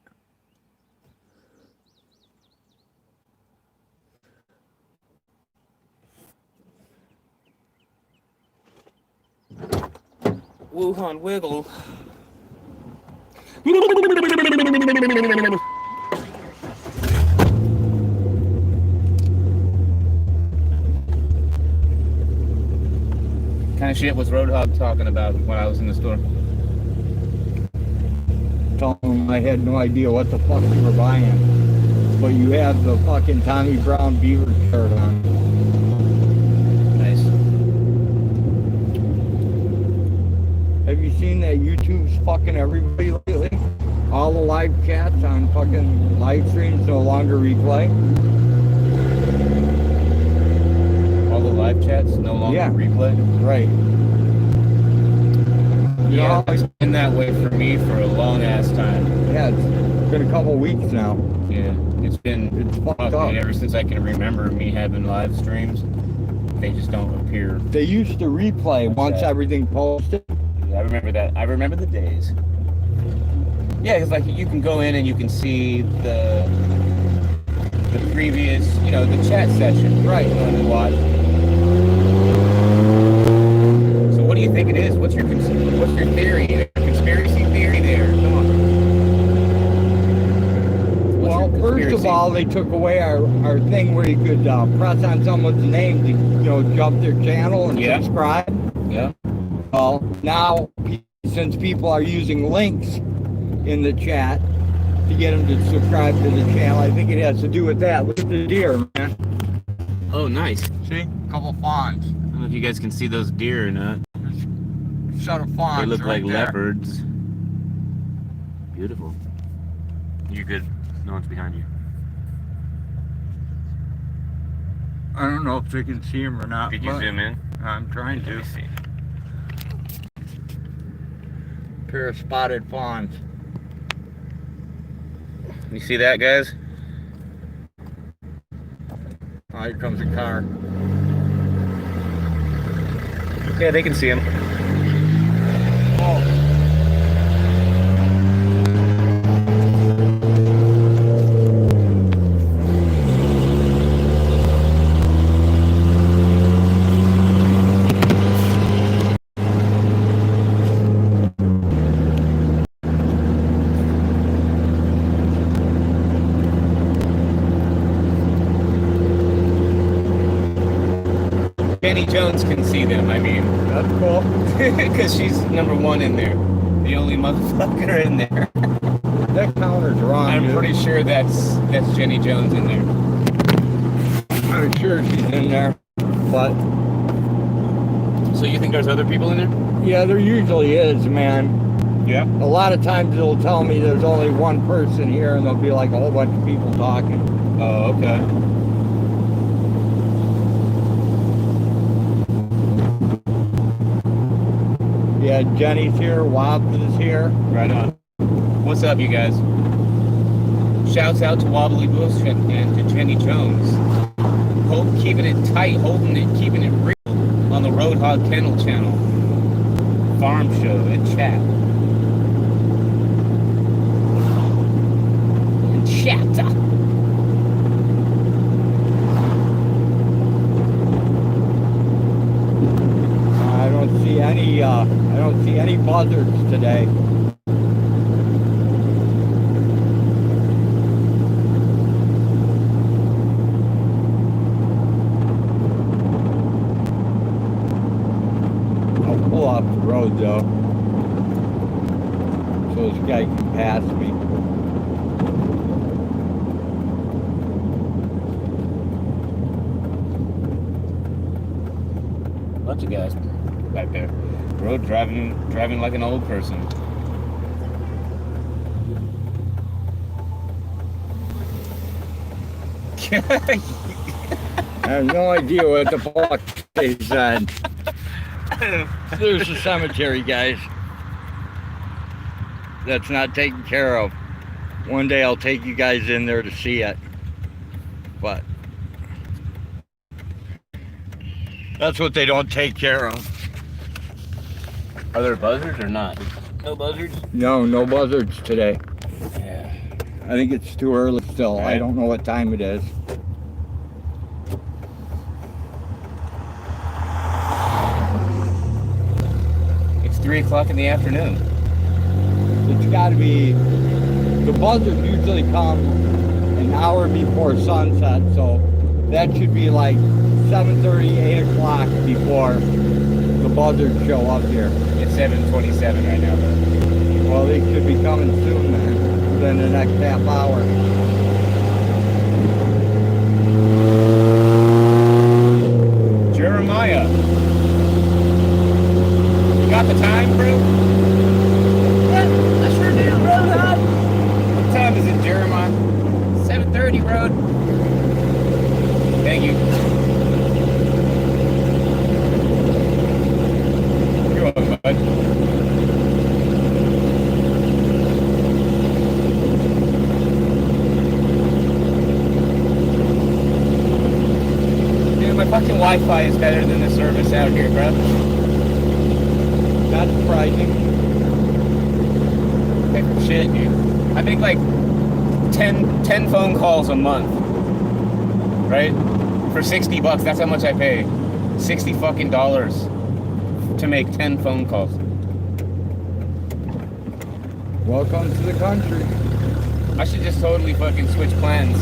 Wuhan Wiggle. What kind of shit was Roadhog talking about when I was in the store? Told him I had no idea what the fuck you were buying. But you have the fucking Tommy Brown Beaver shirt on. Nice. Have you seen that YouTube's fucking everybody lately? All the live chats on fucking live streams no longer replay. All the live chats no longer replay? Right. Yeah, it's been that way for me for a long ass time. Yeah, it's been a couple weeks now. Yeah, it's fucked up. Ever since I can remember me having live streams, they just don't appear. They used to replay once everything posted. Yeah, I remember that. I remember the days. Yeah, because like you can go in and you can see the previous, you know, the chat session. Right. And watch. So what do you think it is? What's your theory? Conspiracy theory there? Come on. Well, first of all, they took away our thing where you could press on someone's name to, you know, jump their channel and subscribe. Yeah. Well, now, since people are using links in the chat to get them to subscribe to the channel, I think it has to do with that. Look at the deer, man. Oh, nice. See? A couple fawns. I don't know if you guys can see those deer or not. Set of fawns. They look right like there. leopards. Beautiful. You good? No one's behind you. I don't know if they can see him or not. Could you zoom in? I'm trying to. Let me see. Pair of spotted fawns. You see that, guys? Oh, here comes a car. Yeah, they can see him. Oh. Jenny Jones can see them, I mean. That's cool. Because she's #1 in there. The only motherfucker in there. That counter's wrong. I'm dude. pretty sure that's Jenny Jones in there. I'm sure she's in there, but So you think there's other people in there? Yeah, there usually is, man. Yeah. A lot of times they'll tell me there's only one person here, and there'll be like a whole bunch of people talking. Oh, okay. Yeah, Jenny's here, Wobbs is here. Right on. What's up, you guys? Shouts out to Wobbly Bush and to Jenny Jones. Keeping it tight, keeping it real on the Roadhog Kennel channel. Farm show and chat. And chat. I don't see any buzzards today. I'll pull off the road though, so this guy can pass me. Bunch of guys back there. Road driving like an old person. I have no idea what the fuck they said. There's a cemetery, guys, that's not taken care of. One day I'll take you guys in there to see it. But that's what they don't take care of. Are there buzzards or not? No buzzards? No, no buzzards today. Yeah. I think it's too early still. Right. I don't know what time it is. It's 3 o'clock in the afternoon. It's got to be, the buzzards usually come an hour before sunset, so that should be like 7:30, 8 o'clock before the buzzards show up here. It's 7:27 right now, though. Well, they should be coming soon, man, within the next half hour. Jeremiah. You got the time, bro? Yep, I sure do, Roadhog. What time is it, Jeremiah? 7:30, Road. Thank you. You're welcome, bud. Dude, my fucking Wi-Fi is better than the service out here, bro. Not surprising. Shit, dude. I make like 10 phone calls a month. Right? For $60, that's how much I pay. $60 fucking dollars to make 10 phone calls. Welcome to the country. I should just totally fucking switch plans.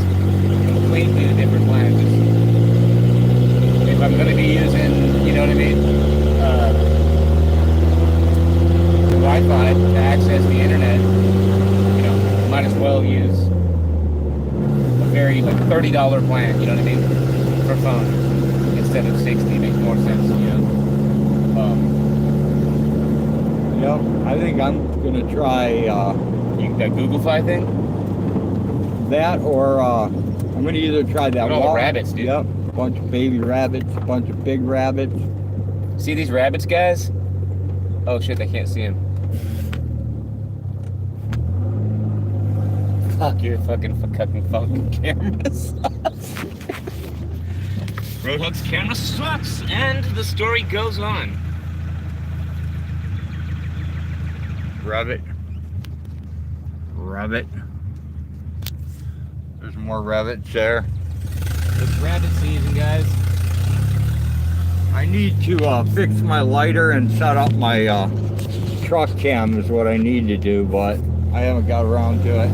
Completely to different plans. If I'm gonna be using, you know what I mean? Wi-Fi to access the internet, you know, might as well use a very like $30 plan, you know what I mean? For phone instead of 60. It makes more sense, you know. Yep, I think I'm gonna try That Google Fi thing? that, or I'm gonna either try that. Look at all the rabbits, dude. Yep, a bunch of baby rabbits, a bunch of big rabbits. See these rabbits, guys? Oh shit, they can't see him. Fuck your fucking camera sucks. Roadhog's camera sucks, and the story goes on. Rabbit. Rabbit. There's more rabbits there. It's rabbit season, guys. I need to fix my lighter and set up my truck cam is what I need to do, but I haven't got around to it.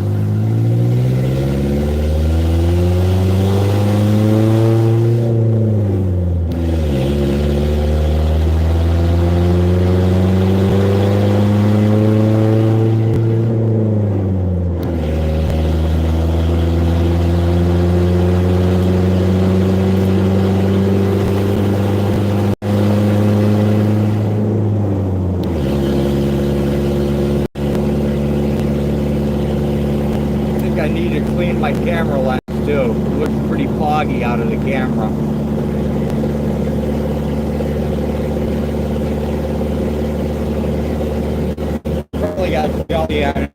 cleaned my camera lens too. It looks pretty foggy out of the camera. Probably got jelly on it.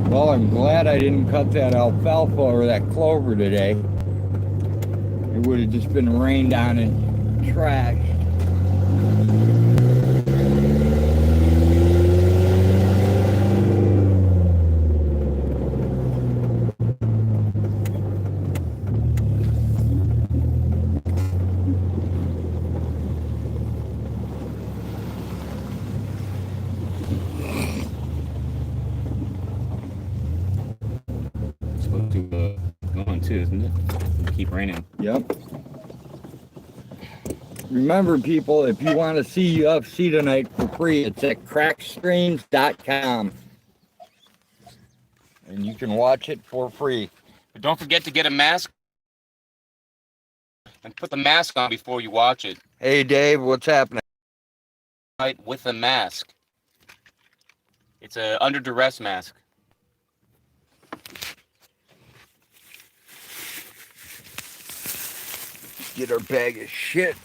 Well, I'm glad I didn't cut that alfalfa or that clover today. It would have just been rained on and trashed. Supposed to go on too, isn't it? It'll keep raining. Yep. Remember, people, if you want to see UFC tonight for free, it's at crackstreams.com. And you can watch it for free. But don't forget to get a mask and put the mask on before you watch it. Hey, Dave, what's happening? Right, with a mask. It's a under duress mask. Get our bag of shit.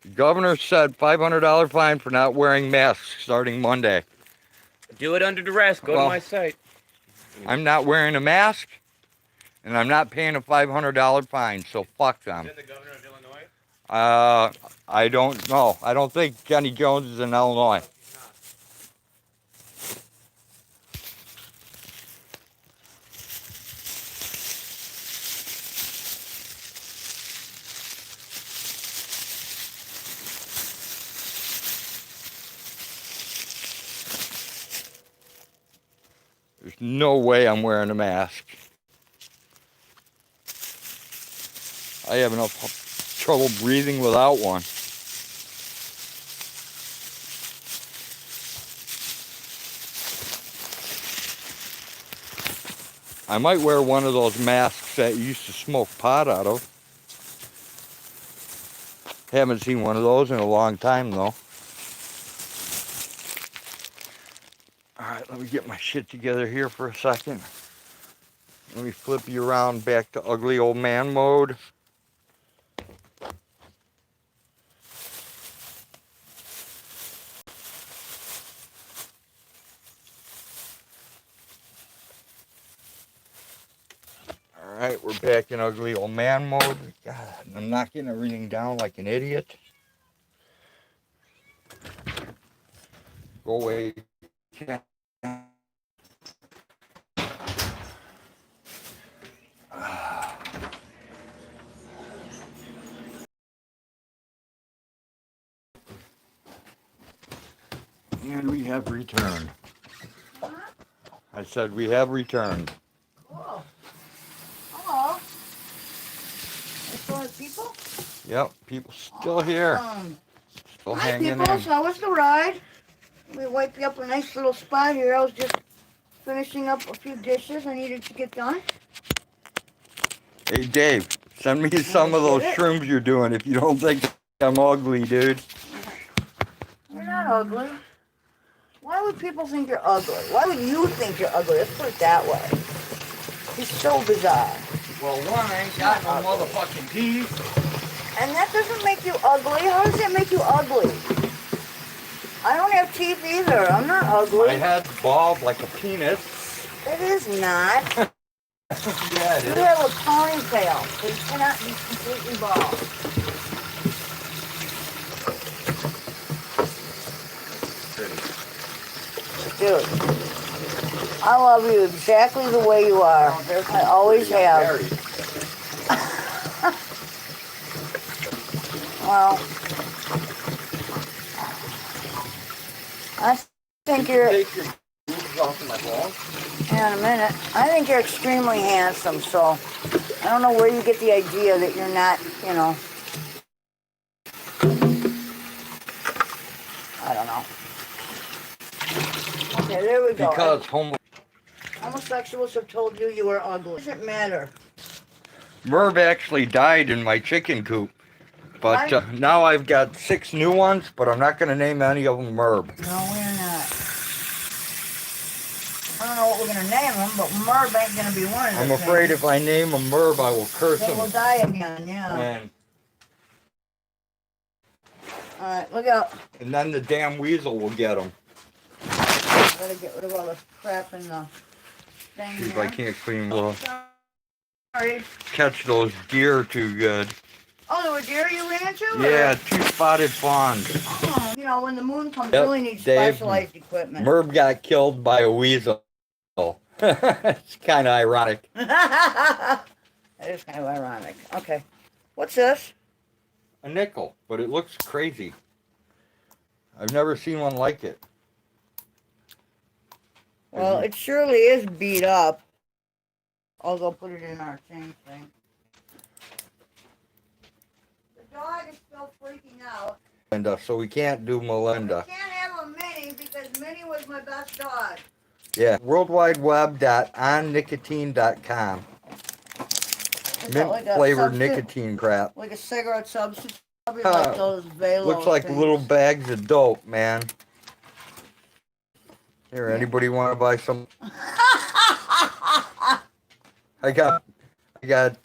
The governor said $500 fine for not wearing masks starting Monday. Do it under duress. Go to my site. I'm not wearing a mask, and I'm not paying a $500 fine, so fuck them. Is that the governor of Illinois? I don't know. I don't think Jenny Jones is in Illinois. There's no way I'm wearing a mask. I have enough trouble breathing without one. I might wear one of those masks that you used to smoke pot out of. Haven't seen one of those in a long time though. Alright, let me get my shit together here for a second. Let me flip you around back to ugly old man mode. Alright, we're back in ugly old man mode. God, I'm knocking everything down like an idiot. Go away. And we have returned. I said we have returned. Cool. Hello. There's still have people? Yep, people still here. Still Hi, hanging people. in. So how was the ride? We wiped you up a nice little spot here. I was just finishing up a few dishes I needed to get done. Hey, Dave, send me some of those shrooms you're doing if you don't think I'm ugly, dude. You're not ugly. Why would people think you're ugly? Why would you think you're ugly? Let's put it that way. It's so bizarre. Well, one, I ain't got no motherfucking teeth. And that doesn't make you ugly. How does that make you ugly? I don't have teeth either. I'm not ugly. My head's bald like a penis. It is not. Yeah, it You is. have a ponytail, so you cannot be completely bald. Dude, I love you exactly the way you are. I always have. Well, I think you're, Take your boots off my balls. in a minute, I think you're extremely handsome, so I don't know where you get the idea that you're not, you know, I don't know. Okay, there we go. Because Homosexuals have told you you are ugly. It doesn't matter. Merv actually died in my chicken coop. But Right? now I've got 6 new ones, but I'm not going to name any of them Merv. No, we're not. I don't know what we're gonna name them, but Merv ain't gonna be one of them. I'm afraid if I name them Merv, I will curse they will them. die again. Yeah. And All right, look out. then the damn weasel will get them. Gotta get rid of all this crap in the thing See if here. I can't clean well. Sorry. Catch those deer too good. Oh, there were deer you ran to? Yeah, 2 spotted fawns. Oh, you know, when the moon comes, Yep, you really need Dave, specialized equipment. Merv got killed by a weasel. It's kind of ironic. That is kind of ironic. Okay. What's this? A nickel, but it looks crazy. I've never seen one like it. Well, it surely is beat up. I'll go put it in our change thing. The dog is still freaking out. And so we can't do Melinda. We can't have a Minnie because Minnie was my best dog. Yeah, worldwideweb.onnicotine.com. Is that Mint like a flavored substitute? nicotine crap. Like a cigarette substitute? Probably like those Velo Looks like things. little bags of dope, man. Here, anybody want to buy some? I got,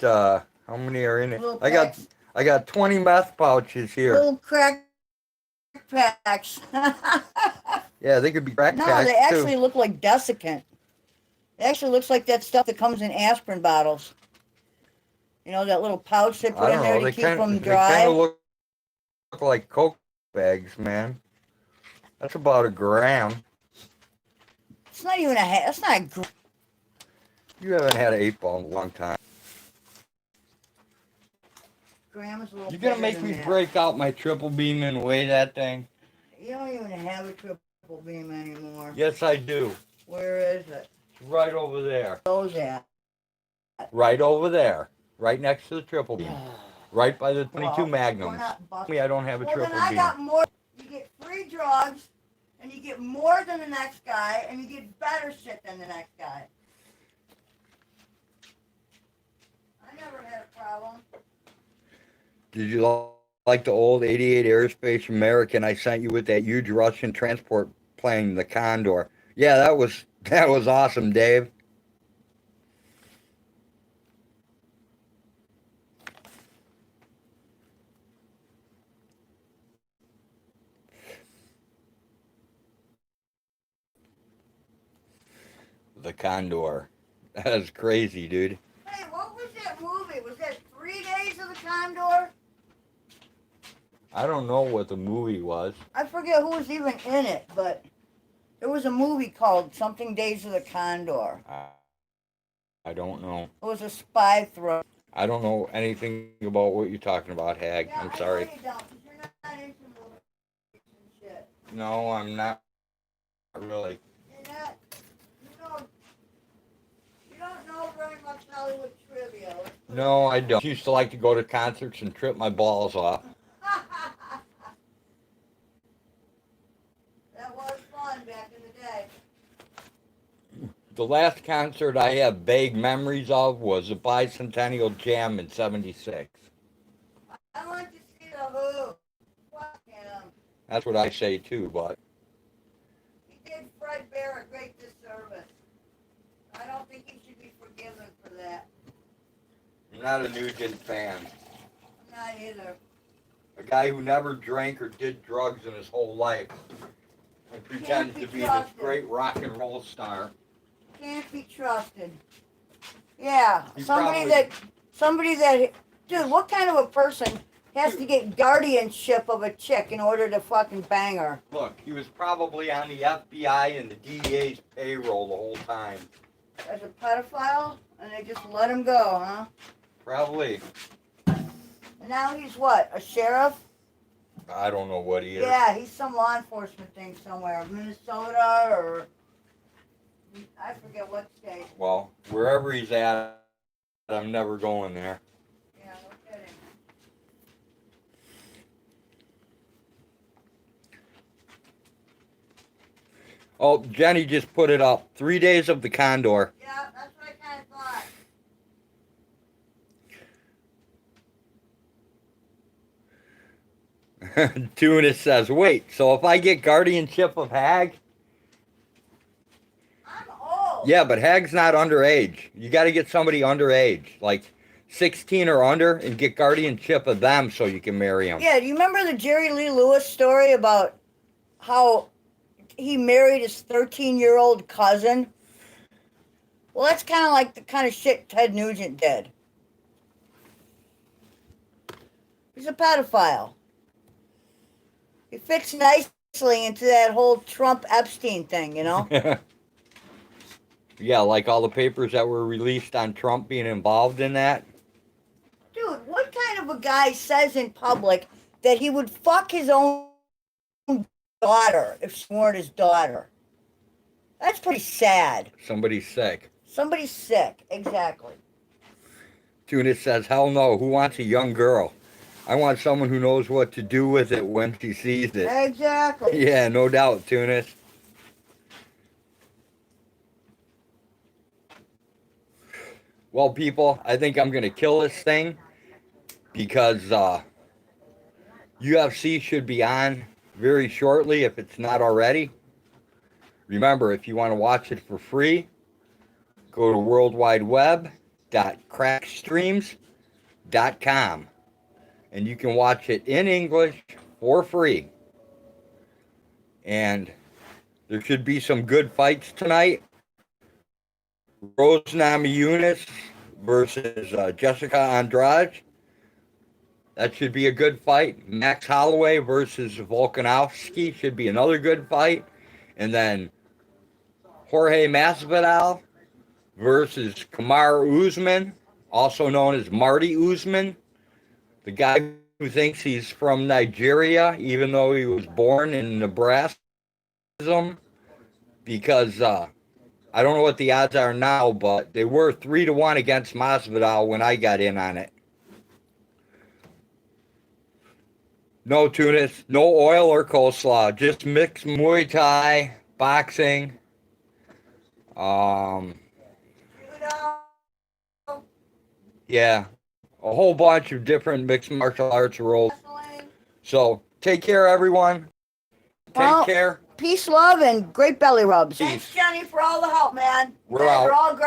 how many are in it? Little I got 20 meth pouches here. little crack packs. Yeah, they could be crack No, packs they actually too. look like desiccant. It actually looks like that stuff that comes in aspirin bottles. You know, that little pouch they put I in don't there know. to They keep them kind dry. of look like Coke bags, man. That's about a gram. It's not even a that's not a You haven't had an 8-ball in a long time. gram. Is a little You're gonna bigger make than me that. break out my triple beam and weigh that thing? You don't even have a triple beam anymore. Yes, I do. Where is it? It's right over there. Those at? Right over there. Right next to the triple beam. Right by the 22 Well, Magnums. we're not busting. Me, I don't have a Well, then triple I beam. got more. You get free drugs, and you get more than the next guy, and you get better shit than the next guy. I never had a problem. Did you like the old 88 Aerospace American I sent you with that huge Russian transport plane, the Condor? Yeah, that was awesome, Dave. The Condor. That's crazy, dude. Hey, what was that movie? Was that 3 Days of the Condor? I don't know what the movie was. I forget who was even in it, but there was a movie called something Days of the Condor. I don't know. It was a spy thriller. I don't know anything about what you're talking about, Hag. Yeah, I'm I sorry. know you don't, 'cause you're not into movies and shit. No, I'm not really. You're not, you don't know very much Hollywood trivia. No, I don't. I used to like to go to concerts and trip my balls off. That was fun back in the day. The last concert I have vague memories of was the Bicentennial Jam in '76. I went to see the Who. Fuck him. That's what I say too, but He did Fred Bear a great disservice. I don't think he should be forgiven for that. I'm not a Nugent fan. I'm not either. A guy who never drank or did drugs in his whole life and pretends be to be this trusted. great rock and roll star. can't be trusted. Yeah, He somebody probably- that, dude, what kind of a person has to get guardianship of a chick in order to fucking bang her? Look, he was probably on the FBI and the DEA's payroll the whole time. As a pedophile, and they just let him go, huh? Probably. And now he's what, a sheriff? I don't know what he is. Yeah, he's some law enforcement thing somewhere, Minnesota or I forget what state. Well, wherever he's at, I'm never going there. Yeah, no kidding. Oh, Jenny just put it up. 3 days of the Condor. Yeah, that's what I kind of thought. Tunis says, wait, so if I get guardianship of Hag? I'm old. Yeah, but Hag's not underage. You got to get somebody underage, like 16 or under, and get guardianship of them so you can marry them. Yeah, do you remember the Jerry Lee Lewis story about how he married his 13-year-old cousin? Well, that's kind of like the kind of shit Ted Nugent did. He's a pedophile. He fits nicely into that whole Trump Epstein thing, you know? Yeah, like all the papers that were released on Trump being involved in that. Dude, what kind of a guy says in public that he would fuck his own daughter if she weren't his daughter? That's pretty sad. Somebody's sick. Somebody's sick, exactly. Tunis says, hell no, who wants a young girl? I want someone who knows what to do with it when she sees it. Exactly. Yeah, no doubt, Tunis. Well, people, I think I'm going to kill this thing because UFC should be on very shortly if it's not already. Remember, if you want to watch it for free, go to worldwideweb.crackstreams.com and you can watch it in English for free. And there should be some good fights tonight. Rose Namajunas versus Jessica Andrade. That should be a good fight. Max Holloway versus Volkanovski should be another good fight. And then Jorge Masvidal versus Kamaru Usman, also known as Marty Usman, the guy who thinks he's from Nigeria, even though he was born in Nebraska. Because I don't know what the odds are now, but they were 3-1 against Masvidal when I got in on it. No Tunis, no oil or coleslaw, just mixed Muay Thai, boxing. Yeah, a whole bunch of different mixed martial arts roles. So take care, everyone. Take care. Peace, love, and great belly rubs. Peace. Thanks, Johnny, for all the help, man. We're You guys out. are all great.